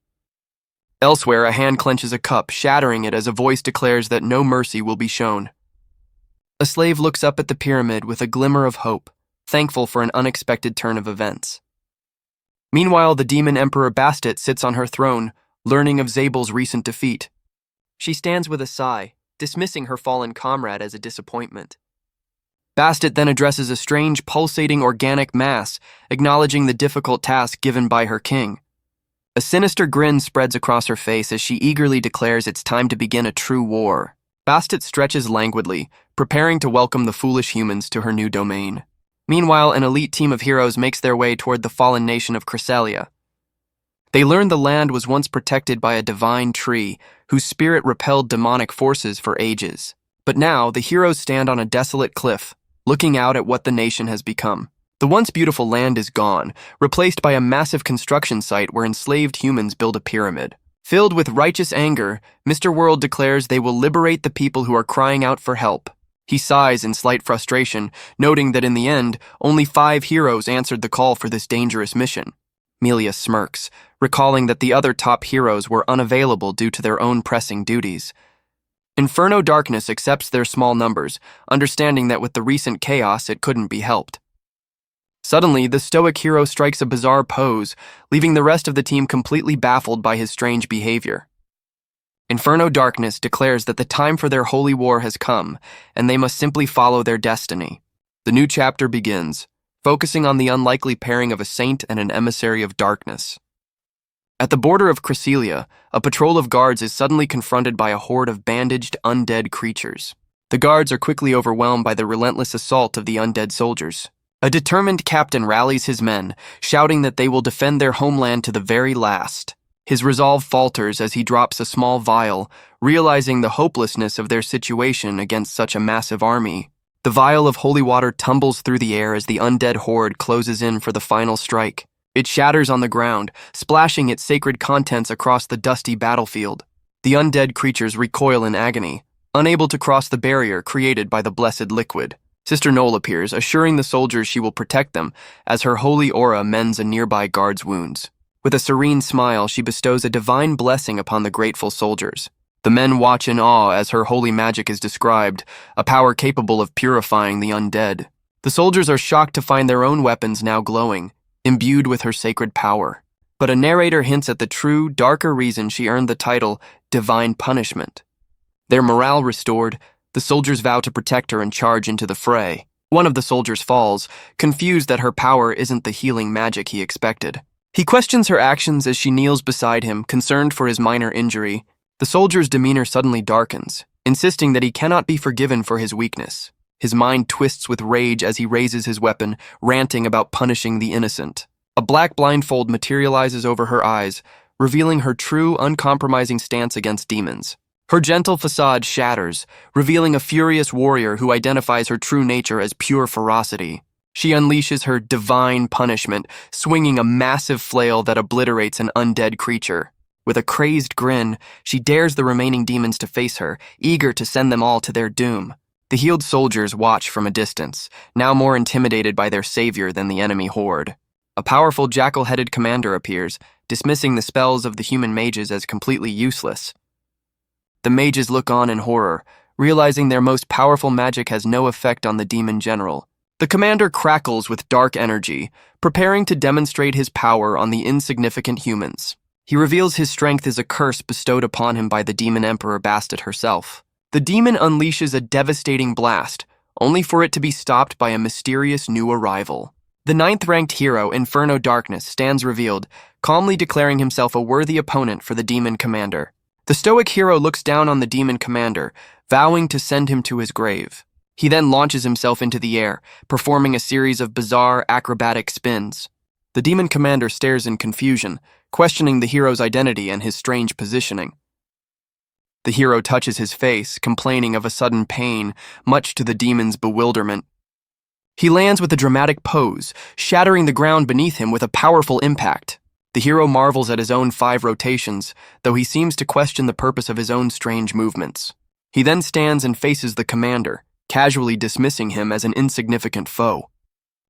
Elsewhere, a hand clenches a cup, shattering it as a voice declares that no mercy will be shown. A slave looks up at the pyramid with a glimmer of hope, thankful for an unexpected turn of events. Meanwhile, the demon emperor Bastet sits on her throne, learning of Zabel's recent defeat. She stands with a sigh, dismissing her fallen comrade as a disappointment. Bastet then addresses a strange, pulsating organic mass, acknowledging the difficult task given by her king. A sinister grin spreads across her face as she eagerly declares it's time to begin a true war. Bastet stretches languidly, preparing to welcome the foolish humans to her new domain. Meanwhile, an elite team of heroes makes their way toward the fallen nation of Cresselia. They learn the land was once protected by a divine tree, whose spirit repelled demonic forces for ages. But now, the heroes stand on a desolate cliff, looking out at what the nation has become. The once beautiful land is gone, replaced by a massive construction site where enslaved humans build a pyramid. Filled with righteous anger, Mr. World declares they will liberate the people who are crying out for help. He sighs in slight frustration, noting that in the end, only 5 heroes answered the call for this dangerous mission. Melia smirks, recalling that the other top heroes were unavailable due to their own pressing duties. Inferno Darkness accepts their small numbers, understanding that with the recent chaos it couldn't be helped. Suddenly, the stoic hero strikes a bizarre pose, leaving the rest of the team completely baffled by his strange behavior. Inferno Darkness declares that the time for their holy war has come, and they must simply follow their destiny. The new chapter begins, focusing on the unlikely pairing of a saint and an emissary of darkness. At the border of Cresselia, a patrol of guards is suddenly confronted by a horde of bandaged, undead creatures. The guards are quickly overwhelmed by the relentless assault of the undead soldiers. A determined captain rallies his men, shouting that they will defend their homeland to the very last. His resolve falters as he drops a small vial, realizing the hopelessness of their situation against such a massive army. The vial of holy water tumbles through the air as the undead horde closes in for the final strike. It shatters on the ground, splashing its sacred contents across the dusty battlefield. The undead creatures recoil in agony, unable to cross the barrier created by the blessed liquid. Sister Noel appears, assuring the soldiers she will protect them as her holy aura mends a nearby guard's wounds. With a serene smile, she bestows a divine blessing upon the grateful soldiers. The men watch in awe as her holy magic is described, a power capable of purifying the undead. The soldiers are shocked to find their own weapons now glowing, imbued with her sacred power. But a narrator hints at the true, darker reason she earned the title Divine Punishment. Their morale restored, the soldiers vow to protect her and charge into the fray. One of the soldiers falls, confused that her power isn't the healing magic he expected. He questions her actions as she kneels beside him, concerned for his minor injury. The soldier's demeanor suddenly darkens, insisting that he cannot be forgiven for his weakness. His mind twists with rage as he raises his weapon, ranting about punishing the innocent. A black blindfold materializes over her eyes, revealing her true, uncompromising stance against demons. Her gentle facade shatters, revealing a furious warrior who identifies her true nature as pure ferocity. She unleashes her divine punishment, swinging a massive flail that obliterates an undead creature. With a crazed grin, she dares the remaining demons to face her, eager to send them all to their doom. The healed soldiers watch from a distance, now more intimidated by their savior than the enemy horde. A powerful jackal-headed commander appears, dismissing the spells of the human mages as completely useless. The mages look on in horror, realizing their most powerful magic has no effect on the demon general. The commander crackles with dark energy, preparing to demonstrate his power on the insignificant humans. He reveals his strength is a curse bestowed upon him by the demon emperor Bastet herself. The demon unleashes a devastating blast, only for it to be stopped by a mysterious new arrival. The 9th-ranked hero, Inferno Darkness, stands revealed, calmly declaring himself a worthy opponent for the demon commander. The stoic hero looks down on the demon commander, vowing to send him to his grave. He then launches himself into the air, performing a series of bizarre, acrobatic spins. The demon commander stares in confusion, questioning the hero's identity and his strange positioning. The hero touches his face, complaining of a sudden pain, much to the demon's bewilderment. He lands with a dramatic pose, shattering the ground beneath him with a powerful impact. The hero marvels at his own 5 rotations, though he seems to question the purpose of his own strange movements. He then stands and faces the commander, casually dismissing him as an insignificant foe.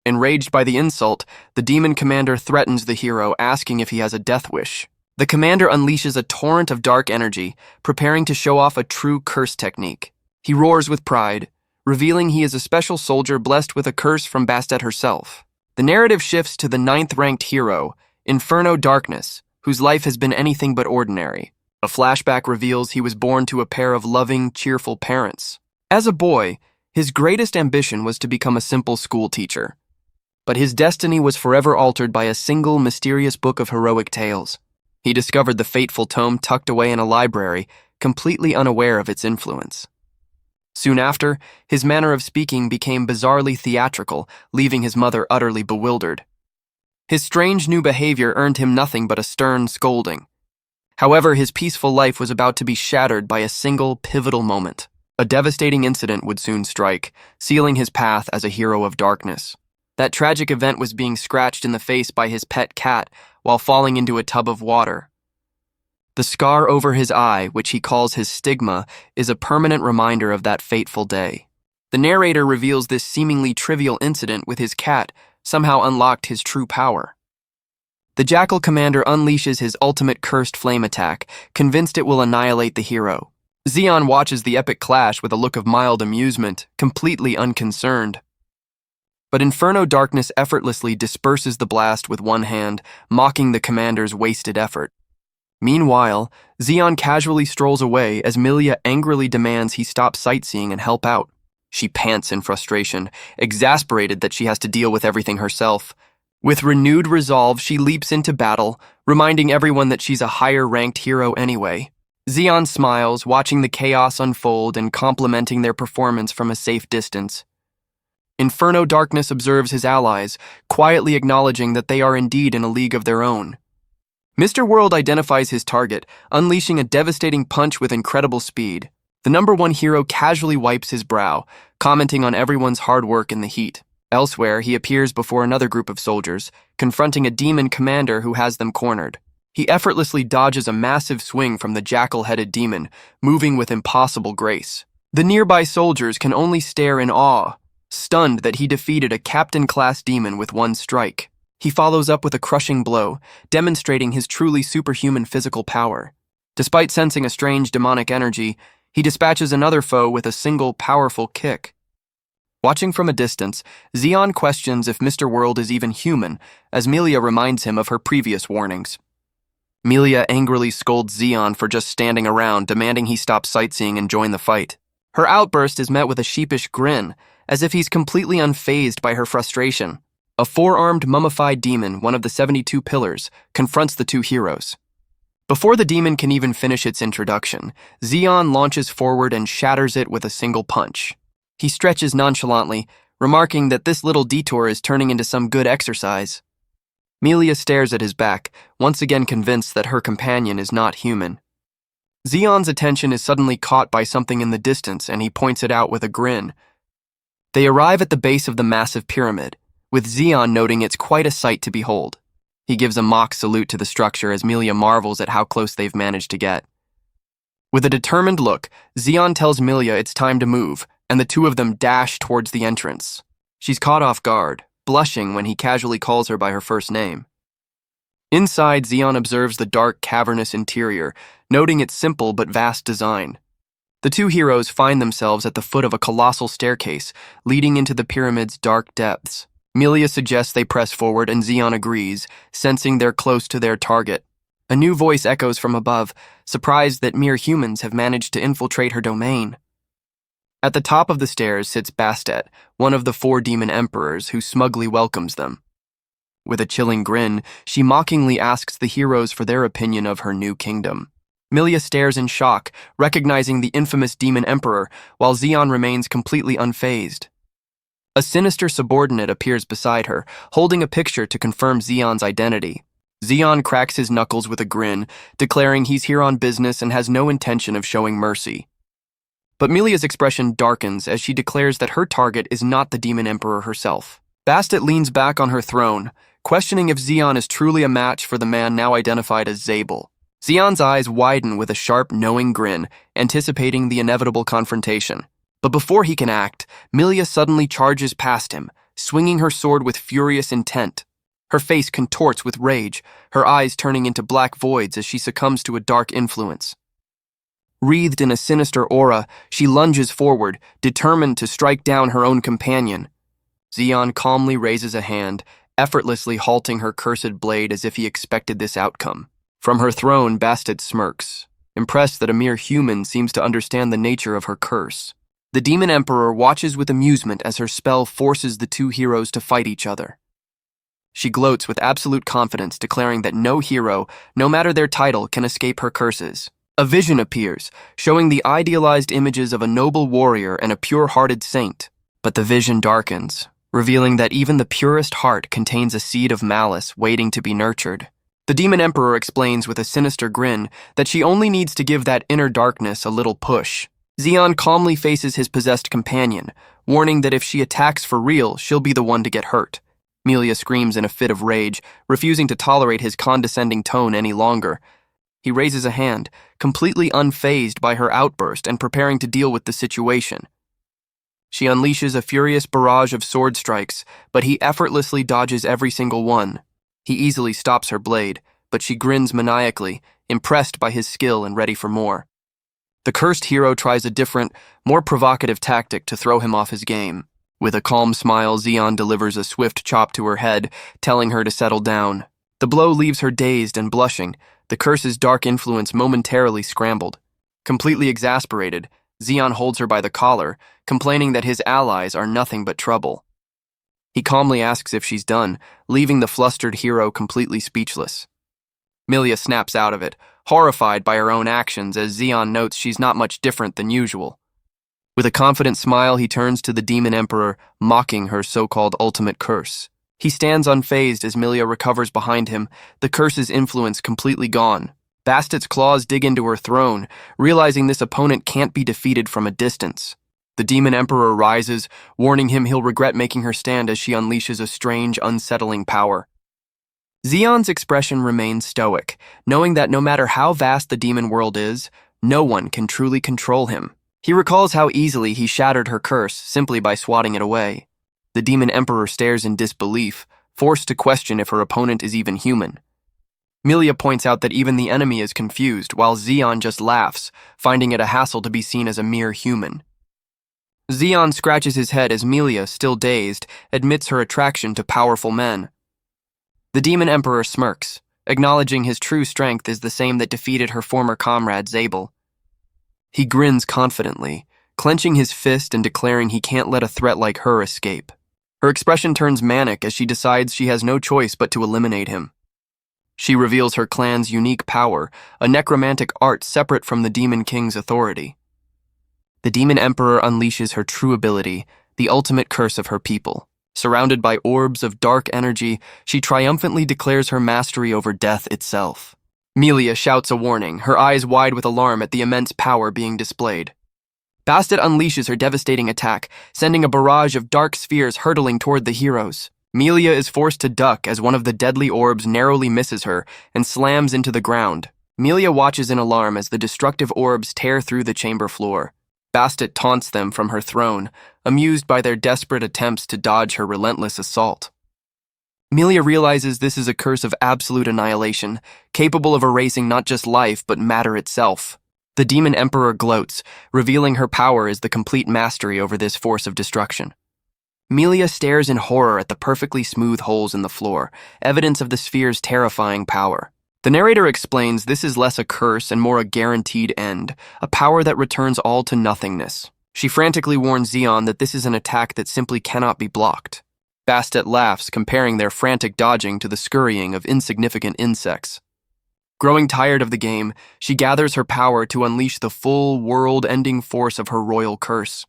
Enraged by the insult, the demon commander threatens the hero, asking if he has a death wish. The commander unleashes a torrent of dark energy, preparing to show off a true curse technique. He roars with pride, revealing he is a special soldier blessed with a curse from Bastet herself. The narrative shifts to the 9th-ranked hero, Inferno Darkness, whose life has been anything but ordinary. A flashback reveals he was born to a pair of loving, cheerful parents. As a boy, his greatest ambition was to become a simple school teacher. But his destiny was forever altered by a single mysterious book of heroic tales. He discovered the fateful tome tucked away in a library, completely unaware of its influence. Soon after, his manner of speaking became bizarrely theatrical, leaving his mother utterly bewildered. His strange new behavior earned him nothing but a stern scolding. However, his peaceful life was about to be shattered by a single pivotal moment. A devastating incident would soon strike, sealing his path as a hero of darkness. That tragic event was being scratched in the face by his pet cat while falling into a tub of water. The scar over his eye, which he calls his stigma, is a permanent reminder of that fateful day. The narrator reveals this seemingly trivial incident with his cat somehow unlocked his true power. The Jackal Commander unleashes his ultimate cursed flame attack, convinced it will annihilate the hero. Xeon watches the epic clash with a look of mild amusement, completely unconcerned. But Inferno Darkness effortlessly disperses the blast with one hand, mocking the commander's wasted effort. Meanwhile, Xeon casually strolls away as Milia angrily demands he stop sightseeing and help out. She pants in frustration, exasperated that she has to deal with everything herself. With renewed resolve, she leaps into battle, reminding everyone that she's a higher-ranked hero anyway. Xeon smiles, watching the chaos unfold and complimenting their performance from a safe distance. Inferno Darkness observes his allies, quietly acknowledging that they are indeed in a league of their own. Mr. World identifies his target, unleashing a devastating punch with incredible speed. The number 1 hero casually wipes his brow, commenting on everyone's hard work in the heat. Elsewhere, he appears before another group of soldiers, confronting a demon commander who has them cornered. He effortlessly dodges a massive swing from the jackal-headed demon, moving with impossible grace. The nearby soldiers can only stare in awe, stunned that he defeated a captain-class demon with one strike. He follows up with a crushing blow, demonstrating his truly superhuman physical power. Despite sensing a strange demonic energy, he dispatches another foe with a single powerful kick. Watching from a distance, Zeon questions if Mr. World is even human, as Melia reminds him of her previous warnings. Melia angrily scolds Zeon for just standing around, demanding he stop sightseeing and join the fight. Her outburst is met with a sheepish grin, as if he's completely unfazed by her frustration. A four-armed mummified demon, one of the 72 pillars, confronts the two heroes. Before the demon can even finish its introduction, Zeon launches forward and shatters it with a single punch. He stretches nonchalantly, remarking that this little detour is turning into some good exercise. Melia stares at his back, once again convinced that her companion is not human. Zeon's attention is suddenly caught by something in the distance, and he points it out with a grin. They arrive at the base of the massive pyramid, with Zeon noting it's quite a sight to behold. He gives a mock salute to the structure as Melia marvels at how close they've managed to get. With a determined look, Zeon tells Melia it's time to move, and the two of them dash towards the entrance. She's caught off guard, blushing when he casually calls her by her first name. Inside, Zeon observes the dark, cavernous interior, noting its simple but vast design. The two heroes find themselves at the foot of a colossal staircase, leading into the pyramid's dark depths. Melia suggests they press forward, and Zeon agrees, sensing they're close to their target. A new voice echoes from above, surprised that mere humans have managed to infiltrate her domain. At the top of the stairs sits Bastet, one of the 4 demon emperors, who smugly welcomes them. With a chilling grin, she mockingly asks the heroes for their opinion of her new kingdom. Melia stares in shock, recognizing the infamous demon emperor, while Zeon remains completely unfazed. A sinister subordinate appears beside her, holding a picture to confirm Zeon's identity. Zeon cracks his knuckles with a grin, declaring he's here on business and has no intention of showing mercy. But Melia's expression darkens as she declares that her target is not the demon emperor herself. Bastet leans back on her throne, questioning if Zeon is truly a match for the man now identified as Zabel. Zeon's eyes widen with a sharp, knowing grin, anticipating the inevitable confrontation. But before he can act, Melia suddenly charges past him, swinging her sword with furious intent. Her face contorts with rage, her eyes turning into black voids as she succumbs to a dark influence. Wreathed in a sinister aura, she lunges forward, determined to strike down her own companion. Zeon calmly raises a hand, effortlessly halting her cursed blade as if he expected this outcome. From her throne, Bastet smirks, impressed that a mere human seems to understand the nature of her curse. The demon emperor watches with amusement as her spell forces the two heroes to fight each other. She gloats with absolute confidence, declaring that no hero, no matter their title, can escape her curses. A vision appears, showing the idealized images of a noble warrior and a pure-hearted saint. But the vision darkens, revealing that even the purest heart contains a seed of malice waiting to be nurtured. The demon emperor explains with a sinister grin that she only needs to give that inner darkness a little push. Zeon calmly faces his possessed companion, warning that if she attacks for real, she'll be the one to get hurt. Melia screams in a fit of rage, refusing to tolerate his condescending tone any longer. He raises a hand, completely unfazed by her outburst and preparing to deal with the situation. She unleashes a furious barrage of sword strikes, but he effortlessly dodges every single one. He easily stops her blade, but she grins maniacally, impressed by his skill and ready for more. The cursed hero tries a different, more provocative tactic to throw him off his game. With a calm smile, Zeon delivers a swift chop to her head, telling her to settle down. The blow leaves her dazed and blushing, the curse's dark influence momentarily scrambled. Completely exasperated, Zeon holds her by the collar, complaining that his allies are nothing but trouble. He calmly asks if she's done, leaving the flustered hero completely speechless. Melia snaps out of it, horrified by her own actions as Zeon notes she's not much different than usual. With a confident smile, he turns to the demon emperor, mocking her so-called ultimate curse. He stands unfazed as Melia recovers behind him, the curse's influence completely gone. Bastet's claws dig into her throne, realizing this opponent can't be defeated from a distance. The demon emperor rises, warning him he'll regret making her stand as she unleashes a strange, unsettling power. Zeon's expression remains stoic, knowing that no matter how vast the demon world is, no one can truly control him. He recalls how easily he shattered her curse simply by swatting it away. The demon emperor stares in disbelief, forced to question if her opponent is even human. Melia points out that even the enemy is confused, while Zeon just laughs, finding it a hassle to be seen as a mere human. Zeon scratches his head as Melia, still dazed, admits her attraction to powerful men. The Demon Emperor smirks, acknowledging his true strength is the same that defeated her former comrade Zabel. He grins confidently, clenching his fist and declaring he can't let a threat like her escape. Her expression turns manic as she decides she has no choice but to eliminate him. She reveals her clan's unique power, a necromantic art separate from the Demon King's authority. The Demon Emperor unleashes her true ability, the ultimate curse of her people. Surrounded by orbs of dark energy, she triumphantly declares her mastery over death itself. Melia shouts a warning, her eyes wide with alarm at the immense power being displayed. Bastet unleashes her devastating attack, sending a barrage of dark spheres hurtling toward the heroes. Melia is forced to duck as one of the deadly orbs narrowly misses her and slams into the ground. Melia watches in alarm as the destructive orbs tear through the chamber floor. Bastet taunts them from her throne, amused by their desperate attempts to dodge her relentless assault. Melia realizes this is a curse of absolute annihilation, capable of erasing not just life but matter itself. The Demon Emperor gloats, revealing her power is the complete mastery over this force of destruction. Melia stares in horror at the perfectly smooth holes in the floor, evidence of the sphere's terrifying power. The narrator explains this is less a curse and more a guaranteed end, a power that returns all to nothingness. She frantically warns Zeon that this is an attack that simply cannot be blocked. Bastet laughs, comparing their frantic dodging to the scurrying of insignificant insects. Growing tired of the game, she gathers her power to unleash the full, world-ending force of her royal curse.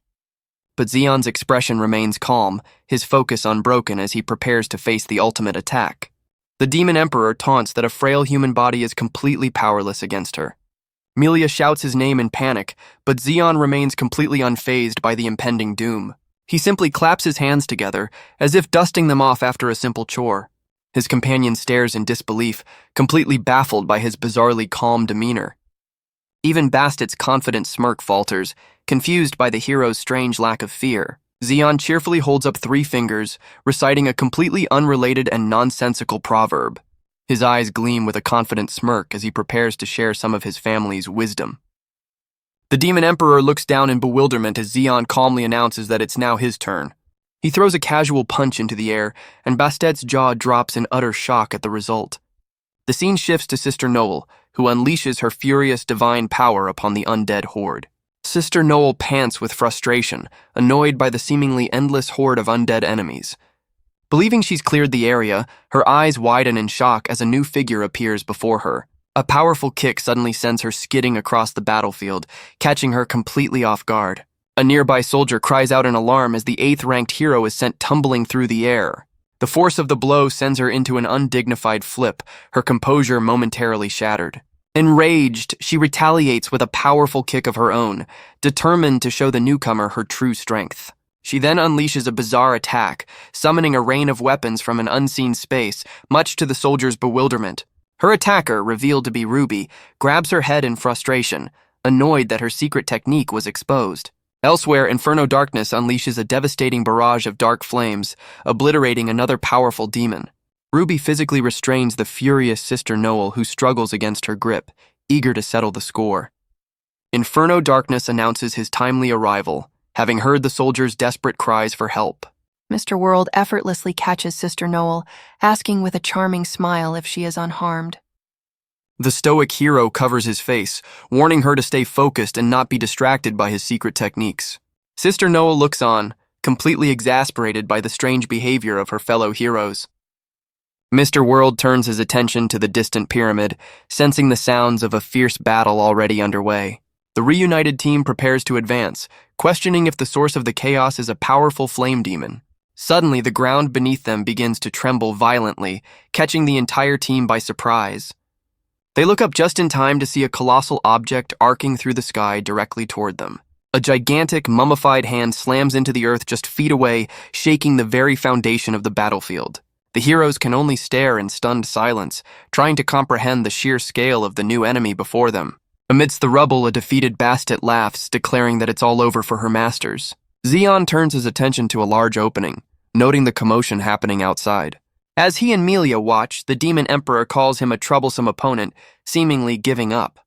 But Zeon's expression remains calm, his focus unbroken as he prepares to face the ultimate attack. The Demon Emperor taunts that a frail human body is completely powerless against her. Melia shouts his name in panic, but Zeon remains completely unfazed by the impending doom. He simply claps his hands together, as if dusting them off after a simple chore. His companion stares in disbelief, completely baffled by his bizarrely calm demeanor. Even Bastet's confident smirk falters, confused by the hero's strange lack of fear. Zeon cheerfully holds up 3 fingers, reciting a completely unrelated and nonsensical proverb. His eyes gleam with a confident smirk as he prepares to share some of his family's wisdom. The Demon Emperor looks down in bewilderment as Zeon calmly announces that it's now his turn. He throws a casual punch into the air, and Bastet's jaw drops in utter shock at the result. The scene shifts to Sister Noel, who unleashes her furious divine power upon the undead horde. Sister Noel pants with frustration, annoyed by the seemingly endless horde of undead enemies. Believing she's cleared the area, her eyes widen in shock as a new figure appears before her. A powerful kick suddenly sends her skidding across the battlefield, catching her completely off guard. A nearby soldier cries out in alarm as the 8th-ranked hero is sent tumbling through the air. The force of the blow sends her into an undignified flip, her composure momentarily shattered. Enraged, she retaliates with a powerful kick of her own, determined to show the newcomer her true strength. She then unleashes a bizarre attack, summoning a rain of weapons from an unseen space, much to the soldier's bewilderment. Her attacker, revealed to be Ruby, grabs her head in frustration, annoyed that her secret technique was exposed. Elsewhere, Inferno Darkness unleashes a devastating barrage of dark flames, obliterating another powerful demon. Ruby physically restrains the furious Sister Noel, who struggles against her grip, eager to settle the score. Inferno Darkness announces his timely arrival, having heard the soldiers' desperate cries for help. Mr. World effortlessly catches Sister Noel, asking with a charming smile if she is unharmed. The stoic hero covers his face, warning her to stay focused and not be distracted by his secret techniques. Sister Noel looks on, completely exasperated by the strange behavior of her fellow heroes. Mr. World turns his attention to the distant pyramid, sensing the sounds of a fierce battle already underway. The reunited team prepares to advance, questioning if the source of the chaos is a powerful flame demon. Suddenly, the ground beneath them begins to tremble violently, catching the entire team by surprise. They look up just in time to see a colossal object arcing through the sky directly toward them. A gigantic, mummified hand slams into the earth just feet away, shaking the very foundation of the battlefield. The heroes can only stare in stunned silence, trying to comprehend the sheer scale of the new enemy before them. Amidst the rubble, a defeated Bastet laughs, declaring that it's all over for her masters. Zeon turns his attention to a large opening, noting the commotion happening outside. As he and Melia watch, the Demon Emperor calls him a troublesome opponent, seemingly giving up.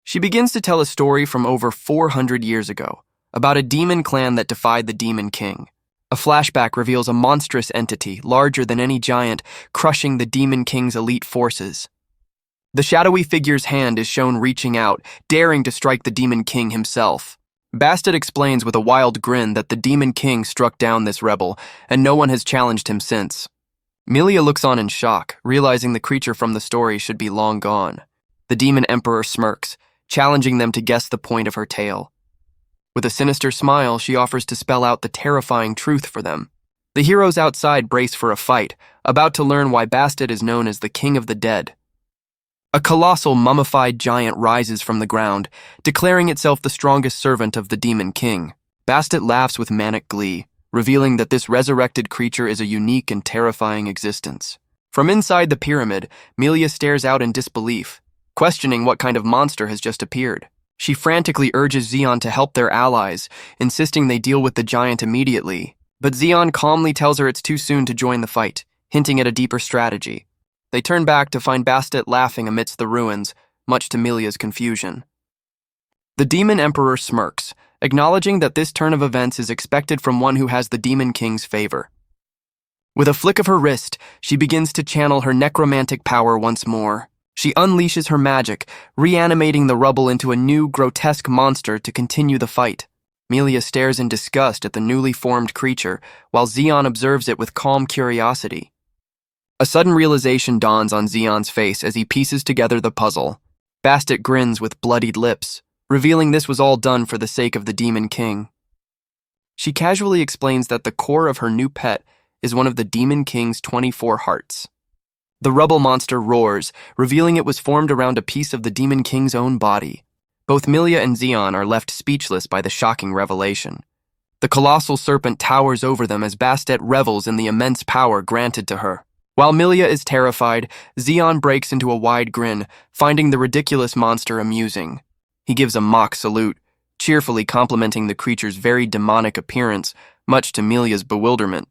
She begins to tell a story from over 400 years ago, about a demon clan that defied the Demon King. A flashback reveals a monstrous entity, larger than any giant, crushing the Demon King's elite forces. The shadowy figure's hand is shown reaching out, daring to strike the Demon King himself. Bastet explains with a wild grin that the Demon King struck down this rebel, and no one has challenged him since. Melia looks on in shock, realizing the creature from the story should be long gone. The Demon Emperor smirks, challenging them to guess the point of her tale. With a sinister smile, she offers to spell out the terrifying truth for them. The heroes outside brace for a fight, about to learn why Bastet is known as the King of the Dead. A colossal mummified giant rises from the ground, declaring itself the strongest servant of the Demon King. Bastet laughs with manic glee, revealing that this resurrected creature is a unique and terrifying existence. From inside the pyramid, Melia stares out in disbelief, questioning what kind of monster has just appeared. She frantically urges Zeon to help their allies, insisting they deal with the giant immediately. But Zeon calmly tells her it's too soon to join the fight, hinting at a deeper strategy. They turn back to find Bastet laughing amidst the ruins, much to Melia's confusion. The Demon Emperor smirks, acknowledging that this turn of events is expected from one who has the Demon King's favor. With a flick of her wrist, she begins to channel her necromantic power once more. She unleashes her magic, reanimating the rubble into a new, grotesque monster to continue the fight. Melia stares in disgust at the newly formed creature, while Zeon observes it with calm curiosity. A sudden realization dawns on Zeon's face as he pieces together the puzzle. Bastet grins with bloodied lips, revealing this was all done for the sake of the Demon King. She casually explains that the core of her new pet is one of the Demon King's 24 hearts. The rubble monster roars, revealing it was formed around a piece of the Demon King's own body. Both Melia and Zeon are left speechless by the shocking revelation. The colossal serpent towers over them as Bastet revels in the immense power granted to her. While Melia is terrified, Zeon breaks into a wide grin, finding the ridiculous monster amusing. He gives a mock salute, cheerfully complimenting the creature's very demonic appearance, much to Melia's bewilderment.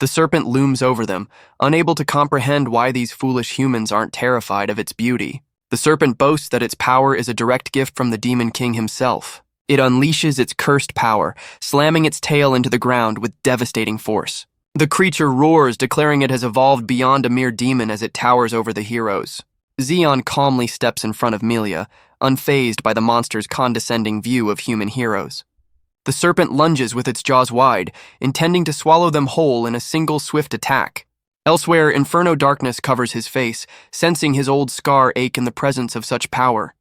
The serpent looms over them, unable to comprehend why these foolish humans aren't terrified of its beauty. The serpent boasts that its power is a direct gift from the Demon King himself. It unleashes its cursed power, slamming its tail into the ground with devastating force. The creature roars, declaring it has evolved beyond a mere demon as it towers over the heroes. Zeon calmly steps in front of Melia, unfazed by the monster's condescending view of human heroes. The serpent lunges with its jaws wide, intending to swallow them whole in a single swift attack. Elsewhere, inferno darkness covers his face, sensing his old scar ache in the presence of such power.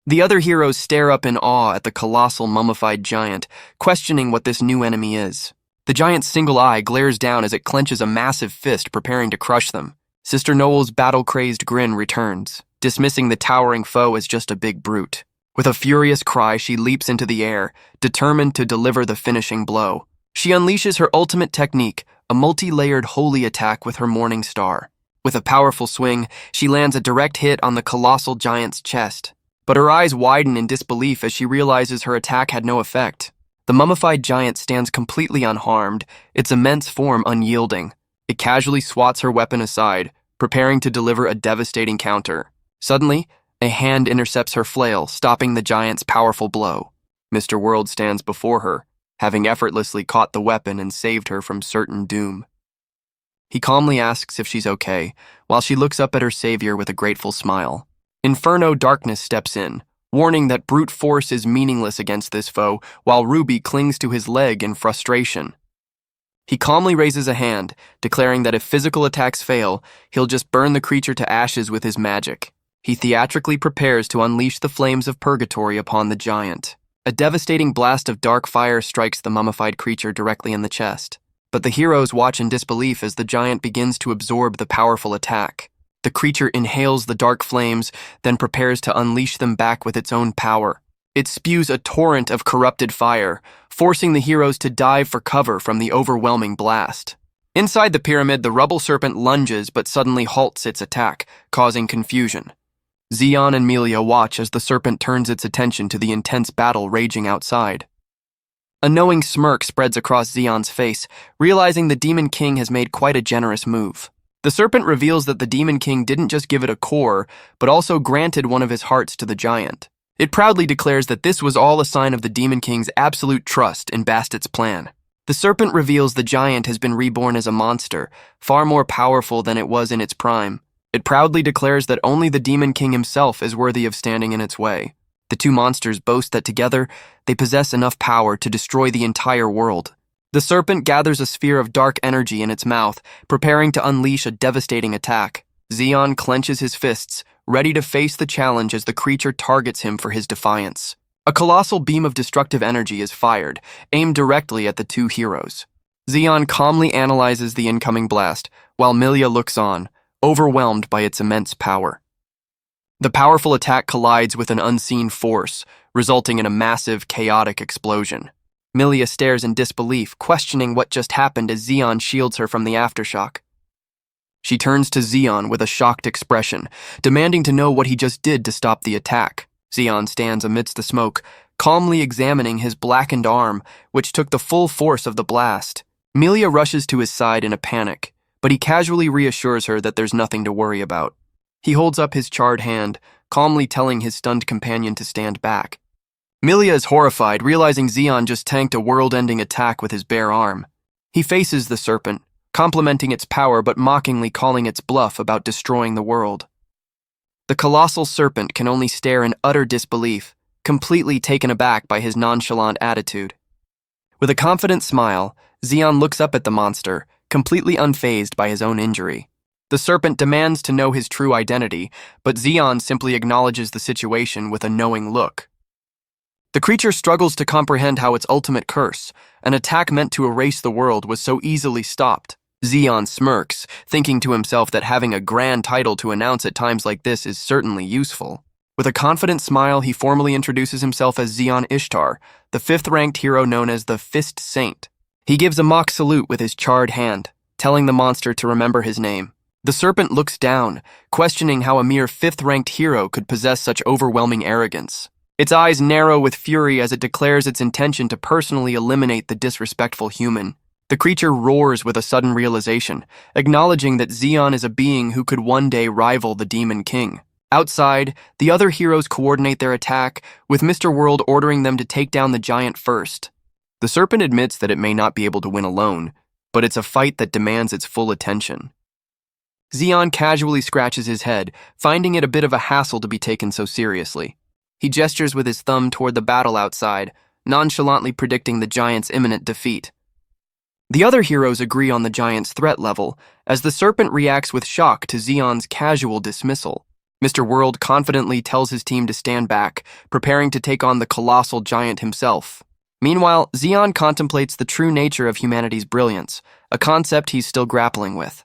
The other heroes stare up in awe at the colossal mummified giant, questioning what this new enemy is. The giant's single eye glares down as it clenches a massive fist, preparing to crush them. Sister Noel's battle-crazed grin returns, dismissing the towering foe as just a big brute. With a furious cry, she leaps into the air, determined to deliver the finishing blow. She unleashes her ultimate technique, a multi-layered holy attack with her morning star. With a powerful swing, she lands a direct hit on the colossal giant's chest. But her eyes widen in disbelief as she realizes her attack had no effect. The mummified giant stands completely unharmed, its immense form unyielding. It casually swats her weapon aside, preparing to deliver a devastating counter. Suddenly, a hand intercepts her flail, stopping the giant's powerful blow. Mr. World stands before her, having effortlessly caught the weapon and saved her from certain doom. He calmly asks if she's okay, while she looks up at her savior with a grateful smile. Inferno darkness steps in, warning that brute force is meaningless against this foe, while Ruby clings to his leg in frustration. He calmly raises a hand, declaring that if physical attacks fail, he'll just burn the creature to ashes with his magic. He theatrically prepares to unleash the flames of purgatory upon the giant. A devastating blast of dark fire strikes the mummified creature directly in the chest. But the heroes watch in disbelief as the giant begins to absorb the powerful attack. The creature inhales the dark flames, then prepares to unleash them back with its own power. It spews a torrent of corrupted fire, forcing the heroes to dive for cover from the overwhelming blast. Inside the pyramid, the rubble serpent lunges but suddenly halts its attack, causing confusion. Zeon and Melia watch as the serpent turns its attention to the intense battle raging outside. A knowing smirk spreads across Zeon's face, realizing the Demon King has made quite a generous move. The serpent reveals that the Demon King didn't just give it a core, but also granted one of his hearts to the giant. It proudly declares that this was all a sign of the Demon King's absolute trust in Bastit's plan. The serpent reveals the giant has been reborn as a monster, far more powerful than it was in its prime. It proudly declares that only the Demon King himself is worthy of standing in its way. The two monsters boast that together, they possess enough power to destroy the entire world. The serpent gathers a sphere of dark energy in its mouth, preparing to unleash a devastating attack. Zeon clenches his fists, ready to face the challenge as the creature targets him for his defiance. A colossal beam of destructive energy is fired, aimed directly at the two heroes. Zeon calmly analyzes the incoming blast, while Milia looks on, overwhelmed by its immense power. The powerful attack collides with an unseen force, resulting in a massive, chaotic explosion. Milia stares in disbelief, questioning what just happened as Zeon shields her from the aftershock. She turns to Zeon with a shocked expression, demanding to know what he just did to stop the attack. Zeon stands amidst the smoke, calmly examining his blackened arm, which took the full force of the blast. Milia rushes to his side in a panic, but he casually reassures her that there's nothing to worry about. He holds up his charred hand, calmly telling his stunned companion to stand back. Milia is horrified, realizing Zeon just tanked a world-ending attack with his bare arm. He faces the serpent, complimenting its power but mockingly calling its bluff about destroying the world. The colossal serpent can only stare in utter disbelief, completely taken aback by his nonchalant attitude. With a confident smile, Zeon looks up at the monster, completely unfazed by his own injury. The serpent demands to know his true identity, but Zeon simply acknowledges the situation with a knowing look. The creature struggles to comprehend how its ultimate curse, an attack meant to erase the world, was so easily stopped. Zeon smirks, thinking to himself that having a grand title to announce at times like this is certainly useful. With a confident smile, he formally introduces himself as Zeon Ishtar, the fifth-ranked hero known as the Fist Saint. He gives a mock salute with his charred hand, telling the monster to remember his name. The serpent looks down, questioning how a mere fifth-ranked hero could possess such overwhelming arrogance. Its eyes narrow with fury as it declares its intention to personally eliminate the disrespectful human. The creature roars with a sudden realization, acknowledging that Zeon is a being who could one day rival the Demon King. Outside, the other heroes coordinate their attack, with Mr. World ordering them to take down the giant first. The serpent admits that it may not be able to win alone, but it's a fight that demands its full attention. Zeon casually scratches his head, finding it a bit of a hassle to be taken so seriously. He gestures with his thumb toward the battle outside, nonchalantly predicting the giant's imminent defeat. The other heroes agree on the giant's threat level, as the serpent reacts with shock to Zeon's casual dismissal. Mr. World confidently tells his team to stand back, preparing to take on the colossal giant himself. Meanwhile, Zeon contemplates the true nature of humanity's brilliance, a concept he's still grappling with.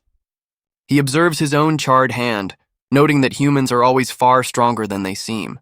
He observes his own charred hand, noting that humans are always far stronger than they seem.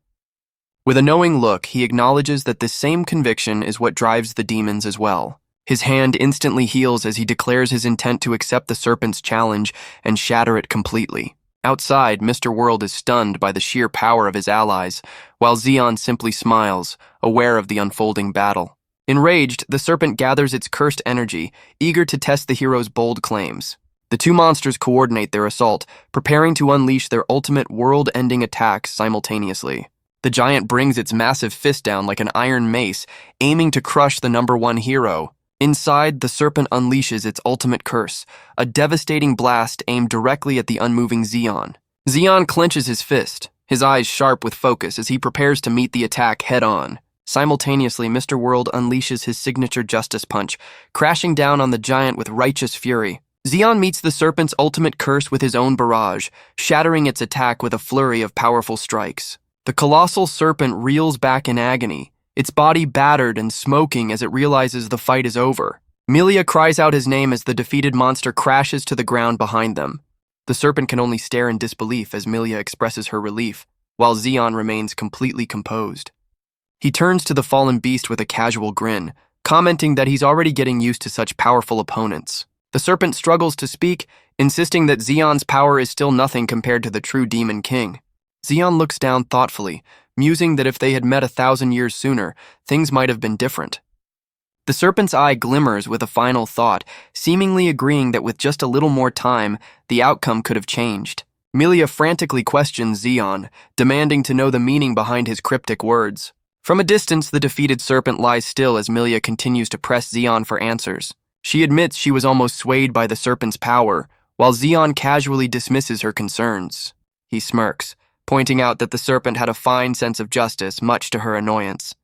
With a knowing look, he acknowledges that this same conviction is what drives the demons as well. His hand instantly heals as he declares his intent to accept the serpent's challenge and shatter it completely. Outside, Mr. World is stunned by the sheer power of his allies, while Zeon simply smiles, aware of the unfolding battle. Enraged, the serpent gathers its cursed energy, eager to test the hero's bold claims. The two monsters coordinate their assault, preparing to unleash their ultimate world-ending attacks simultaneously. The giant brings its massive fist down like an iron mace, aiming to crush the #1 hero. Inside, the serpent unleashes its ultimate curse, a devastating blast aimed directly at the unmoving Zeon. Zeon clenches his fist, his eyes sharp with focus as he prepares to meet the attack head-on. Simultaneously, Mr. World unleashes his signature justice punch, crashing down on the giant with righteous fury. Zeon meets the serpent's ultimate curse with his own barrage, shattering its attack with a flurry of powerful strikes. The colossal serpent reels back in agony, its body battered and smoking as it realizes the fight is over. Milia cries out his name as the defeated monster crashes to the ground behind them. The serpent can only stare in disbelief as Milia expresses her relief, while Zeon remains completely composed. He turns to the fallen beast with a casual grin, commenting that he's already getting used to such powerful opponents. The serpent struggles to speak, insisting that Zeon's power is still nothing compared to the true Demon King. Zeon looks down thoughtfully, musing that if they had met 1,000 years sooner, things might have been different. The serpent's eye glimmers with a final thought, seemingly agreeing that with just a little more time, the outcome could have changed. Milia frantically questions Zeon, demanding to know the meaning behind his cryptic words. From a distance, the defeated serpent lies still as Milia continues to press Zeon for answers. She admits she was almost swayed by the serpent's power, while Zeon casually dismisses her concerns. He smirks, pointing out that the serpent had a fine sense of justice, much to her annoyance.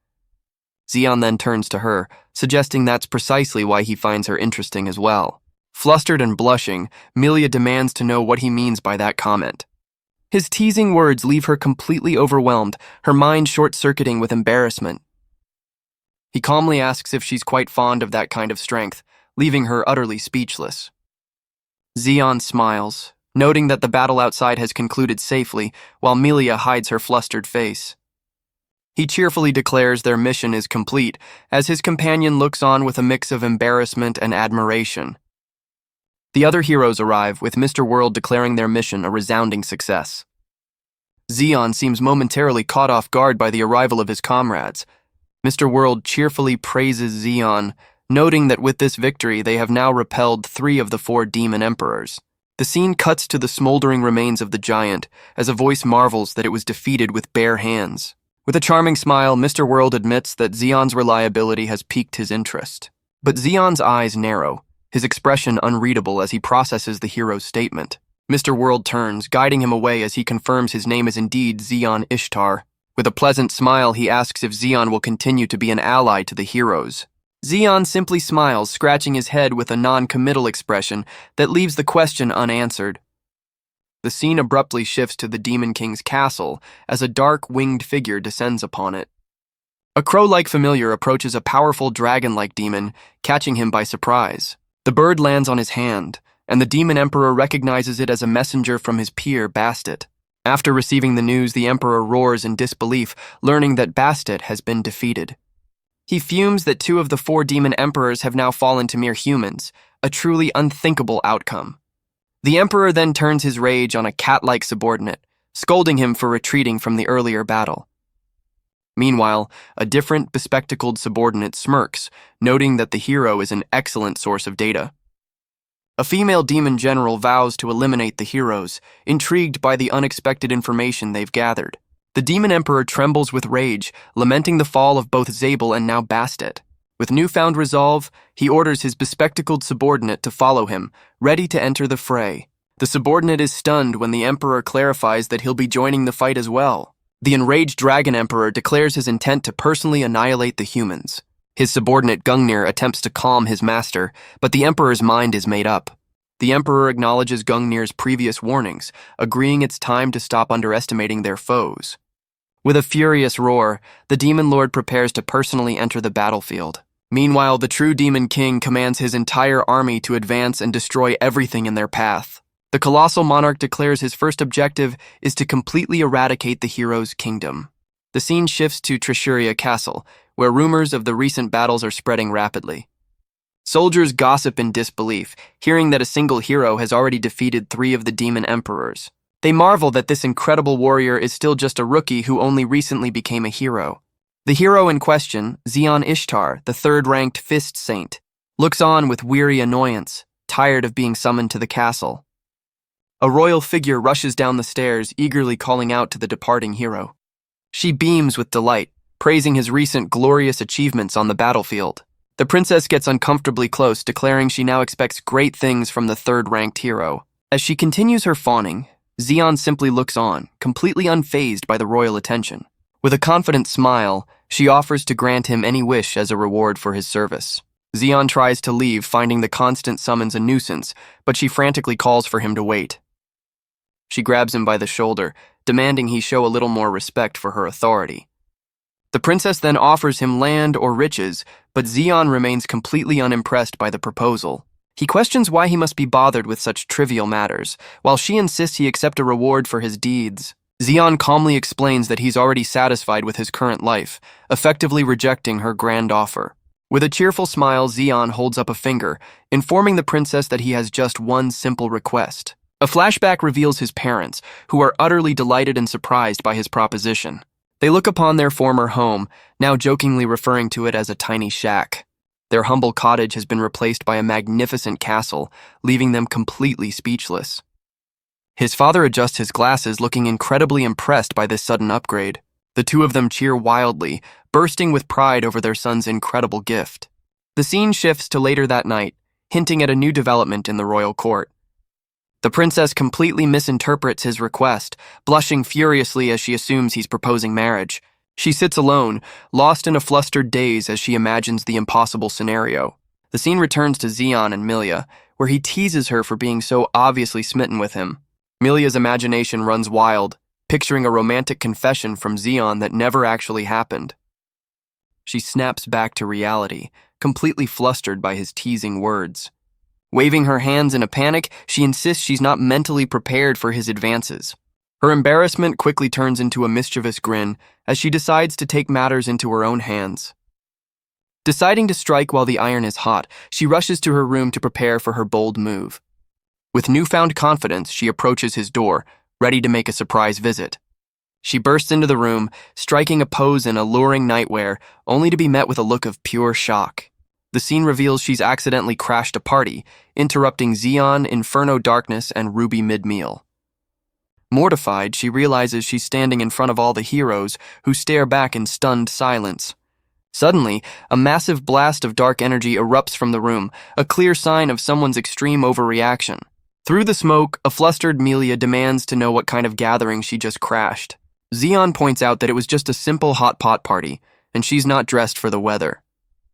Zeon then turns to her, suggesting that's precisely why he finds her interesting as well. Flustered and blushing, Milia demands to know what he means by that comment. His teasing words leave her completely overwhelmed, her mind short-circuiting with embarrassment. He calmly asks if she's quite fond of that kind of strength, leaving her utterly speechless. Zeon smiles, noting that the battle outside has concluded safely, while Milia hides her flustered face. He cheerfully declares their mission is complete, as his companion looks on with a mix of embarrassment and admiration. The other heroes arrive, with Mr. World declaring their mission a resounding success. Zeon seems momentarily caught off guard by the arrival of his comrades. Mr. World cheerfully praises Zeon, noting that with this victory they have now repelled 3 of the 4 demon emperors. The scene cuts to the smoldering remains of the giant, as a voice marvels that it was defeated with bare hands. With a charming smile, Mr. World admits that Zeon's reliability has piqued his interest. But Zeon's eyes narrow, his expression unreadable as he processes the hero's statement. Mr. World turns, guiding him away as he confirms his name is indeed Zeon Ishtar. With a pleasant smile, he asks if Zeon will continue to be an ally to the heroes. Zeon simply smiles, scratching his head with a non-committal expression that leaves the question unanswered. The scene abruptly shifts to the Demon King's castle as a dark, winged figure descends upon it. A crow-like familiar approaches a powerful dragon-like demon, catching him by surprise. The bird lands on his hand, and the Demon Emperor recognizes it as a messenger from his peer, Bastet. After receiving the news, the Emperor roars in disbelief, learning that Bastet has been defeated. He fumes that 2 of the 4 Demon Emperors have now fallen to mere humans, a truly unthinkable outcome. The Emperor then turns his rage on a cat-like subordinate, scolding him for retreating from the earlier battle. Meanwhile, a different, bespectacled subordinate smirks, noting that the hero is an excellent source of data. A female demon general vows to eliminate the heroes, intrigued by the unexpected information they've gathered. The Demon Emperor trembles with rage, lamenting the fall of both Zabel and now Bastet. With newfound resolve, he orders his bespectacled subordinate to follow him, ready to enter the fray. The subordinate is stunned when the Emperor clarifies that he'll be joining the fight as well. The enraged Dragon Emperor declares his intent to personally annihilate the humans. His subordinate Gungnir attempts to calm his master, but the Emperor's mind is made up. The Emperor acknowledges Gungnir's previous warnings, agreeing it's time to stop underestimating their foes. With a furious roar, the Demon Lord prepares to personally enter the battlefield. Meanwhile, the true Demon King commands his entire army to advance and destroy everything in their path. The colossal monarch declares his first objective is to completely eradicate the hero's kingdom. The scene shifts to Trishuria Castle, where rumors of the recent battles are spreading rapidly. Soldiers gossip in disbelief, hearing that a single hero has already defeated 3 of the Demon Emperors. They marvel that this incredible warrior is still just a rookie who only recently became a hero. The hero in question, Zeon Ishtar, the 3rd-ranked Fist Saint, looks on with weary annoyance, tired of being summoned to the castle. A royal figure rushes down the stairs, eagerly calling out to the departing hero. She beams with delight, praising his recent glorious achievements on the battlefield. The princess gets uncomfortably close, declaring she now expects great things from the 3rd-ranked hero. As she continues her fawning, Zeon simply looks on, completely unfazed by the royal attention. With a confident smile, she offers to grant him any wish as a reward for his service. Zeon tries to leave, finding the constant summons a nuisance, but she frantically calls for him to wait. She grabs him by the shoulder, demanding he show a little more respect for her authority. The princess then offers him land or riches, but Zeon remains completely unimpressed by the proposal. He questions why he must be bothered with such trivial matters, while she insists he accept a reward for his deeds. Zeon calmly explains that he's already satisfied with his current life, effectively rejecting her grand offer. With a cheerful smile, Zeon holds up a finger, informing the princess that he has just one simple request. A flashback reveals his parents, who are utterly delighted and surprised by his proposition. They look upon their former home, now jokingly referring to it as a tiny shack. Their humble cottage has been replaced by a magnificent castle, leaving them completely speechless. His father adjusts his glasses, looking incredibly impressed by this sudden upgrade. The two of them cheer wildly, bursting with pride over their son's incredible gift. The scene shifts to later that night, hinting at a new development in the royal court. The princess completely misinterprets his request, blushing furiously as she assumes he's proposing marriage. She sits alone, lost in a flustered daze as she imagines the impossible scenario. The scene returns to Xion and Milia, where he teases her for being so obviously smitten with him. Milia's imagination runs wild, picturing a romantic confession from Xion that never actually happened. She snaps back to reality, completely flustered by his teasing words. Waving her hands in a panic, she insists she's not mentally prepared for his advances. Her embarrassment quickly turns into a mischievous grin as she decides to take matters into her own hands. Deciding to strike while the iron is hot, she rushes to her room to prepare for her bold move. With newfound confidence, she approaches his door, ready to make a surprise visit. She bursts into the room, striking a pose in alluring nightwear, only to be met with a look of pure shock. The scene reveals she's accidentally crashed a party, interrupting Xion, Inferno Darkness, and Ruby mid-meal. Mortified, she realizes she's standing in front of all the heroes, who stare back in stunned silence. Suddenly, a massive blast of dark energy erupts from the room, a clear sign of someone's extreme overreaction. Through the smoke, a flustered Milia demands to know what kind of gathering she just crashed. Xion points out that it was just a simple hot pot party, and she's not dressed for the weather.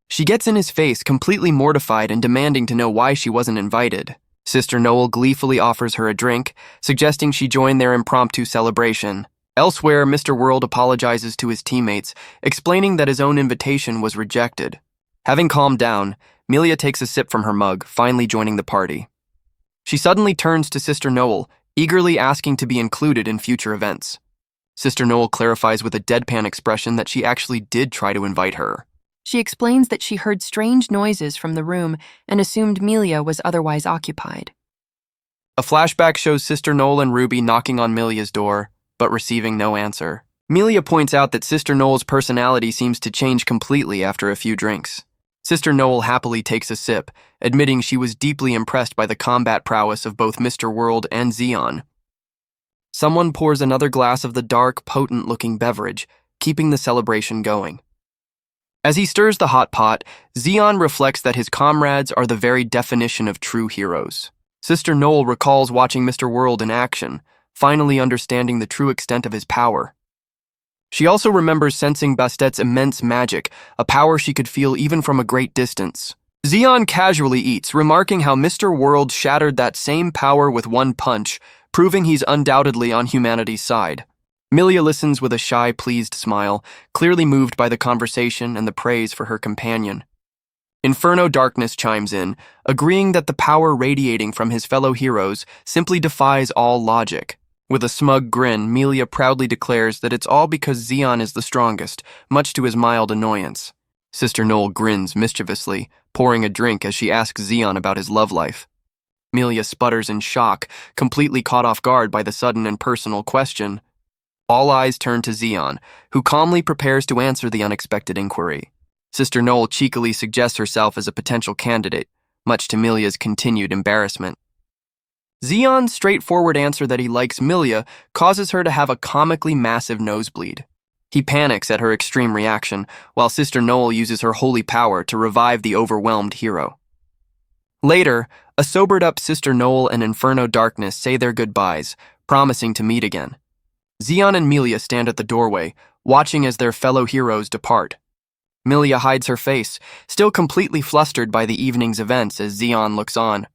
She gets in his face, completely mortified and demanding to know why she wasn't invited. Sister Noel gleefully offers her a drink, suggesting she join their impromptu celebration. Elsewhere, Mr. World apologizes to his teammates, explaining that his own invitation was rejected. Having calmed down, Milia takes a sip from her mug, finally joining the party. She suddenly turns to Sister Noel, eagerly asking to be included in future events. Sister Noel clarifies with a deadpan expression that she actually did try to invite her. She explains that she heard strange noises from the room and assumed Milia was otherwise occupied. A flashback shows Sister Noel and Ruby knocking on Milia's door, but receiving no answer. Milia points out that Sister Noel's personality seems to change completely after a few drinks. Sister Noel happily takes a sip, admitting she was deeply impressed by the combat prowess of both Mr. World and Xion. Someone pours another glass of the dark, potent-looking beverage, keeping the celebration going. As he stirs the hot pot, Xion reflects that his comrades are the very definition of true heroes. Sister Noel recalls watching Mr. World in action, finally understanding the true extent of his power. She also remembers sensing Bastet's immense magic, a power she could feel even from a great distance. Xion casually eats, remarking how Mr. World shattered that same power with one punch, proving he's undoubtedly on humanity's side. Milia listens with a shy, pleased smile, clearly moved by the conversation and the praise for her companion. Inferno Darkness chimes in, agreeing that the power radiating from his fellow heroes simply defies all logic. With a smug grin, Milia proudly declares that it's all because Xion is the strongest, much to his mild annoyance. Sister Noel grins mischievously, pouring a drink as she asks Xion about his love life. Milia sputters in shock, completely caught off guard by the sudden and personal question. All eyes turn to Xion, who calmly prepares to answer the unexpected inquiry. Sister Noel cheekily suggests herself as a potential candidate, much to Milia's continued embarrassment. Xion's straightforward answer that he likes Milia causes her to have a comically massive nosebleed. He panics at her extreme reaction, while Sister Noel uses her holy power to revive the overwhelmed hero. Later, a sobered-up Sister Noel and Inferno Darkness say their goodbyes, promising to meet again. Xion and Milia stand at the doorway, watching as their fellow heroes depart. Milia hides her face, still completely flustered by the evening's events as Xion looks on.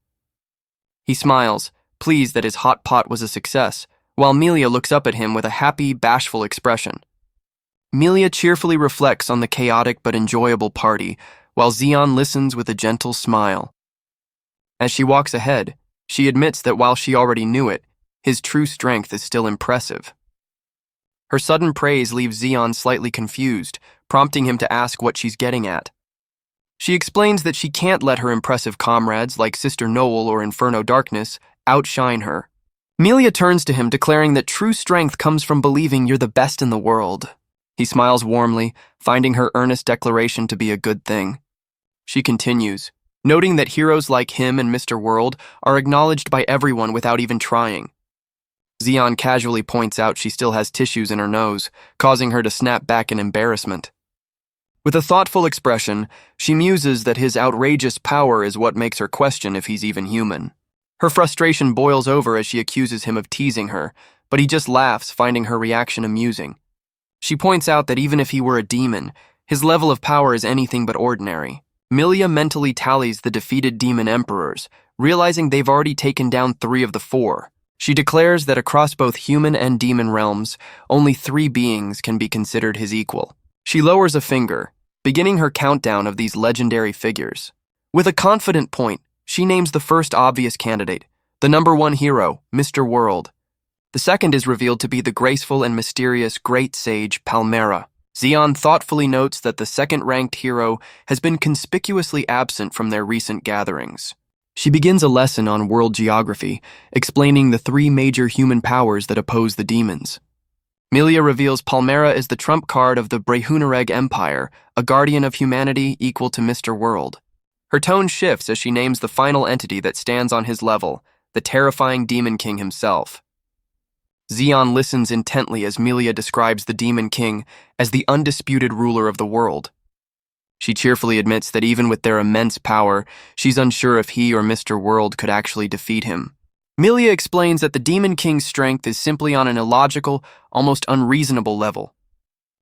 He smiles, pleased that his hot pot was a success, while Milia looks up at him with a happy, bashful expression. Milia cheerfully reflects on the chaotic but enjoyable party, while Xion listens with a gentle smile. As she walks ahead, she admits that while she already knew it, his true strength is still impressive. Her sudden praise leaves Xion slightly confused, prompting him to ask what she's getting at. She explains that she can't let her impressive comrades like Sister Noel or Inferno Darkness outshine her. Milia turns to him, declaring that true strength comes from believing you're the best in the world. He smiles warmly, finding her earnest declaration to be a good thing. She continues, noting that heroes like him and Mr. World are acknowledged by everyone without even trying. Zeon casually points out she still has tissues in her nose, causing her to snap back in embarrassment. With a thoughtful expression, she muses that his outrageous power is what makes her question if he's even human. Her frustration boils over as she accuses him of teasing her, but he just laughs, finding her reaction amusing. She points out that even if he were a demon, his level of power is anything but ordinary. Milia mentally tallies the defeated demon emperors, realizing they've already taken down 3 of the 4. She declares that across both human and demon realms, only 3 beings can be considered his equal. She lowers a finger, beginning her countdown of these legendary figures. With a confident point, she names the first obvious candidate, the number 1 hero, Mr. World. The second is revealed to be the graceful and mysterious great sage Palmera. Zeon thoughtfully notes that the second-ranked hero has been conspicuously absent from their recent gatherings. She begins a lesson on world geography, explaining the 3 major human powers that oppose the demons. Milia reveals Palmera is the trump card of the Brehunareg Empire, a guardian of humanity equal to Mr. World. Her tone shifts as she names the final entity that stands on his level, the terrifying Demon King himself. Zeon listens intently as Milia describes the Demon King as the undisputed ruler of the world. She cheerfully admits that even with their immense power, she's unsure if he or Mr. World could actually defeat him. Milia explains that the Demon King's strength is simply on an illogical, almost unreasonable level.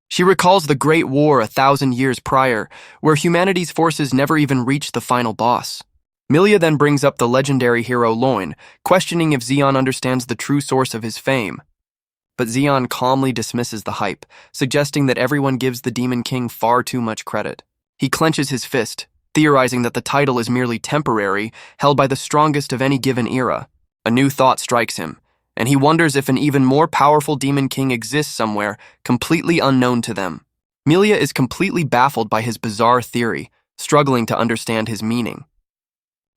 She recalls the Great War 1,000 years prior, where humanity's forces never even reached the final boss. Milia then brings up the legendary hero Loin, questioning if Zeon understands the true source of his fame. But Zeon calmly dismisses the hype, suggesting that everyone gives the Demon King far too much credit. He clenches his fist, theorizing that the title is merely temporary, held by the strongest of any given era. A new thought strikes him, and he wonders if an even more powerful Demon King exists somewhere, completely unknown to them. Milia is completely baffled by his bizarre theory, struggling to understand his meaning.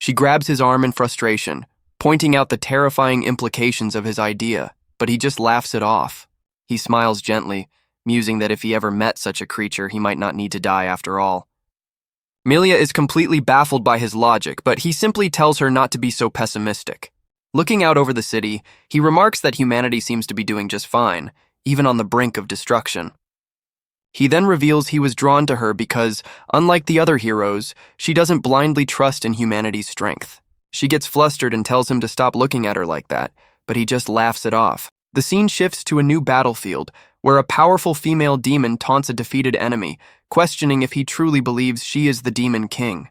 She grabs his arm in frustration, pointing out the terrifying implications of his idea, but he just laughs it off. He smiles gently, musing that if he ever met such a creature, he might not need to die after all. Milia is completely baffled by his logic, but he simply tells her not to be so pessimistic. Looking out over the city, he remarks that humanity seems to be doing just fine, even on the brink of destruction. He then reveals he was drawn to her because, unlike the other heroes, she doesn't blindly trust in humanity's strength. She gets flustered and tells him to stop looking at her like that, but he just laughs it off. The scene shifts to a new battlefield, where a powerful female demon taunts a defeated enemy, questioning if he truly believes she is the Demon King.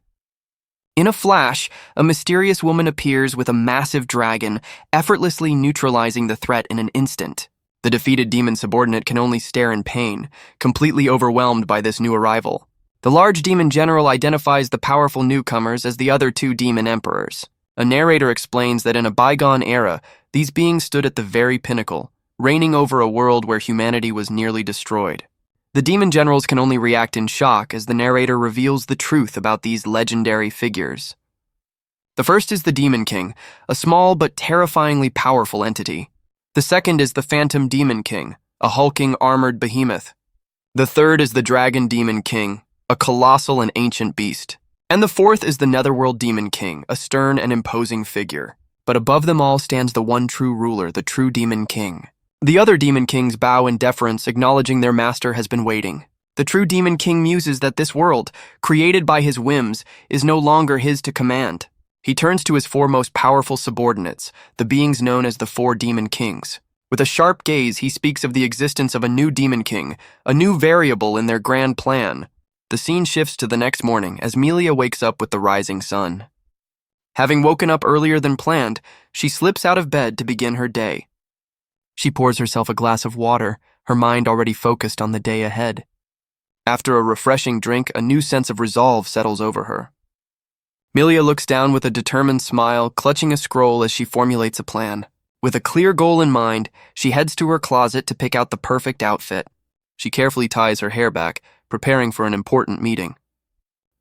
In a flash, a mysterious woman appears with a massive dragon, effortlessly neutralizing the threat in an instant. The defeated demon subordinate can only stare in pain, completely overwhelmed by this new arrival. The large demon general identifies the powerful newcomers as the other 2 demon emperors. A narrator explains that in a bygone era, these beings stood at the very pinnacle, reigning over a world where humanity was nearly destroyed. The demon generals can only react in shock as the narrator reveals the truth about these legendary figures. The first is the Demon King, a small but terrifyingly powerful entity. The second is the Phantom Demon King, a hulking armored behemoth. The third is the Dragon Demon King, a colossal and ancient beast. And the fourth is the Netherworld Demon King, a stern and imposing figure. But above them all stands the one true ruler, the true Demon King. The other Demon Kings bow in deference, acknowledging their master has been waiting. The true Demon King muses that this world, created by his whims, is no longer his to command. He turns to his 4 most powerful subordinates, the beings known as the 4 Demon Kings. With a sharp gaze, he speaks of the existence of a new Demon King, a new variable in their grand plan. The scene shifts to the next morning as Milia wakes up with the rising sun. Having woken up earlier than planned, she slips out of bed to begin her day. She pours herself a glass of water, her mind already focused on the day ahead. After a refreshing drink, a new sense of resolve settles over her. Milia looks down with a determined smile, clutching a scroll as she formulates a plan. With a clear goal in mind, she heads to her closet to pick out the perfect outfit. She carefully ties her hair back, preparing for an important meeting.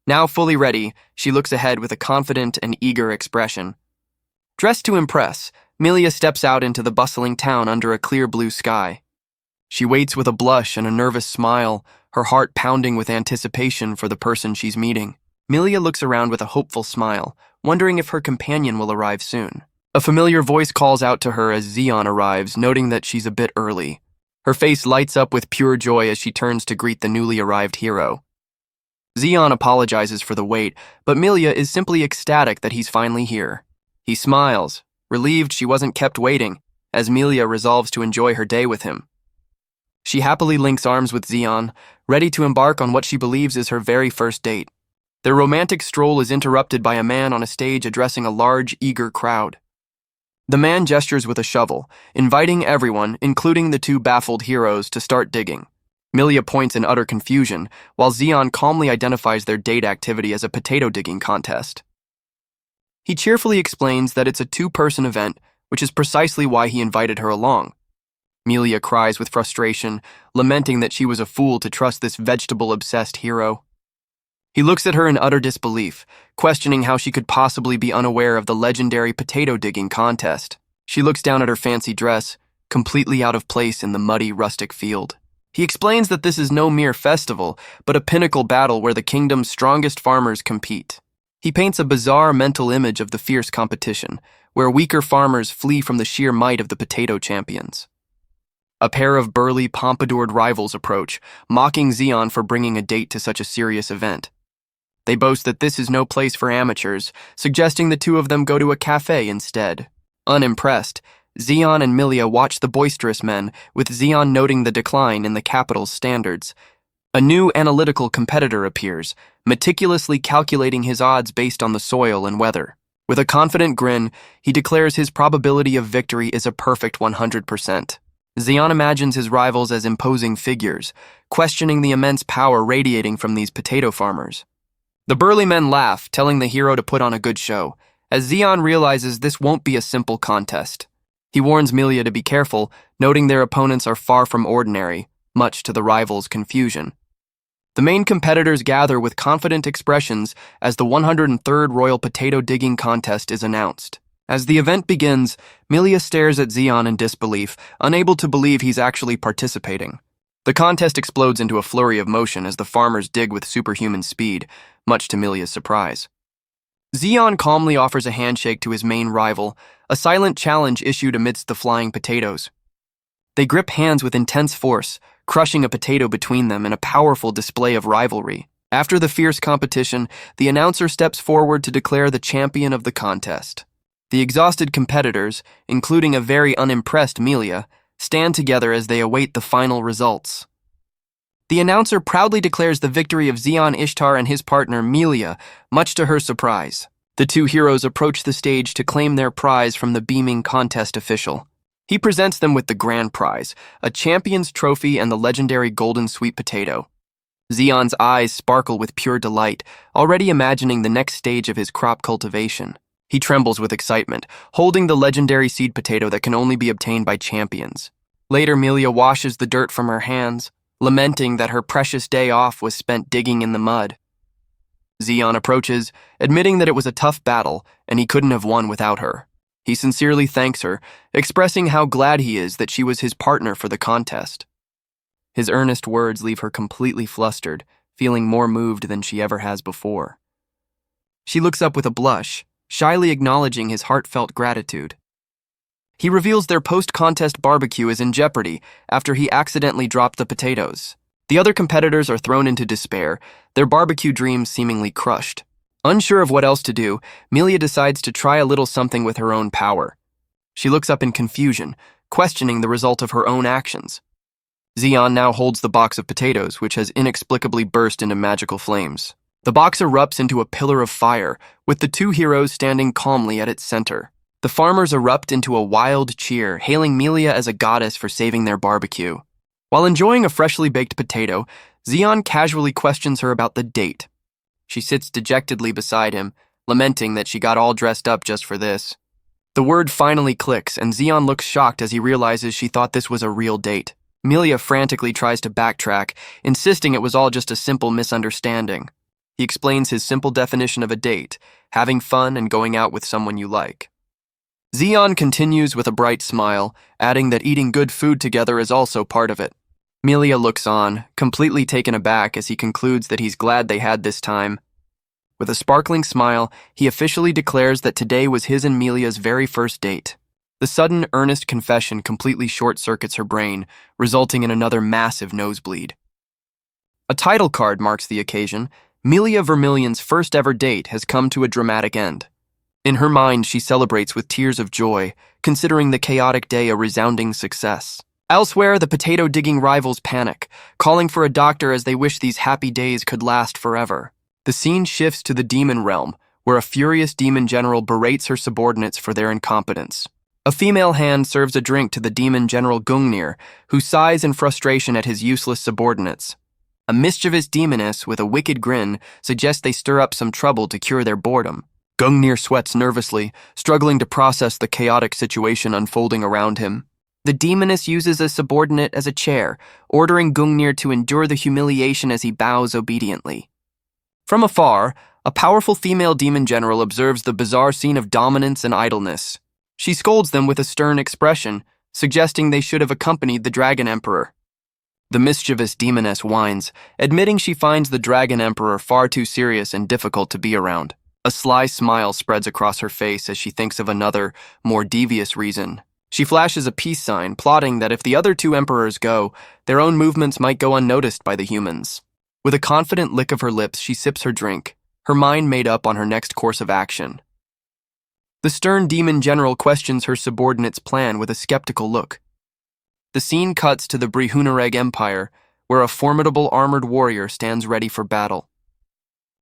Now fully ready, she looks ahead with a confident and eager expression. Dressed to impress, Milia steps out into the bustling town under a clear blue sky. She waits with a blush and a nervous smile, her heart pounding with anticipation for the person she's meeting. Milia looks around with a hopeful smile, wondering if her companion will arrive soon. A familiar voice calls out to her as Zeon arrives, noting that she's a bit early. Her face lights up with pure joy as she turns to greet the newly arrived hero. Zeon apologizes for the wait, but Milia is simply ecstatic that he's finally here. He smiles, relieved she wasn't kept waiting, as Milia resolves to enjoy her day with him. She happily links arms with Zeon, ready to embark on what she believes is her very first date. Their romantic stroll is interrupted by a man on a stage addressing a large, eager crowd. The man gestures with a shovel, inviting everyone, including the two baffled heroes, to start digging. Milia points in utter confusion, while Zeon calmly identifies their date activity as a potato digging contest. He cheerfully explains that it's a two-person event, which is precisely why he invited her along. Milia cries with frustration, lamenting that she was a fool to trust this vegetable-obsessed hero. He looks at her in utter disbelief, questioning how she could possibly be unaware of the legendary potato digging contest. She looks down at her fancy dress, completely out of place in the muddy, rustic field. He explains that this is no mere festival, but a pinnacle battle where the kingdom's strongest farmers compete. He paints a bizarre mental image of the fierce competition, where weaker farmers flee from the sheer might of the potato champions. A pair of burly, pompadoured rivals approach, mocking Zeon for bringing a date to such a serious event. They boast that this is no place for amateurs, suggesting the two of them go to a cafe instead. Unimpressed, Zeon and Milia watch the boisterous men, with Zeon noting the decline in the capital's standards. A new analytical competitor appears, meticulously calculating his odds based on the soil and weather. With a confident grin, he declares his probability of victory is a perfect 100%. Zeon imagines his rivals as imposing figures, questioning the immense power radiating from these potato farmers. The burly men laugh, telling the hero to put on a good show, as Zeon realizes this won't be a simple contest. He warns Milia to be careful, noting their opponents are far from ordinary, much to the rivals' confusion. The main competitors gather with confident expressions as the 103rd Royal Potato Digging Contest is announced. As the event begins, Milia stares at Zeon in disbelief, unable to believe he's actually participating. The contest explodes into a flurry of motion as the farmers dig with superhuman speed, much to Milia's surprise. Zeon calmly offers a handshake to his main rival, a silent challenge issued amidst the flying potatoes. They grip hands with intense force, crushing a potato between them in a powerful display of rivalry. After the fierce competition, the announcer steps forward to declare the champion of the contest. The exhausted competitors, including a very unimpressed Milia, stand together as they await the final results. The announcer proudly declares the victory of Zeon Ishtar and his partner Milia, much to her surprise. The two heroes approach the stage to claim their prize from the beaming contest official. He presents them with the grand prize, a champion's trophy and the legendary golden sweet potato. Zeon's eyes sparkle with pure delight, already imagining the next stage of his crop cultivation. He trembles with excitement, holding the legendary seed potato that can only be obtained by champions. Later, Milia washes the dirt from her hands, lamenting that her precious day off was spent digging in the mud. Zeon approaches, admitting that it was a tough battle and he couldn't have won without her. He sincerely thanks her, expressing how glad he is that she was his partner for the contest. His earnest words leave her completely flustered, feeling more moved than she ever has before. She looks up with a blush, shyly acknowledging his heartfelt gratitude. He reveals their post-contest barbecue is in jeopardy after he accidentally dropped the potatoes. The other competitors are thrown into despair, their barbecue dreams seemingly crushed. Unsure of what else to do, Milia decides to try a little something with her own power. She looks up in confusion, questioning the result of her own actions. Zeon now holds the box of potatoes, which has inexplicably burst into magical flames. The box erupts into a pillar of fire, with the two heroes standing calmly at its center. The farmers erupt into a wild cheer, hailing Milia as a goddess for saving their barbecue. While enjoying a freshly baked potato, Zeon casually questions her about the date. She sits dejectedly beside him, lamenting that she got all dressed up just for this. The word finally clicks, and Zeon looks shocked as he realizes she thought this was a real date. Milia frantically tries to backtrack, insisting it was all just a simple misunderstanding. He explains his simple definition of a date, having fun and going out with someone you like. Zeon continues with a bright smile, adding that eating good food together is also part of it. Milia looks on, completely taken aback as he concludes that he's glad they had this time. With a sparkling smile, he officially declares that today was his and Melia's very first date. The sudden, earnest confession completely short-circuits her brain, resulting in another massive nosebleed. A title card marks the occasion. Melia Vermillion's first-ever date has come to a dramatic end. In her mind, she celebrates with tears of joy, considering the chaotic day a resounding success. Elsewhere, the potato-digging rivals panic, calling for a doctor as they wish these happy days could last forever. The scene shifts to the demon realm, where a furious demon general berates her subordinates for their incompetence. A female hand serves a drink to the demon general Gungnir, who sighs in frustration at his useless subordinates. A mischievous demoness with a wicked grin suggests they stir up some trouble to cure their boredom. Gungnir sweats nervously, struggling to process the chaotic situation unfolding around him. The demoness uses a subordinate as a chair, ordering Gungnir to endure the humiliation as he bows obediently. From afar, a powerful female demon general observes the bizarre scene of dominance and idleness. She scolds them with a stern expression, suggesting they should have accompanied the Dragon Emperor. The mischievous demoness whines, admitting she finds the Dragon Emperor far too serious and difficult to be around. A sly smile spreads across her face as she thinks of another, more devious reason. She flashes a peace sign, plotting that if the other two emperors go, their own movements might go unnoticed by the humans. With a confident lick of her lips, she sips her drink, her mind made up on her next course of action. The stern demon general questions her subordinate's plan with a skeptical look. The scene cuts to the Brihunareg Empire, where a formidable armored warrior stands ready for battle.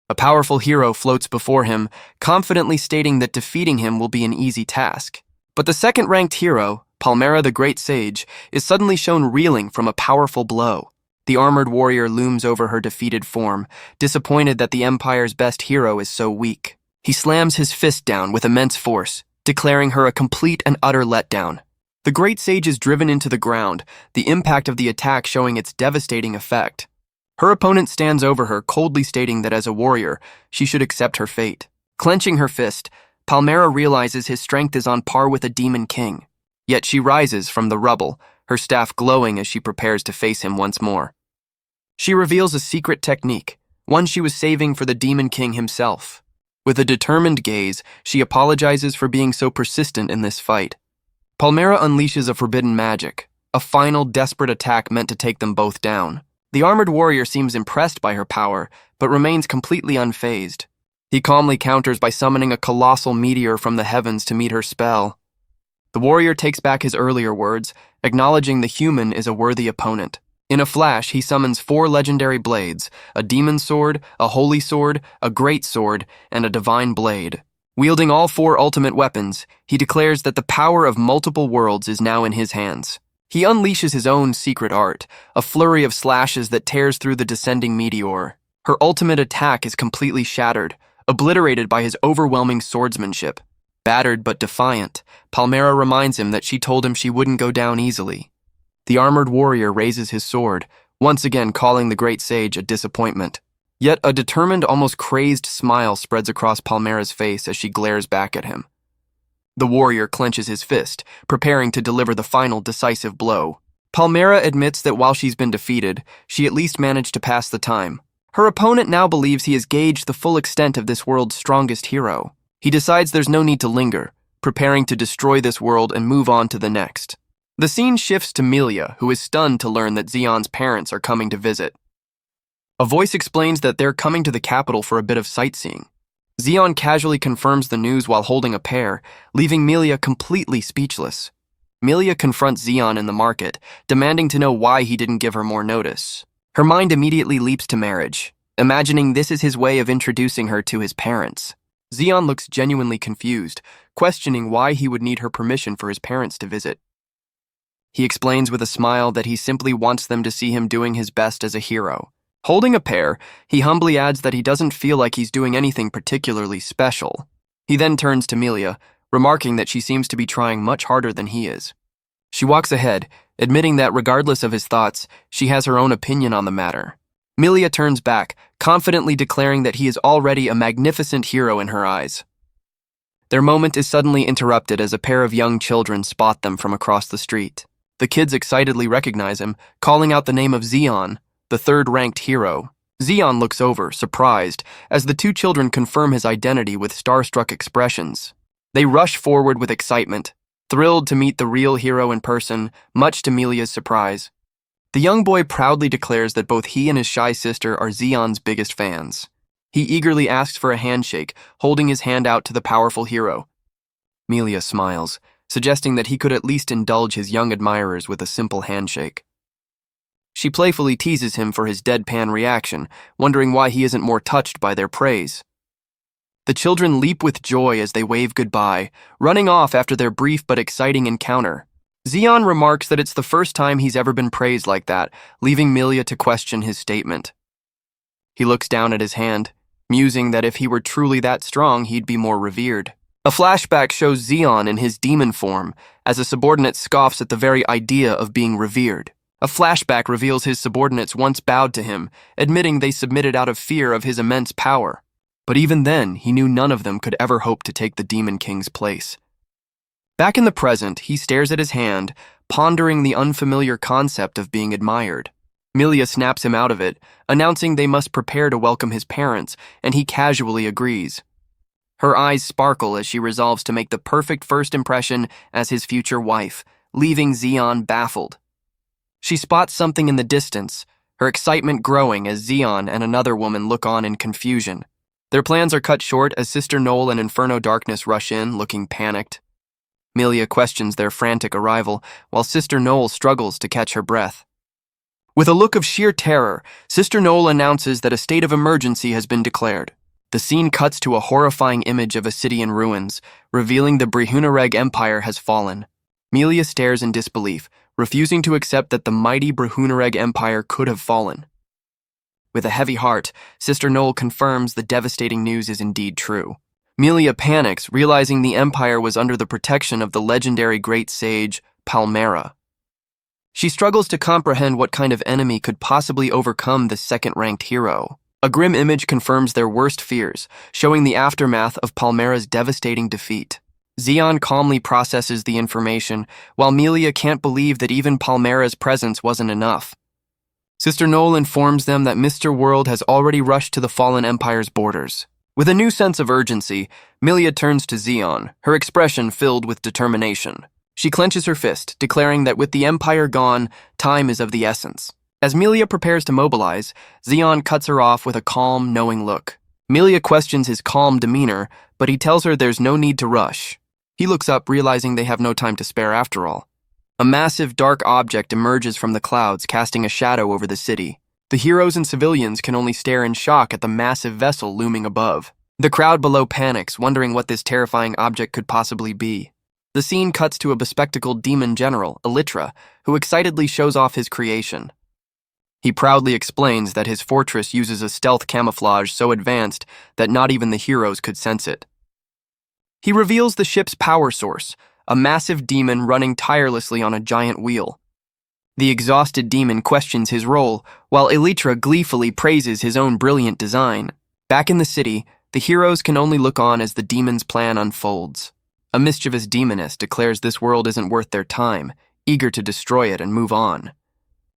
A powerful hero floats before him, confidently stating that defeating him will be an easy task. But the second-ranked hero, Palmera the Great Sage, is suddenly shown reeling from a powerful blow. The armored warrior looms over her defeated form, disappointed that the Empire's best hero is so weak. He slams his fist down with immense force, declaring her a complete and utter letdown. The Great Sage is driven into the ground, the impact of the attack showing its devastating effect. Her opponent stands over her, coldly stating that as a warrior, she should accept her fate. Clenching her fist, Palmera realizes his strength is on par with a demon king. Yet she rises from the rubble, her staff glowing as she prepares to face him once more. She reveals a secret technique, one she was saving for the demon king himself. With a determined gaze, she apologizes for being so persistent in this fight. Palmera unleashes a forbidden magic, a final desperate attack meant to take them both down. The armored warrior seems impressed by her power, but remains completely unfazed. He calmly counters by summoning a colossal meteor from the heavens to meet her spell. The warrior takes back his earlier words, acknowledging the human is a worthy opponent. In a flash, he summons 4 legendary blades, a demon sword, a holy sword, a great sword, and a divine blade. Wielding all 4 ultimate weapons, he declares that the power of multiple worlds is now in his hands. He unleashes his own secret art, a flurry of slashes that tears through the descending meteor. Her ultimate attack is completely shattered, obliterated by his overwhelming swordsmanship. Battered but defiant, Palmera reminds him that she told him she wouldn't go down easily. The armored warrior raises his sword, once again calling the Great Sage a disappointment. Yet a determined, almost crazed smile spreads across Palmera's face as she glares back at him. The warrior clenches his fist, preparing to deliver the final decisive blow. Palmera admits that while she's been defeated, she at least managed to pass the time. Her opponent now believes he has gauged the full extent of this world's strongest hero. He decides there's no need to linger, preparing to destroy this world and move on to the next. The scene shifts to Melia, who is stunned to learn that Xion's parents are coming to visit. A voice explains that they're coming to the capital for a bit of sightseeing. Xion casually confirms the news while holding a pear, leaving Melia completely speechless. Melia confronts Xion in the market, demanding to know why he didn't give her more notice. Her mind immediately leaps to marriage, imagining this is his way of introducing her to his parents. Xion looks genuinely confused, questioning why he would need her permission for his parents to visit. He explains with a smile that he simply wants them to see him doing his best as a hero. Holding a pear, he humbly adds that he doesn't feel like he's doing anything particularly special. He then turns to Melia, remarking that she seems to be trying much harder than he is. She walks ahead, admitting that regardless of his thoughts, she has her own opinion on the matter. Melia turns back, confidently declaring that he is already a magnificent hero in her eyes. Their moment is suddenly interrupted as a pair of young children spot them from across the street. The kids excitedly recognize him, calling out the name of Xion, the third-ranked hero. Zeon looks over, surprised, as the two children confirm his identity with starstruck expressions. They rush forward with excitement, thrilled to meet the real hero in person, much to Melia's surprise. The young boy proudly declares that both he and his shy sister are Zeon's biggest fans. He eagerly asks for a handshake, holding his hand out to the powerful hero. Melia smiles, suggesting that he could at least indulge his young admirers with a simple handshake. She playfully teases him for his deadpan reaction, wondering why he isn't more touched by their praise. The children leap with joy as they wave goodbye, running off after their brief but exciting encounter. Zeon remarks that it's the first time he's ever been praised like that, leaving Melia to question his statement. He looks down at his hand, musing that if he were truly that strong, he'd be more revered. A flashback shows Zeon in his demon form, as a subordinate scoffs at the very idea of being revered. A flashback reveals his subordinates once bowed to him, admitting they submitted out of fear of his immense power. But even then, he knew none of them could ever hope to take the Demon King's place. Back in the present, he stares at his hand, pondering the unfamiliar concept of being admired. Melia snaps him out of it, announcing they must prepare to welcome his parents, and he casually agrees. Her eyes sparkle as she resolves to make the perfect first impression as his future wife, leaving Zeon baffled. She spots something in the distance, her excitement growing as Zeon and another woman look on in confusion. Their plans are cut short as Sister Noel and Inferno Darkness rush in, looking panicked. Melia questions their frantic arrival, while Sister Noel struggles to catch her breath. With a look of sheer terror, Sister Noel announces that a state of emergency has been declared. The scene cuts to a horrifying image of a city in ruins, revealing the Brehunareg Empire has fallen. Melia stares in disbelief, refusing to accept that the mighty Brehunareg Empire could have fallen. With a heavy heart, Sister Noel confirms the devastating news is indeed true. Melia panics, realizing the Empire was under the protection of the legendary great sage, Palmera. She struggles to comprehend what kind of enemy could possibly overcome this second-ranked hero. A grim image confirms their worst fears, showing the aftermath of Palmera's devastating defeat. Zeon calmly processes the information, while Melia can't believe that even Palmera's presence wasn't enough. Sister Noel informs them that Mr. World has already rushed to the fallen Empire's borders. With a new sense of urgency, Melia turns to Zeon, her expression filled with determination. She clenches her fist, declaring that with the Empire gone, time is of the essence. As Melia prepares to mobilize, Zeon cuts her off with a calm, knowing look. Melia questions his calm demeanor, but he tells her there's no need to rush. He looks up, realizing they have no time to spare after all. A massive, dark object emerges from the clouds, casting a shadow over the city. The heroes and civilians can only stare in shock at the massive vessel looming above. The crowd below panics, wondering what this terrifying object could possibly be. The scene cuts to a bespectacled demon general, Elytra, who excitedly shows off his creation. He proudly explains that his fortress uses a stealth camouflage so advanced that not even the heroes could sense it. He reveals the ship's power source, a massive demon running tirelessly on a giant wheel. The exhausted demon questions his role, while Elytra gleefully praises his own brilliant design. Back in the city, the heroes can only look on as the demon's plan unfolds. A mischievous demoness declares this world isn't worth their time, eager to destroy it and move on.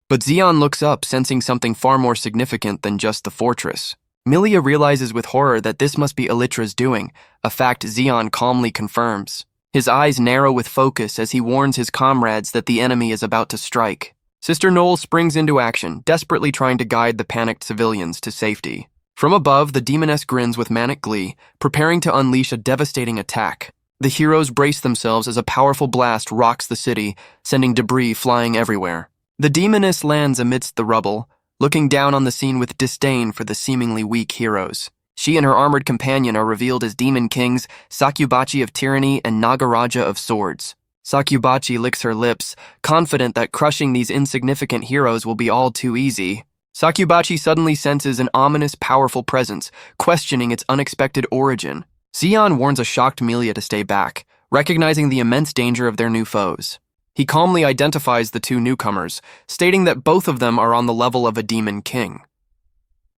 But Zeon looks up, sensing something far more significant than just the fortress. Melia realizes with horror that this must be Elytra's doing, a fact Zeon calmly confirms. His eyes narrow with focus as he warns his comrades that the enemy is about to strike. Sister Noel springs into action, desperately trying to guide the panicked civilians to safety. From above, the demoness grins with manic glee, preparing to unleash a devastating attack. The heroes brace themselves as a powerful blast rocks the city, sending debris flying everywhere. The demoness lands amidst the rubble, looking down on the scene with disdain for the seemingly weak heroes. She and her armored companion are revealed as Demon Kings, Sakyubachi of Tyranny and Nagaraja of Swords. Sakyubachi licks her lips, confident that crushing these insignificant heroes will be all too easy. Sakyubachi suddenly senses an ominous, powerful presence, questioning its unexpected origin. Zeon warns a shocked Melia to stay back, recognizing the immense danger of their new foes. He calmly identifies the two newcomers, stating that both of them are on the level of a Demon King.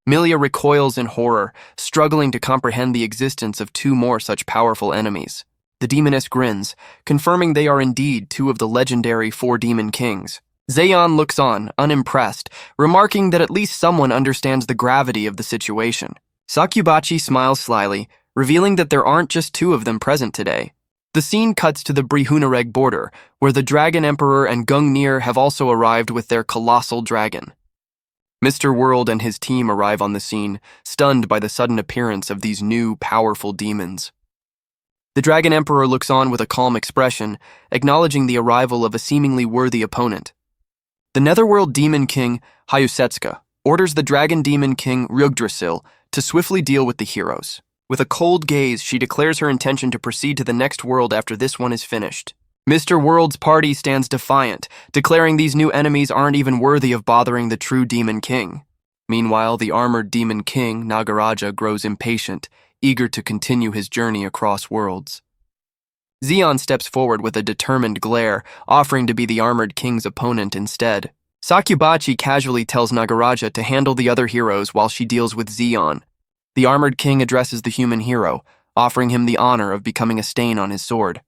Melia recoils in horror, struggling to comprehend the existence of two more such powerful enemies. The demoness grins, confirming they are indeed two of the legendary 4 Demon Kings. Zeon looks on, unimpressed, remarking that at least someone understands the gravity of the situation. Sakubachi smiles slyly, revealing that there aren't just two of them present today. The scene cuts to the Brihunareg border, where the Dragon Emperor and Gungnir have also arrived with their colossal dragon. Mr. World and his team arrive on the scene, stunned by the sudden appearance of these new, powerful demons. The Dragon Emperor looks on with a calm expression, acknowledging the arrival of a seemingly worthy opponent. The Netherworld Demon King, Hyusetsuka, orders the Dragon Demon King, Ryugdrasil, to swiftly deal with the heroes. With a cold gaze, she declares her intention to proceed to the next world after this one is finished. Mr. World's party stands defiant, declaring these new enemies aren't even worthy of bothering the true Demon King. Meanwhile, the armored Demon King, Nagaraja, grows impatient, eager to continue his journey across worlds. Zeon steps forward with a determined glare, offering to be the armored king's opponent instead. Sakubachi casually tells Nagaraja to handle the other heroes while she deals with Zeon. The armored king addresses the human hero, offering him the honor of becoming a stain on his sword.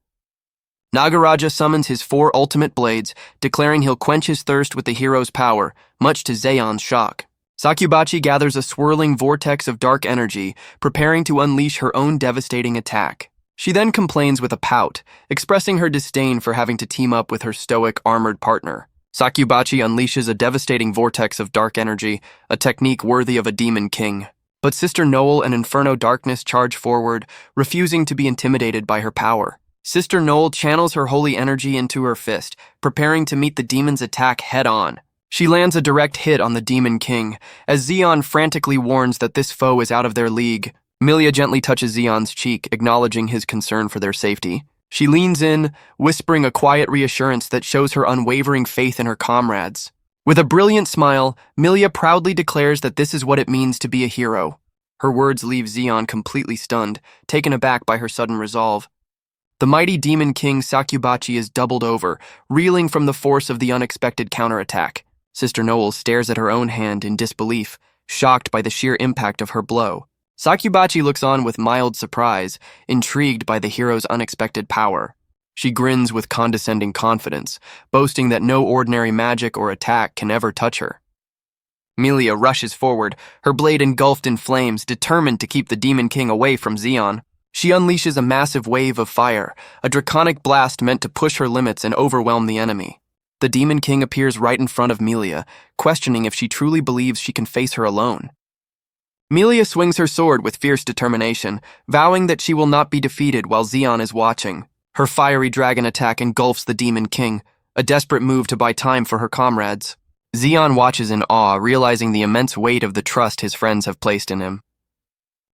Nagaraja summons his 4 ultimate blades, declaring he'll quench his thirst with the hero's power, much to Zeon's shock. Sakubachi gathers a swirling vortex of dark energy, preparing to unleash her own devastating attack. She then complains with a pout, expressing her disdain for having to team up with her stoic, armored partner. Sakubachi unleashes a devastating vortex of dark energy, a technique worthy of a demon king. But Sister Noel and Inferno Darkness charge forward, refusing to be intimidated by her power. Sister Noel channels her holy energy into her fist, preparing to meet the demon's attack head-on. She lands a direct hit on the Demon King, as Zeon frantically warns that this foe is out of their league. Milia gently touches Zeon's cheek, acknowledging his concern for their safety. She leans in, whispering a quiet reassurance that shows her unwavering faith in her comrades. With a brilliant smile, Milia proudly declares that this is what it means to be a hero. Her words leave Zeon completely stunned, taken aback by her sudden resolve. The mighty Demon King Sakubachi is doubled over, reeling from the force of the unexpected counterattack. Sister Noel stares at her own hand in disbelief, shocked by the sheer impact of her blow. Sakubachi looks on with mild surprise, intrigued by the hero's unexpected power. She grins with condescending confidence, boasting that no ordinary magic or attack can ever touch her. Milia rushes forward, her blade engulfed in flames, determined to keep the Demon King away from Zeon. She unleashes a massive wave of fire, a draconic blast meant to push her limits and overwhelm the enemy. The Demon King appears right in front of Milia, questioning if she truly believes she can face her alone. Milia swings her sword with fierce determination, vowing that she will not be defeated while Zeon is watching. Her fiery dragon attack engulfs the Demon King, a desperate move to buy time for her comrades. Zeon watches in awe, realizing the immense weight of the trust his friends have placed in him.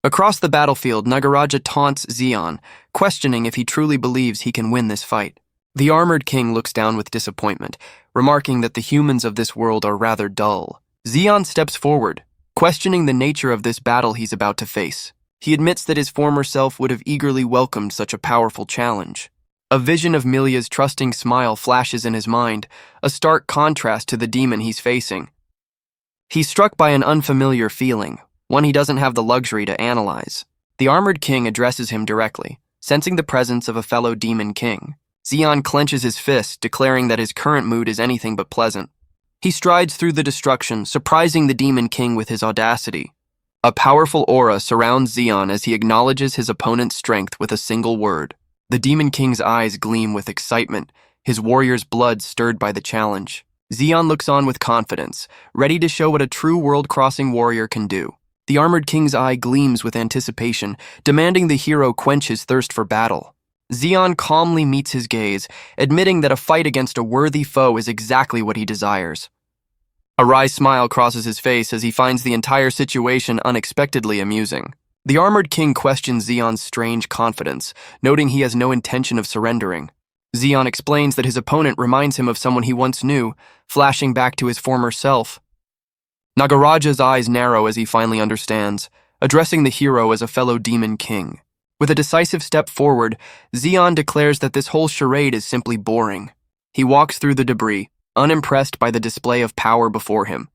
Across the battlefield, Nagaraja taunts Zeon, questioning if he truly believes he can win this fight. The armored king looks down with disappointment, remarking that the humans of this world are rather dull. Zeon steps forward, questioning the nature of this battle he's about to face. He admits that his former self would have eagerly welcomed such a powerful challenge. A vision of Milia's trusting smile flashes in his mind, a stark contrast to the demon he's facing. He's struck by an unfamiliar feeling, one he doesn't have the luxury to analyze. The armored king addresses him directly, sensing the presence of a fellow demon king. Zeon clenches his fist, declaring that his current mood is anything but pleasant. He strides through the destruction, surprising the Demon King with his audacity. A powerful aura surrounds Zeon as he acknowledges his opponent's strength with a single word. The Demon King's eyes gleam with excitement, his warrior's blood stirred by the challenge. Zeon looks on with confidence, ready to show what a true world-crossing warrior can do. The armored king's eye gleams with anticipation, demanding the hero quench his thirst for battle. Zeon calmly meets his gaze, admitting that a fight against a worthy foe is exactly what he desires. A wry smile crosses his face as he finds the entire situation unexpectedly amusing. The armored king questions Zeon's strange confidence, noting he has no intention of surrendering. Zeon explains that his opponent reminds him of someone he once knew, flashing back to his former self. Nagaraja's eyes narrow as he finally understands, addressing the hero as a fellow demon king. With a decisive step forward, Zeon declares that this whole charade is simply boring. He walks through the debris, unimpressed by the display of power before him.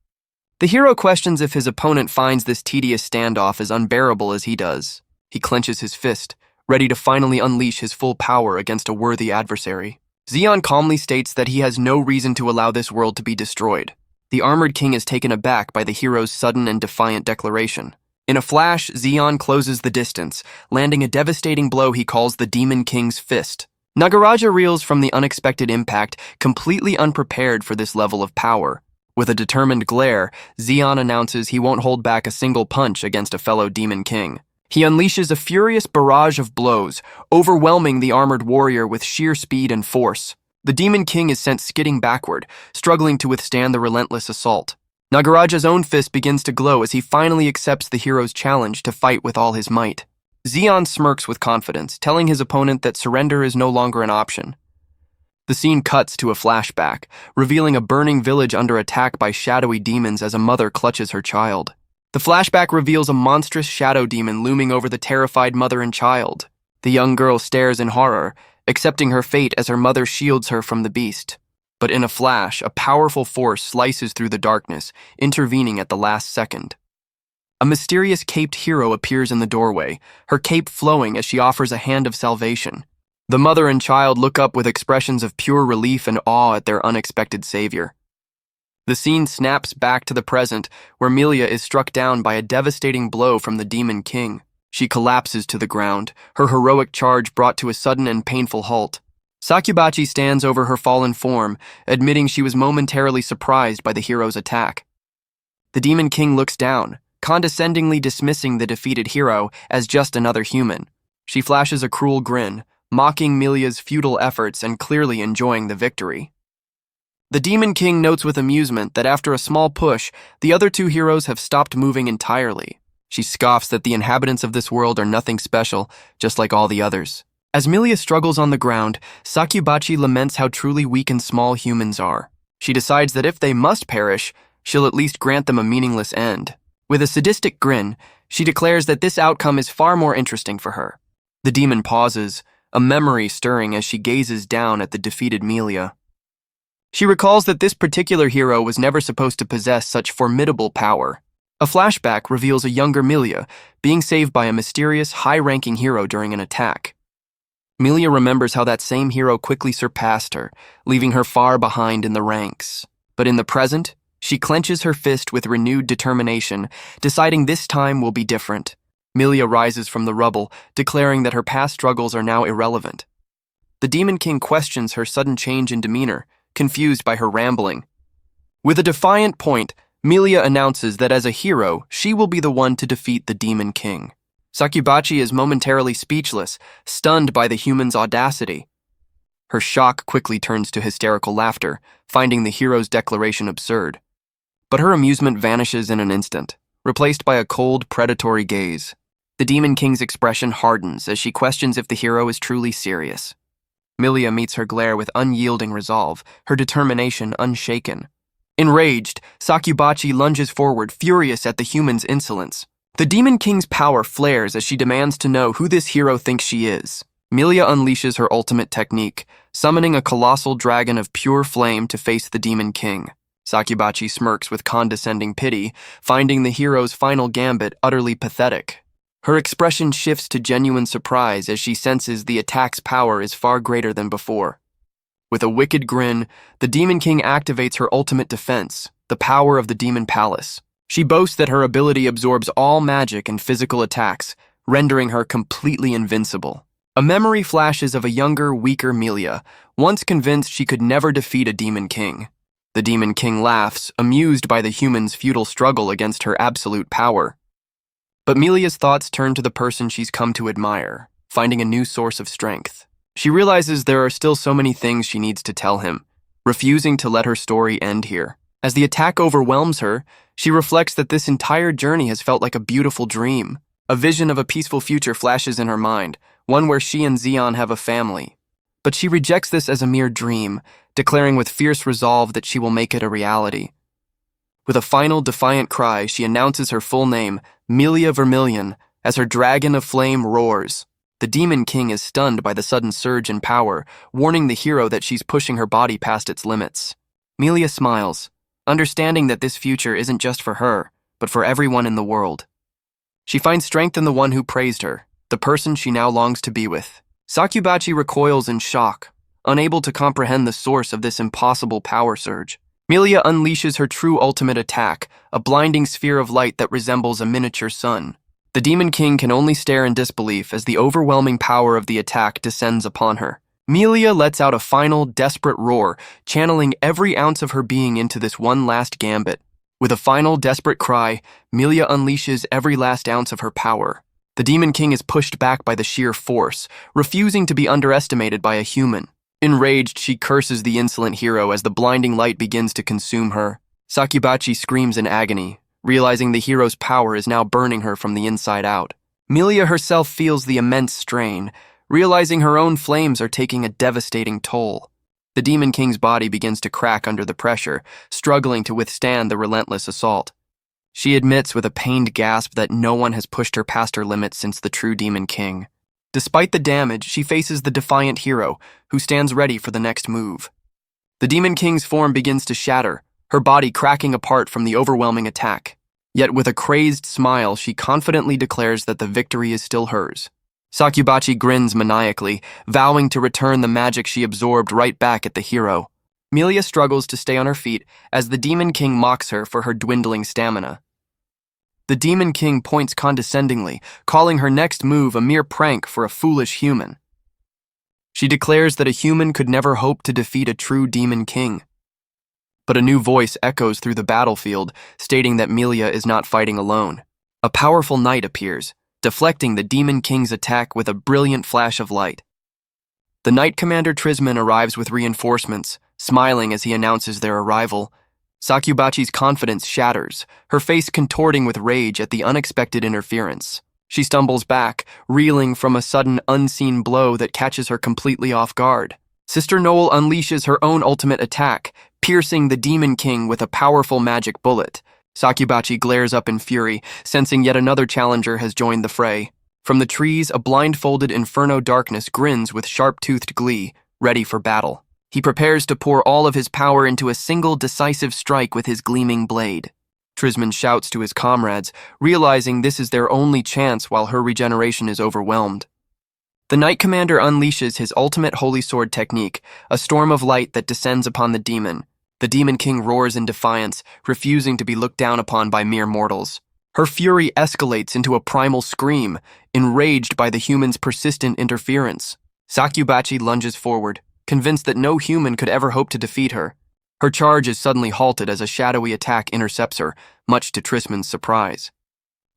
The hero questions if his opponent finds this tedious standoff as unbearable as he does. He clenches his fist, ready to finally unleash his full power against a worthy adversary. Zeon calmly states that he has no reason to allow this world to be destroyed. The armored king is taken aback by the hero's sudden and defiant declaration. In a flash, Zeon closes the distance, landing a devastating blow he calls the Demon King's fist. Nagaraja reels from the unexpected impact, completely unprepared for this level of power. With a determined glare, Zeon announces he won't hold back a single punch against a fellow Demon King. He unleashes a furious barrage of blows, overwhelming the armored warrior with sheer speed and force. The Demon King is sent skidding backward, struggling to withstand the relentless assault. Nagaraja's own fist begins to glow as he finally accepts the hero's challenge to fight with all his might. Zeon smirks with confidence, telling his opponent that surrender is no longer an option. The scene cuts to a flashback, revealing a burning village under attack by shadowy demons as a mother clutches her child. The flashback reveals a monstrous shadow demon looming over the terrified mother and child. The young girl stares in horror, accepting her fate as her mother shields her from the beast. But in a flash, a powerful force slices through the darkness, intervening at the last second. A mysterious caped hero appears in the doorway, her cape flowing as she offers a hand of salvation. The mother and child look up with expressions of pure relief and awe at their unexpected savior. The scene snaps back to the present, where Milia is struck down by a devastating blow from the Demon King. She collapses to the ground, her heroic charge brought to a sudden and painful halt. Sakubachi stands over her fallen form, admitting she was momentarily surprised by the hero's attack. The Demon King looks down, condescendingly dismissing the defeated hero as just another human. She flashes a cruel grin, mocking Milia's futile efforts and clearly enjoying the victory. The Demon King notes with amusement that after a small push, the other two heroes have stopped moving entirely. She scoffs that the inhabitants of this world are nothing special, just like all the others. As Milia struggles on the ground, Sakubachi laments how truly weak and small humans are. She decides that if they must perish, she'll at least grant them a meaningless end. With a sadistic grin, she declares that this outcome is far more interesting for her. The demon pauses, a memory stirring as she gazes down at the defeated Milia. She recalls that this particular hero was never supposed to possess such formidable power. A flashback reveals a younger Milia being saved by a mysterious, high-ranking hero during an attack. Milia remembers how that same hero quickly surpassed her, leaving her far behind in the ranks. But in the present, she clenches her fist with renewed determination, deciding this time will be different. Milia rises from the rubble, declaring that her past struggles are now irrelevant. The Demon King questions her sudden change in demeanor, confused by her rambling. With a defiant point, Milia announces that as a hero, she will be the one to defeat the Demon King. Sakubachi is momentarily speechless, stunned by the human's audacity. Her shock quickly turns to hysterical laughter, finding the hero's declaration absurd. But her amusement vanishes in an instant, replaced by a cold, predatory gaze. The Demon King's expression hardens as she questions if the hero is truly serious. Milia meets her glare with unyielding resolve, her determination unshaken. Enraged, Sakubachi lunges forward, furious at the human's insolence. The Demon King's power flares as she demands to know who this hero thinks she is. Milia unleashes her ultimate technique, summoning a colossal dragon of pure flame to face the Demon King. Sakubachi smirks with condescending pity, finding the hero's final gambit utterly pathetic. Her expression shifts to genuine surprise as she senses the attack's power is far greater than before. With a wicked grin, the Demon King activates her ultimate defense, the power of the Demon Palace. She boasts that her ability absorbs all magic and physical attacks, rendering her completely invincible. A memory flashes of a younger, weaker Milia, once convinced she could never defeat a Demon King. The Demon King laughs, amused by the human's futile struggle against her absolute power. But Milia's thoughts turn to the person she's come to admire, finding a new source of strength. She realizes there are still so many things she needs to tell him, refusing to let her story end here. As the attack overwhelms her, she reflects that this entire journey has felt like a beautiful dream. A vision of a peaceful future flashes in her mind, one where she and Zeon have a family. But she rejects this as a mere dream, declaring with fierce resolve that she will make it a reality. With a final defiant cry, she announces her full name, Milia Vermilion, as her dragon of flame roars. The Demon King is stunned by the sudden surge in power, warning the hero that she's pushing her body past its limits. Milia smiles, understanding that this future isn't just for her, but for everyone in the world. She finds strength in the one who praised her, the person she now longs to be with. Sakubachi recoils in shock, unable to comprehend the source of this impossible power surge. Milia unleashes her true ultimate attack, a blinding sphere of light that resembles a miniature sun. The Demon King can only stare in disbelief as the overwhelming power of the attack descends upon her. Milia lets out a final, desperate roar, channeling every ounce of her being into this one last gambit. With a final, desperate cry, Milia unleashes every last ounce of her power. The Demon King is pushed back by the sheer force, refusing to be underestimated by a human. Enraged, she curses the insolent hero as the blinding light begins to consume her. Sakubachi screams in agony, realizing the hero's power is now burning her from the inside out. Milia herself feels the immense strain, realizing her own flames are taking a devastating toll. The Demon King's body begins to crack under the pressure, struggling to withstand the relentless assault. She admits with a pained gasp that no one has pushed her past her limits since the true Demon King. Despite the damage, she faces the defiant hero, who stands ready for the next move. The Demon King's form begins to shatter, her body cracking apart from the overwhelming attack. Yet with a crazed smile, she confidently declares that the victory is still hers. Sakubachi grins maniacally, vowing to return the magic she absorbed right back at the hero. Milia struggles to stay on her feet as the Demon King mocks her for her dwindling stamina. The Demon King points condescendingly, calling her next move a mere prank for a foolish human. She declares that a human could never hope to defeat a true Demon King. But a new voice echoes through the battlefield, stating that Milia is not fighting alone. A powerful knight appears, deflecting the Demon King's attack with a brilliant flash of light. The Knight Commander Trisman arrives with reinforcements, smiling as he announces their arrival. Sakubachi's confidence shatters, her face contorting with rage at the unexpected interference. She stumbles back, reeling from a sudden unseen blow that catches her completely off guard. Sister Noel unleashes her own ultimate attack, piercing the Demon King with a powerful magic bullet. Sakubachi glares up in fury, sensing yet another challenger has joined the fray. From the trees, a blindfolded Inferno Darkness grins with sharp-toothed glee, ready for battle. He prepares to pour all of his power into a single decisive strike with his gleaming blade. Trisman shouts to his comrades, realizing this is their only chance while her regeneration is overwhelmed. The Knight Commander unleashes his ultimate Holy Sword technique, a storm of light that descends upon the demon. The Demon King roars in defiance, refusing to be looked down upon by mere mortals. Her fury escalates into a primal scream, enraged by the human's persistent interference. Sakubachi lunges forward, convinced that no human could ever hope to defeat her. Her charge is suddenly halted as a shadowy attack intercepts her, much to Trisman's surprise.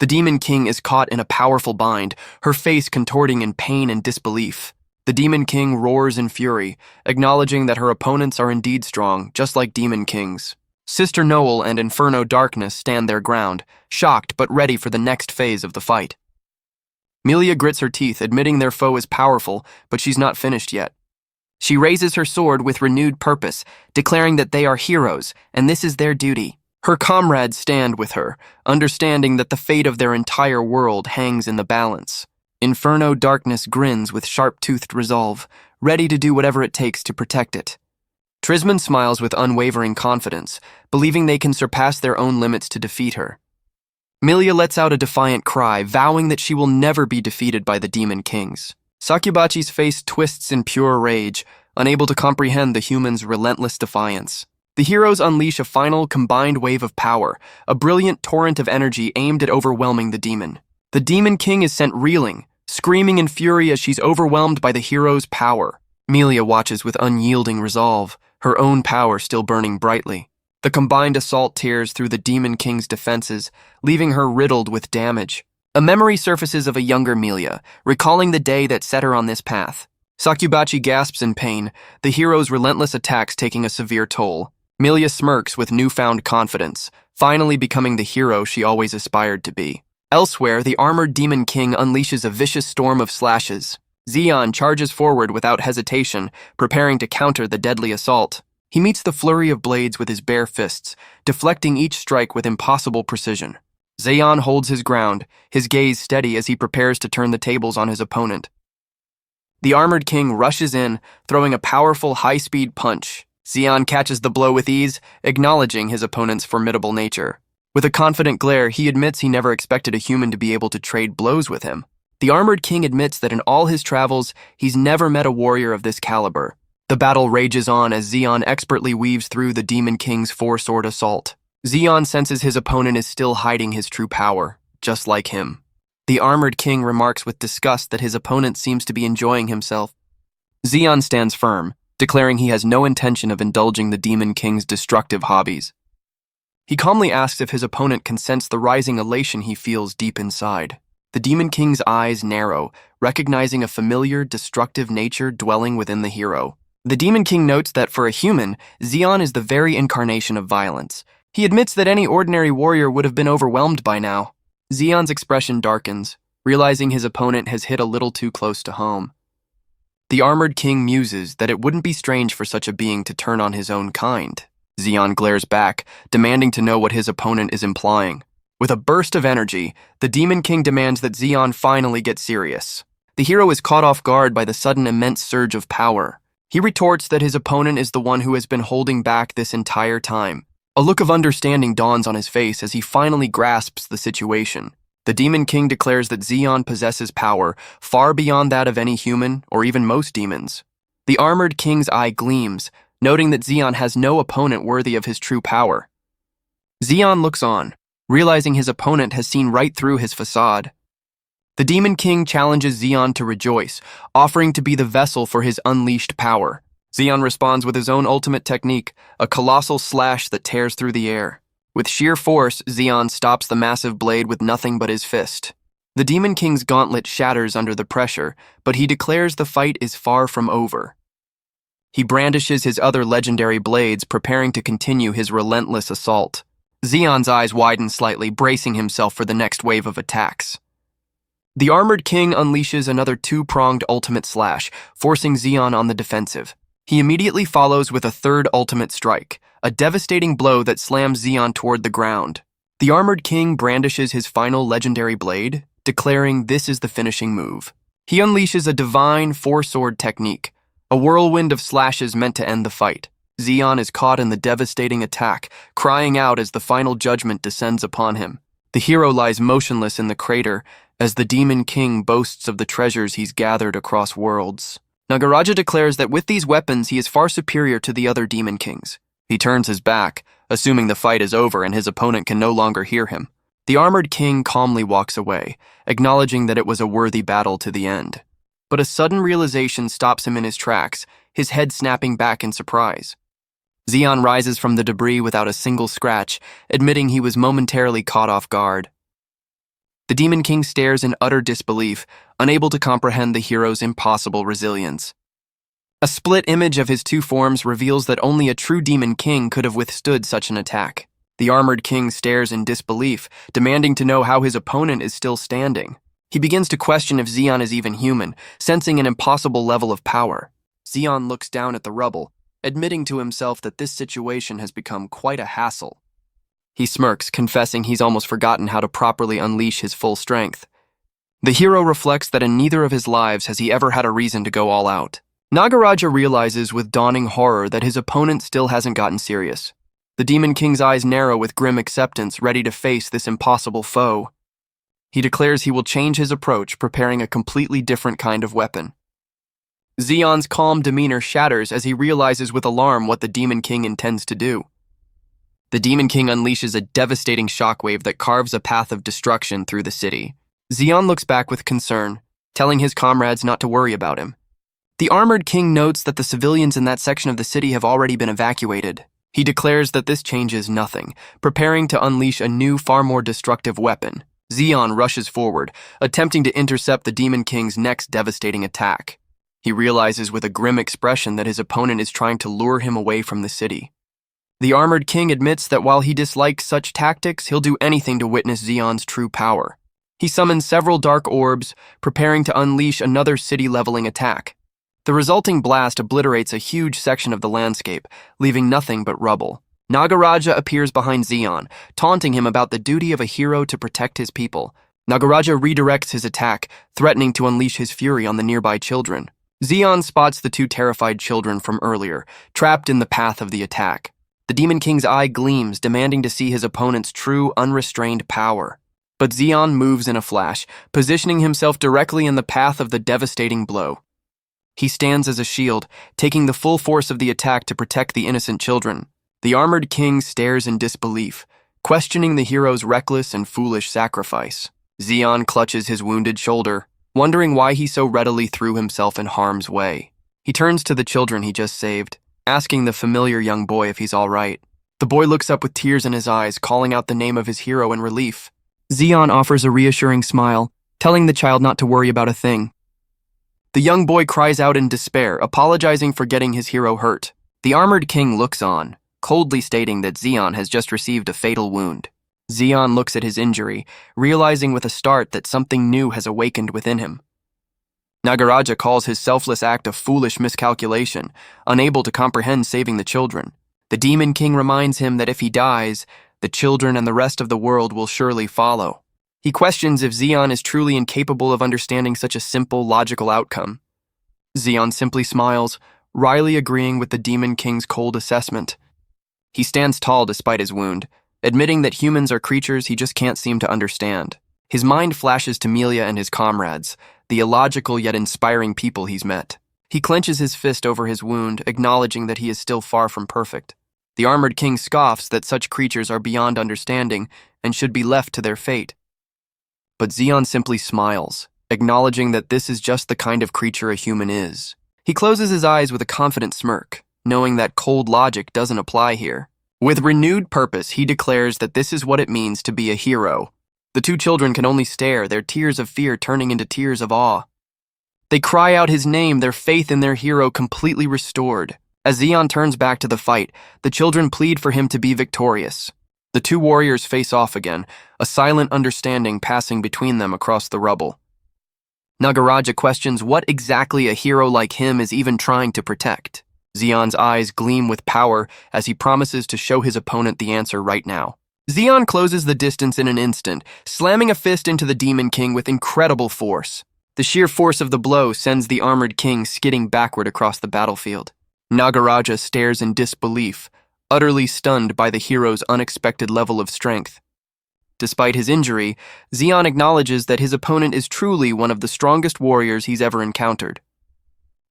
The Demon King is caught in a powerful bind, her face contorting in pain and disbelief. The Demon King roars in fury, acknowledging that her opponents are indeed strong, just like Demon Kings. Sister Noel and Inferno Darkness stand their ground, shocked but ready for the next phase of the fight. Milia grits her teeth, admitting their foe is powerful, but she's not finished yet. She raises her sword with renewed purpose, declaring that they are heroes, and this is their duty. Her comrades stand with her, understanding that the fate of their entire world hangs in the balance. Inferno Darkness grins with sharp-toothed resolve, ready to do whatever it takes to protect it. Trisman smiles with unwavering confidence, believing they can surpass their own limits to defeat her. Milia lets out a defiant cry, vowing that she will never be defeated by the Demon Kings. Sakubachi's face twists in pure rage, unable to comprehend the human's relentless defiance. The heroes unleash a final combined wave of power, a brilliant torrent of energy aimed at overwhelming the demon. The Demon King is sent reeling, screaming in fury as she's overwhelmed by the hero's power. Milia watches with unyielding resolve, her own power still burning brightly. The combined assault tears through the Demon King's defenses, leaving her riddled with damage. A memory surfaces of a younger Milia, recalling the day that set her on this path. Sakubachi gasps in pain, the hero's relentless attacks taking a severe toll. Milia smirks with newfound confidence, finally becoming the hero she always aspired to be. Elsewhere, the armored Demon King unleashes a vicious storm of slashes. Zeon charges forward without hesitation, preparing to counter the deadly assault. He meets the flurry of blades with his bare fists, deflecting each strike with impossible precision. Zeon holds his ground, his gaze steady as he prepares to turn the tables on his opponent. The armored king rushes in, throwing a powerful high-speed punch. Zeon catches the blow with ease, acknowledging his opponent's formidable nature. With a confident glare, he admits he never expected a human to be able to trade blows with him. The armored king admits that in all his travels, he's never met a warrior of this caliber. The battle rages on as Zeon expertly weaves through the Demon King's four-sword assault. Zeon senses his opponent is still hiding his true power, just like him. The Armored King remarks with disgust that his opponent seems to be enjoying himself. Zeon stands firm, declaring he has no intention of indulging the Demon King's destructive hobbies. He calmly asks if his opponent can sense the rising elation he feels deep inside. The Demon King's eyes narrow, recognizing a familiar, destructive nature dwelling within the hero. The Demon King notes that for a human, Zeon is the very incarnation of violence. He admits that any ordinary warrior would have been overwhelmed by now. Zeon's expression darkens, realizing his opponent has hit a little too close to home. The Armored King muses that it wouldn't be strange for such a being to turn on his own kind. Zeon glares back, demanding to know what his opponent is implying. With a burst of energy, the Demon King demands that Zeon finally get serious. The hero is caught off guard by the sudden immense surge of power. He retorts that his opponent is the one who has been holding back this entire time. A look of understanding dawns on his face as he finally grasps the situation. The Demon King declares that Zeon possesses power far beyond that of any human or even most demons. The Armored King's eye gleams, noting that Zeon has no opponent worthy of his true power. Zeon looks on, realizing his opponent has seen right through his facade. The Demon King challenges Zeon to rejoice, offering to be the vessel for his unleashed power. Zeon responds with his own ultimate technique, a colossal slash that tears through the air. With sheer force, Zeon stops the massive blade with nothing but his fist. The Demon King's gauntlet shatters under the pressure, but he declares the fight is far from over. He brandishes his other legendary blades, preparing to continue his relentless assault. Zeon's eyes widen slightly, bracing himself for the next wave of attacks. The Armored King unleashes another two-pronged ultimate slash, forcing Zeon on the defensive. He immediately follows with a third ultimate strike, a devastating blow that slams Zeon toward the ground. The Armored King brandishes his final legendary blade, declaring this is the finishing move. He unleashes a divine four-sword technique, a whirlwind of slashes meant to end the fight. Zeon is caught in the devastating attack, crying out as the final judgment descends upon him. The hero lies motionless in the crater as the Demon King boasts of the treasures he's gathered across worlds. Nagaraja declares that with these weapons he is far superior to the other Demon Kings. He turns his back, assuming the fight is over and his opponent can no longer hear him. The Armored King calmly walks away, acknowledging that it was a worthy battle to the end. But a sudden realization stops him in his tracks, his head snapping back in surprise. Zeon rises from the debris without a single scratch, admitting he was momentarily caught off guard. The Demon King stares in utter disbelief, unable to comprehend the hero's impossible resilience. A split image of his two forms reveals that only a true Demon King could have withstood such an attack. The Armored King stares in disbelief, demanding to know how his opponent is still standing. He begins to question if Zeon is even human, sensing an impossible level of power. Zeon looks down at the rubble, admitting to himself that this situation has become quite a hassle. He smirks, confessing he's almost forgotten how to properly unleash his full strength. The hero reflects that in neither of his lives has he ever had a reason to go all out. Nagaraja realizes with dawning horror that his opponent still hasn't gotten serious. The Demon King's eyes narrow with grim acceptance, ready to face this impossible foe. He declares he will change his approach, preparing a completely different kind of weapon. Zeon's calm demeanor shatters as he realizes with alarm what the Demon King intends to do. The Demon King unleashes a devastating shockwave that carves a path of destruction through the city. Zeon looks back with concern, telling his comrades not to worry about him. The Armored King notes that the civilians in that section of the city have already been evacuated. He declares that this changes nothing, preparing to unleash a new, far more destructive weapon. Zeon rushes forward, attempting to intercept the Demon King's next devastating attack. He realizes with a grim expression that his opponent is trying to lure him away from the city. The Armored King admits that while he dislikes such tactics, he'll do anything to witness Zeon's true power. He summons several dark orbs, preparing to unleash another city-leveling attack. The resulting blast obliterates a huge section of the landscape, leaving nothing but rubble. Nagaraja appears behind Zeon, taunting him about the duty of a hero to protect his people. Nagaraja redirects his attack, threatening to unleash his fury on the nearby children. Zeon spots the two terrified children from earlier, trapped in the path of the attack. The Demon King's eye gleams, demanding to see his opponent's true, unrestrained power. But Zeon moves in a flash, positioning himself directly in the path of the devastating blow. He stands as a shield, taking the full force of the attack to protect the innocent children. The armored king stares in disbelief, questioning the hero's reckless and foolish sacrifice. Zeon clutches his wounded shoulder, wondering why he so readily threw himself in harm's way. He turns to the children he just saved, asking the familiar young boy if he's all right. The boy looks up with tears in his eyes, calling out the name of his hero in relief. Zeon offers a reassuring smile, telling the child not to worry about a thing. The young boy cries out in despair, apologizing for getting his hero hurt. The armored king looks on, coldly stating that Zeon has just received a fatal wound. Zeon looks at his injury, realizing with a start that something new has awakened within him. Nagaraja calls his selfless act a foolish miscalculation, unable to comprehend saving the children. The Demon King reminds him that if he dies, the children and the rest of the world will surely follow. He questions if Zeon is truly incapable of understanding such a simple, logical outcome. Zeon simply smiles, wryly agreeing with the Demon King's cold assessment. He stands tall despite his wound, admitting that humans are creatures he just can't seem to understand. His mind flashes to Melia and his comrades, the illogical yet inspiring people he's met. He clenches his fist over his wound, acknowledging that he is still far from perfect. The armored king scoffs that such creatures are beyond understanding and should be left to their fate. But Zeon simply smiles, acknowledging that this is just the kind of creature a human is. He closes his eyes with a confident smirk, knowing that cold logic doesn't apply here. With renewed purpose, he declares that this is what it means to be a hero. The two children can only stare, their tears of fear turning into tears of awe. They cry out his name, their faith in their hero completely restored. As Zeon turns back to the fight, the children plead for him to be victorious. The two warriors face off again, a silent understanding passing between them across the rubble. Nagaraja questions what exactly a hero like him is even trying to protect. Zeon's eyes gleam with power as he promises to show his opponent the answer right now. Zeon closes the distance in an instant, slamming a fist into the Demon King with incredible force. The sheer force of the blow sends the armored king skidding backward across the battlefield. Nagaraja stares in disbelief, utterly stunned by the hero's unexpected level of strength. Despite his injury, Zeon acknowledges that his opponent is truly one of the strongest warriors he's ever encountered.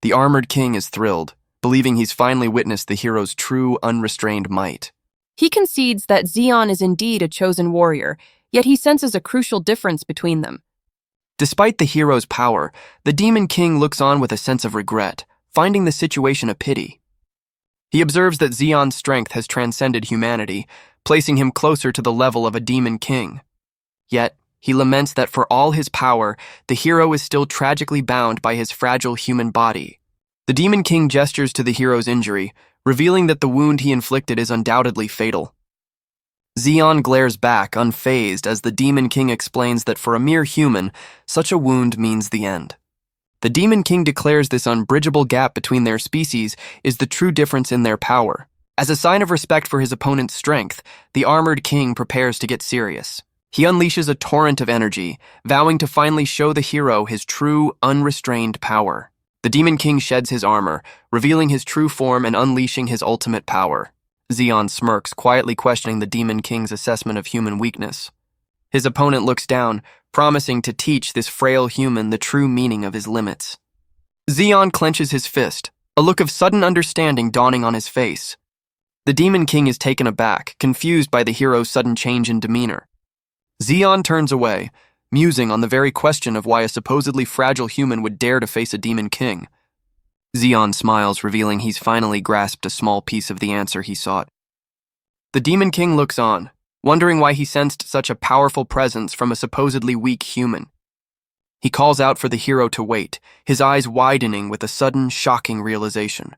The armored king is thrilled, believing he's finally witnessed the hero's true, unrestrained might. He concedes that Zeon is indeed a chosen warrior, yet he senses a crucial difference between them. Despite the hero's power, the Demon King looks on with a sense of regret, finding the situation a pity. He observes that Zeon's strength has transcended humanity, placing him closer to the level of a Demon King. Yet, he laments that for all his power, the hero is still tragically bound by his fragile human body. The Demon King gestures to the hero's injury, revealing that the wound he inflicted is undoubtedly fatal. Zeon glares back, unfazed, as the Demon King explains that for a mere human, such a wound means the end. The Demon King declares this unbridgeable gap between their species is the true difference in their power. As a sign of respect for his opponent's strength, the armored king prepares to get serious. He unleashes a torrent of energy, vowing to finally show the hero his true, unrestrained power. The Demon King sheds his armor, revealing his true form and unleashing his ultimate power. Zeon smirks, quietly questioning the Demon King's assessment of human weakness. His opponent looks down, promising to teach this frail human the true meaning of his limits. Zeon clenches his fist, a look of sudden understanding dawning on his face. The Demon King is taken aback, confused by the hero's sudden change in demeanor. Zeon turns away, musing on the very question of why a supposedly fragile human would dare to face a Demon King. Zeon smiles, revealing he's finally grasped a small piece of the answer he sought. The Demon King looks on, wondering why he sensed such a powerful presence from a supposedly weak human. He calls out for the hero to wait, his eyes widening with a sudden, shocking realization.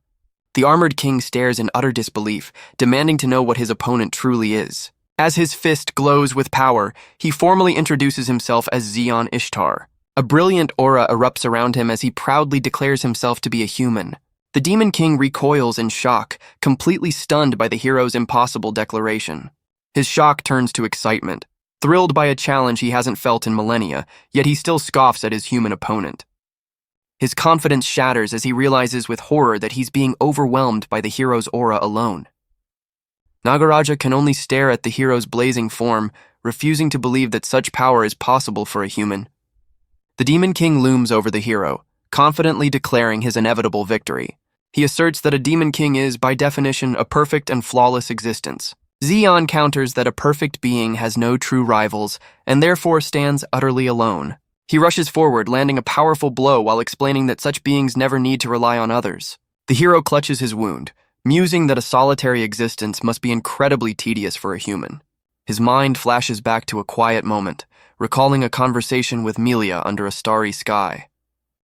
The armored king stares in utter disbelief, demanding to know what his opponent truly is. As his fist glows with power, he formally introduces himself as Zeon Ishtar. A brilliant aura erupts around him as he proudly declares himself to be a human. The Demon King recoils in shock, completely stunned by the hero's impossible declaration. His shock turns to excitement, thrilled by a challenge he hasn't felt in millennia, yet he still scoffs at his human opponent. His confidence shatters as he realizes with horror that he's being overwhelmed by the hero's aura alone. Nagaraja can only stare at the hero's blazing form, refusing to believe that such power is possible for a human. The Demon King looms over the hero, confidently declaring his inevitable victory. He asserts that a demon king is, by definition, a perfect and flawless existence. Zeon counters that a perfect being has no true rivals and therefore stands utterly alone. He rushes forward, landing a powerful blow while explaining that such beings never need to rely on others. The hero clutches his wound, musing that a solitary existence must be incredibly tedious for a human. His mind flashes back to a quiet moment, recalling a conversation with Melia under a starry sky.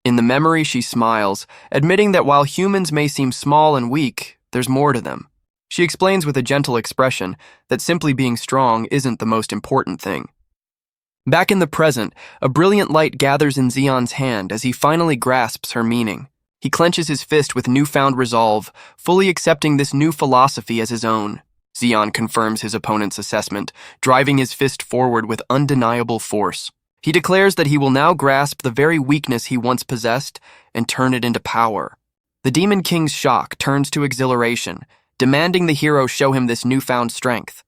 In the memory, she smiles, admitting that while humans may seem small and weak, there's more to them. She explains with a gentle expression that simply being strong isn't the most important thing. Back in the present, a brilliant light gathers in Zeon's hand as he finally grasps her meaning. He clenches his fist with newfound resolve, fully accepting this new philosophy as his own. Zeon confirms his opponent's assessment, driving his fist forward with undeniable force. He declares that he will now grasp the very weakness he once possessed and turn it into power. The Demon King's shock turns to exhilaration, demanding the hero show him this newfound strength.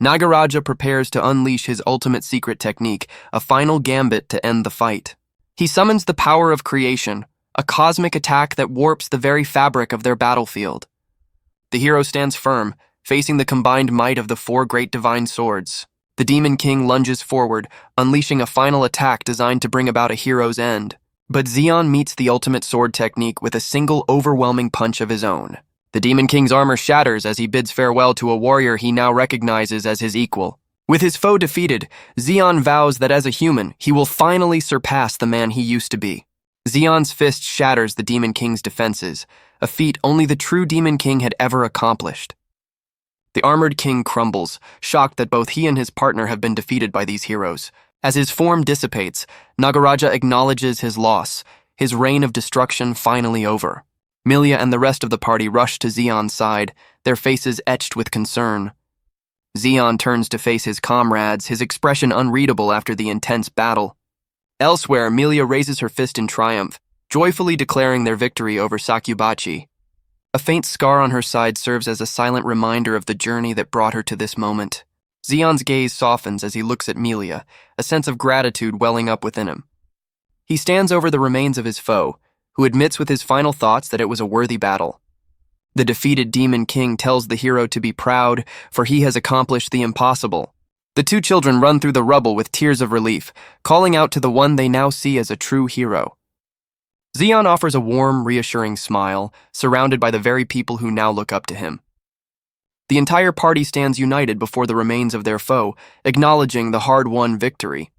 Nagaraja prepares to unleash his ultimate secret technique, a final gambit to end the fight. He summons the power of creation, a cosmic attack that warps the very fabric of their battlefield. The hero stands firm, facing the combined might of the four great divine swords. The Demon King lunges forward, unleashing a final attack designed to bring about a hero's end. But Zeon meets the ultimate sword technique with a single overwhelming punch of his own. The Demon King's armor shatters as he bids farewell to a warrior he now recognizes as his equal. With his foe defeated, Zeon vows that as a human, he will finally surpass the man he used to be. Zeon's fist shatters the Demon King's defenses, a feat only the true Demon King had ever accomplished. The armored king crumbles, shocked that both he and his partner have been defeated by these heroes. As his form dissipates, Nagaraja acknowledges his loss, his reign of destruction finally over. Melia and the rest of the party rush to Zeon's side, their faces etched with concern. Zeon turns to face his comrades, his expression unreadable after the intense battle. Elsewhere, Melia raises her fist in triumph, joyfully declaring their victory over Sakyubachi. A faint scar on her side serves as a silent reminder of the journey that brought her to this moment. Zeon's gaze softens as he looks at Melia, a sense of gratitude welling up within him. He stands over the remains of his foe, who admits with his final thoughts that it was a worthy battle. The defeated Demon King tells the hero to be proud, for he has accomplished the impossible. The two children run through the rubble with tears of relief, calling out to the one they now see as a true hero. Zeon offers a warm, reassuring smile, surrounded by the very people who now look up to him. The entire party stands united before the remains of their foe, acknowledging the hard-won victory.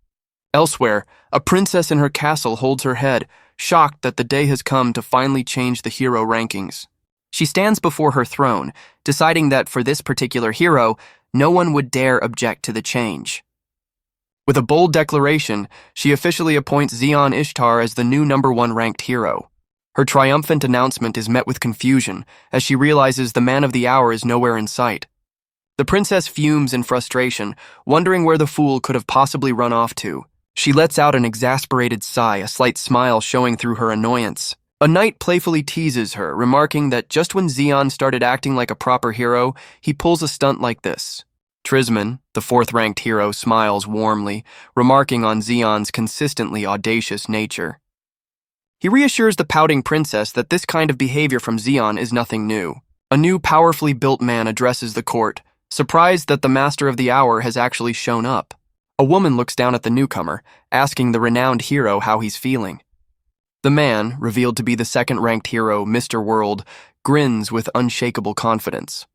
Elsewhere, a princess in her castle holds her head, shocked that the day has come to finally change the hero rankings. She stands before her throne, deciding that for this particular hero, no one would dare object to the change. With a bold declaration, she officially appoints Zeon Ishtar as the new #1 ranked hero. Her triumphant announcement is met with confusion, as she realizes the man of the hour is nowhere in sight. The princess fumes in frustration, wondering where the fool could have possibly run off to. She lets out an exasperated sigh, a slight smile showing through her annoyance. A knight playfully teases her, remarking that just when Zeon started acting like a proper hero, he pulls a stunt like this. Trisman, the 4th-ranked hero, smiles warmly, remarking on Zeon's consistently audacious nature. He reassures the pouting princess that this kind of behavior from Zeon is nothing new. A new, powerfully built man addresses the court, surprised that the master of the hour has actually shown up. A woman looks down at the newcomer, asking the renowned hero how he's feeling. The man, revealed to be the 2nd-ranked hero, Mr. World, grins with unshakable confidence.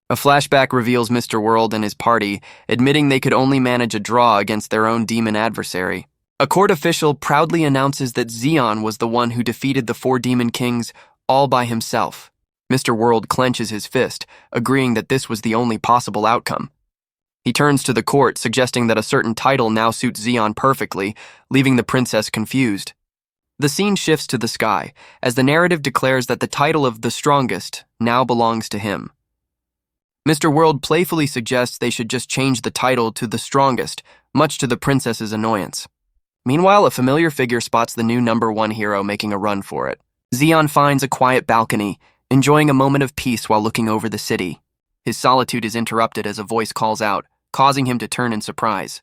A flashback reveals Mr. World and his party, admitting they could only manage a draw against their own demon adversary. A court official proudly announces that Zeon was the one who defeated the 4 Demon Kings all by himself. Mr. World clenches his fist, agreeing that this was the only possible outcome. He turns to the court, suggesting that a certain title now suits Zeon perfectly, leaving the princess confused. The scene shifts to the sky, as the narrative declares that the title of the Strongest now belongs to him. Mr. World playfully suggests they should just change the title to the Strongest, much to the princess's annoyance. Meanwhile, a familiar figure spots the new #1 hero making a run for it. Zeon finds a quiet balcony, enjoying a moment of peace while looking over the city. His solitude is interrupted as a voice calls out, causing him to turn in surprise.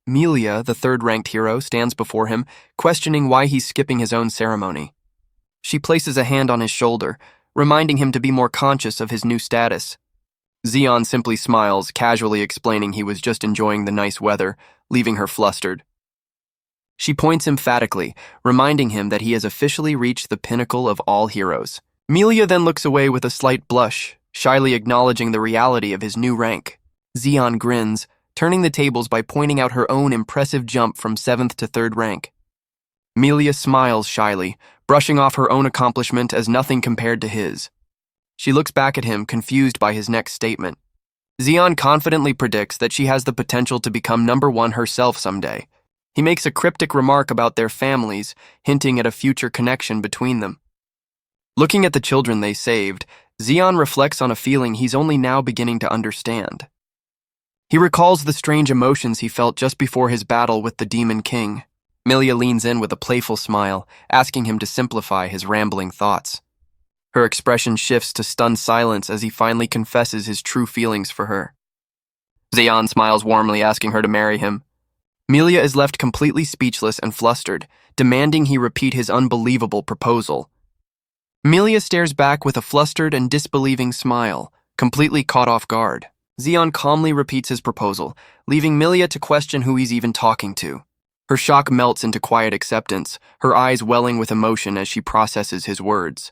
Melia, the third-ranked hero, stands before him, questioning why he's skipping his own ceremony. She places a hand on his shoulder, reminding him to be more conscious of his new status. Zeon simply smiles, casually explaining he was just enjoying the nice weather, leaving her flustered. She points emphatically, reminding him that he has officially reached the pinnacle of all heroes. Melia then looks away with a slight blush, shyly acknowledging the reality of his new rank. Zeon grins, turning the tables by pointing out her own impressive jump from 7th to 3rd rank. Melia smiles shyly, brushing off her own accomplishment as nothing compared to his. She looks back at him, confused by his next statement. Zeon confidently predicts that she has the potential to become #1 herself someday. He makes a cryptic remark about their families, hinting at a future connection between them. Looking at the children they saved, Zeon reflects on a feeling he's only now beginning to understand. He recalls the strange emotions he felt just before his battle with the Demon King. Melia leans in with a playful smile, asking him to simplify his rambling thoughts. Her expression shifts to stunned silence as he finally confesses his true feelings for her. Zeon smiles warmly, asking her to marry him. Melia is left completely speechless and flustered, demanding he repeat his unbelievable proposal. Melia stares back with a flustered and disbelieving smile, completely caught off guard. Zeon calmly repeats his proposal, leaving Melia to question who he's even talking to. Her shock melts into quiet acceptance, her eyes welling with emotion as she processes his words.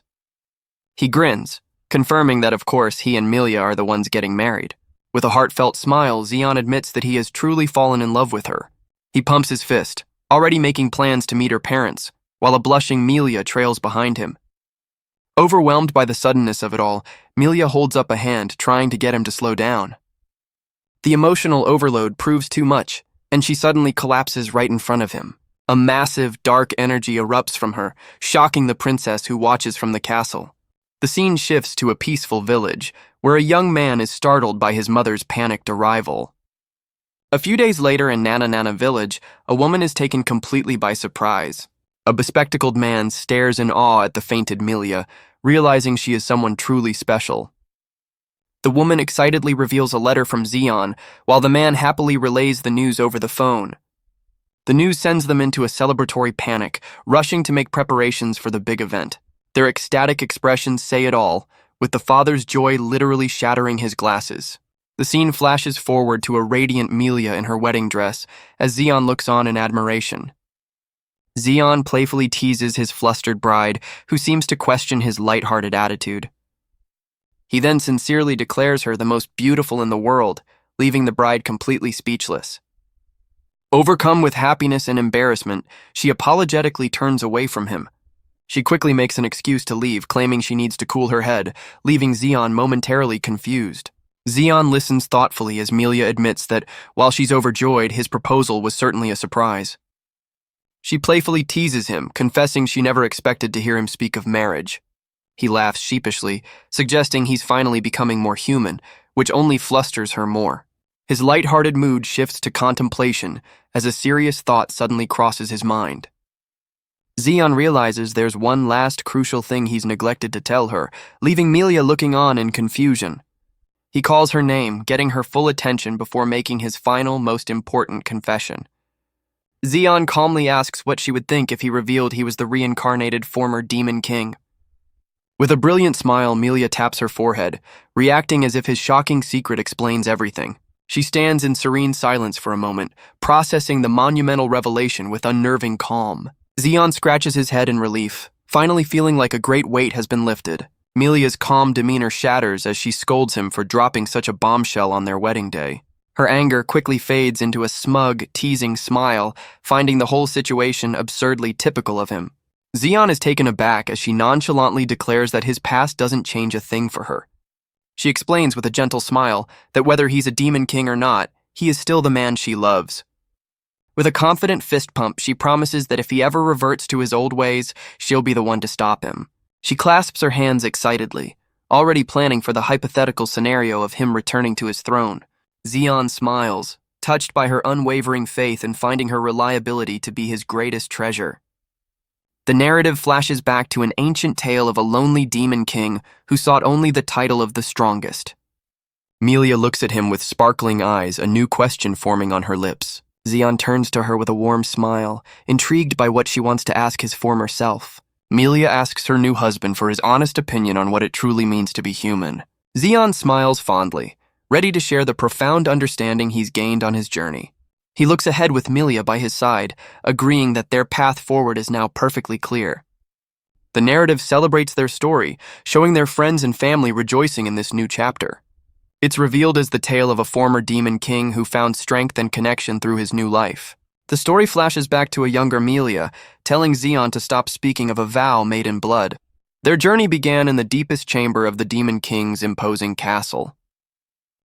He grins, confirming that of course he and Melia are the ones getting married. With a heartfelt smile, Zeon admits that he has truly fallen in love with her. He pumps his fist, already making plans to meet her parents, while a blushing Melia trails behind him. Overwhelmed by the suddenness of it all, Melia holds up a hand, trying to get him to slow down. The emotional overload proves too much, and she suddenly collapses right in front of him. A massive, dark energy erupts from her, shocking the princess who watches from the castle. The scene shifts to a peaceful village, where a young man is startled by his mother's panicked arrival. A few days later in Nana Nana village, a woman is taken completely by surprise. A bespectacled man stares in awe at the fainted Melia, realizing she is someone truly special. The woman excitedly reveals a letter from Zeon, while the man happily relays the news over the phone. The news sends them into a celebratory panic, rushing to make preparations for the big event. Their ecstatic expressions say it all, with the father's joy literally shattering his glasses. The scene flashes forward to a radiant Melia in her wedding dress, as Zeon looks on in admiration. Zeon playfully teases his flustered bride, who seems to question his light-hearted attitude. He then sincerely declares her the most beautiful in the world, leaving the bride completely speechless. Overcome with happiness and embarrassment, she apologetically turns away from him. She quickly makes an excuse to leave, claiming she needs to cool her head, leaving Zeon momentarily confused. Zeon listens thoughtfully as Melia admits that, while she's overjoyed, his proposal was certainly a surprise. She playfully teases him, confessing she never expected to hear him speak of marriage. He laughs sheepishly, suggesting he's finally becoming more human, which only flusters her more. His light-hearted mood shifts to contemplation as a serious thought suddenly crosses his mind. Zeon realizes there's one last crucial thing he's neglected to tell her, leaving Melia looking on in confusion. He calls her name, getting her full attention before making his final, most important confession. Zeon calmly asks what she would think if he revealed he was the reincarnated former Demon King. With a brilliant smile, Melia taps her forehead, reacting as if his shocking secret explains everything. She stands in serene silence for a moment, processing the monumental revelation with unnerving calm. Zeon scratches his head in relief, finally feeling like a great weight has been lifted. Melia's calm demeanor shatters as she scolds him for dropping such a bombshell on their wedding day. Her anger quickly fades into a smug, teasing smile, finding the whole situation absurdly typical of him. Zeon is taken aback as she nonchalantly declares that his past doesn't change a thing for her. She explains with a gentle smile that whether he's a demon king or not, he is still the man she loves. With a confident fist pump, she promises that if he ever reverts to his old ways, she'll be the one to stop him. She clasps her hands excitedly, already planning for the hypothetical scenario of him returning to his throne. Zeon smiles, touched by her unwavering faith and finding her reliability to be his greatest treasure. The narrative flashes back to an ancient tale of a lonely demon king who sought only the title of the strongest. Melia looks at him with sparkling eyes, a new question forming on her lips. Zeon turns to her with a warm smile, intrigued by what she wants to ask his former self. Melia asks her new husband for his honest opinion on what it truly means to be human. Zeon smiles fondly, ready to share the profound understanding he's gained on his journey. He looks ahead with Melia by his side, agreeing that their path forward is now perfectly clear. The narrative celebrates their story, showing their friends and family rejoicing in this new chapter. It's revealed as the tale of a former demon king who found strength and connection through his new life. The story flashes back to a younger Melia, telling Zeon to stop speaking of a vow made in blood. Their journey began in the deepest chamber of the demon king's imposing castle.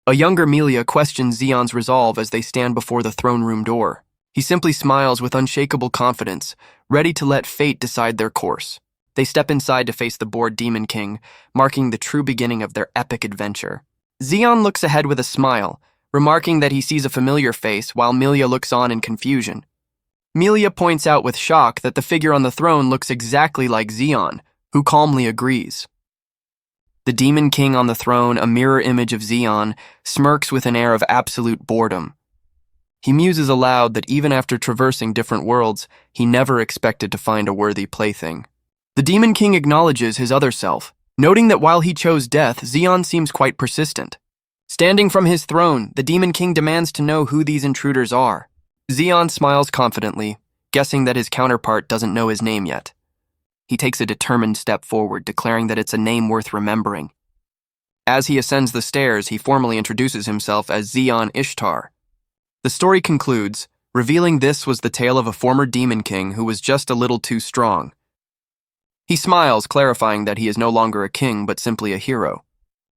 A younger Melia questions Zeon's resolve as they stand before the throne room door. He simply smiles with unshakable confidence, ready to let fate decide their course. They step inside to face the bored demon king, marking the true beginning of their epic adventure. Zeon looks ahead with a smile, remarking that he sees a familiar face while Melia looks on in confusion. Melia points out with shock that the figure on the throne looks exactly like Zeon, who calmly agrees. The demon king on the throne, a mirror image of Zeon, smirks with an air of absolute boredom. He muses aloud that even after traversing different worlds, he never expected to find a worthy plaything. The demon king acknowledges his other self, noting that while he chose death, Zeon seems quite persistent. Standing from his throne, the demon king demands to know who these intruders are. Zeon smiles confidently, guessing that his counterpart doesn't know his name yet. He takes a determined step forward, declaring that it's a name worth remembering. As he ascends the stairs, he formally introduces himself as Zeon Ishtar. The story concludes, revealing this was the tale of a former demon king who was just a little too strong. He smiles, clarifying that he is no longer a king, but simply a hero.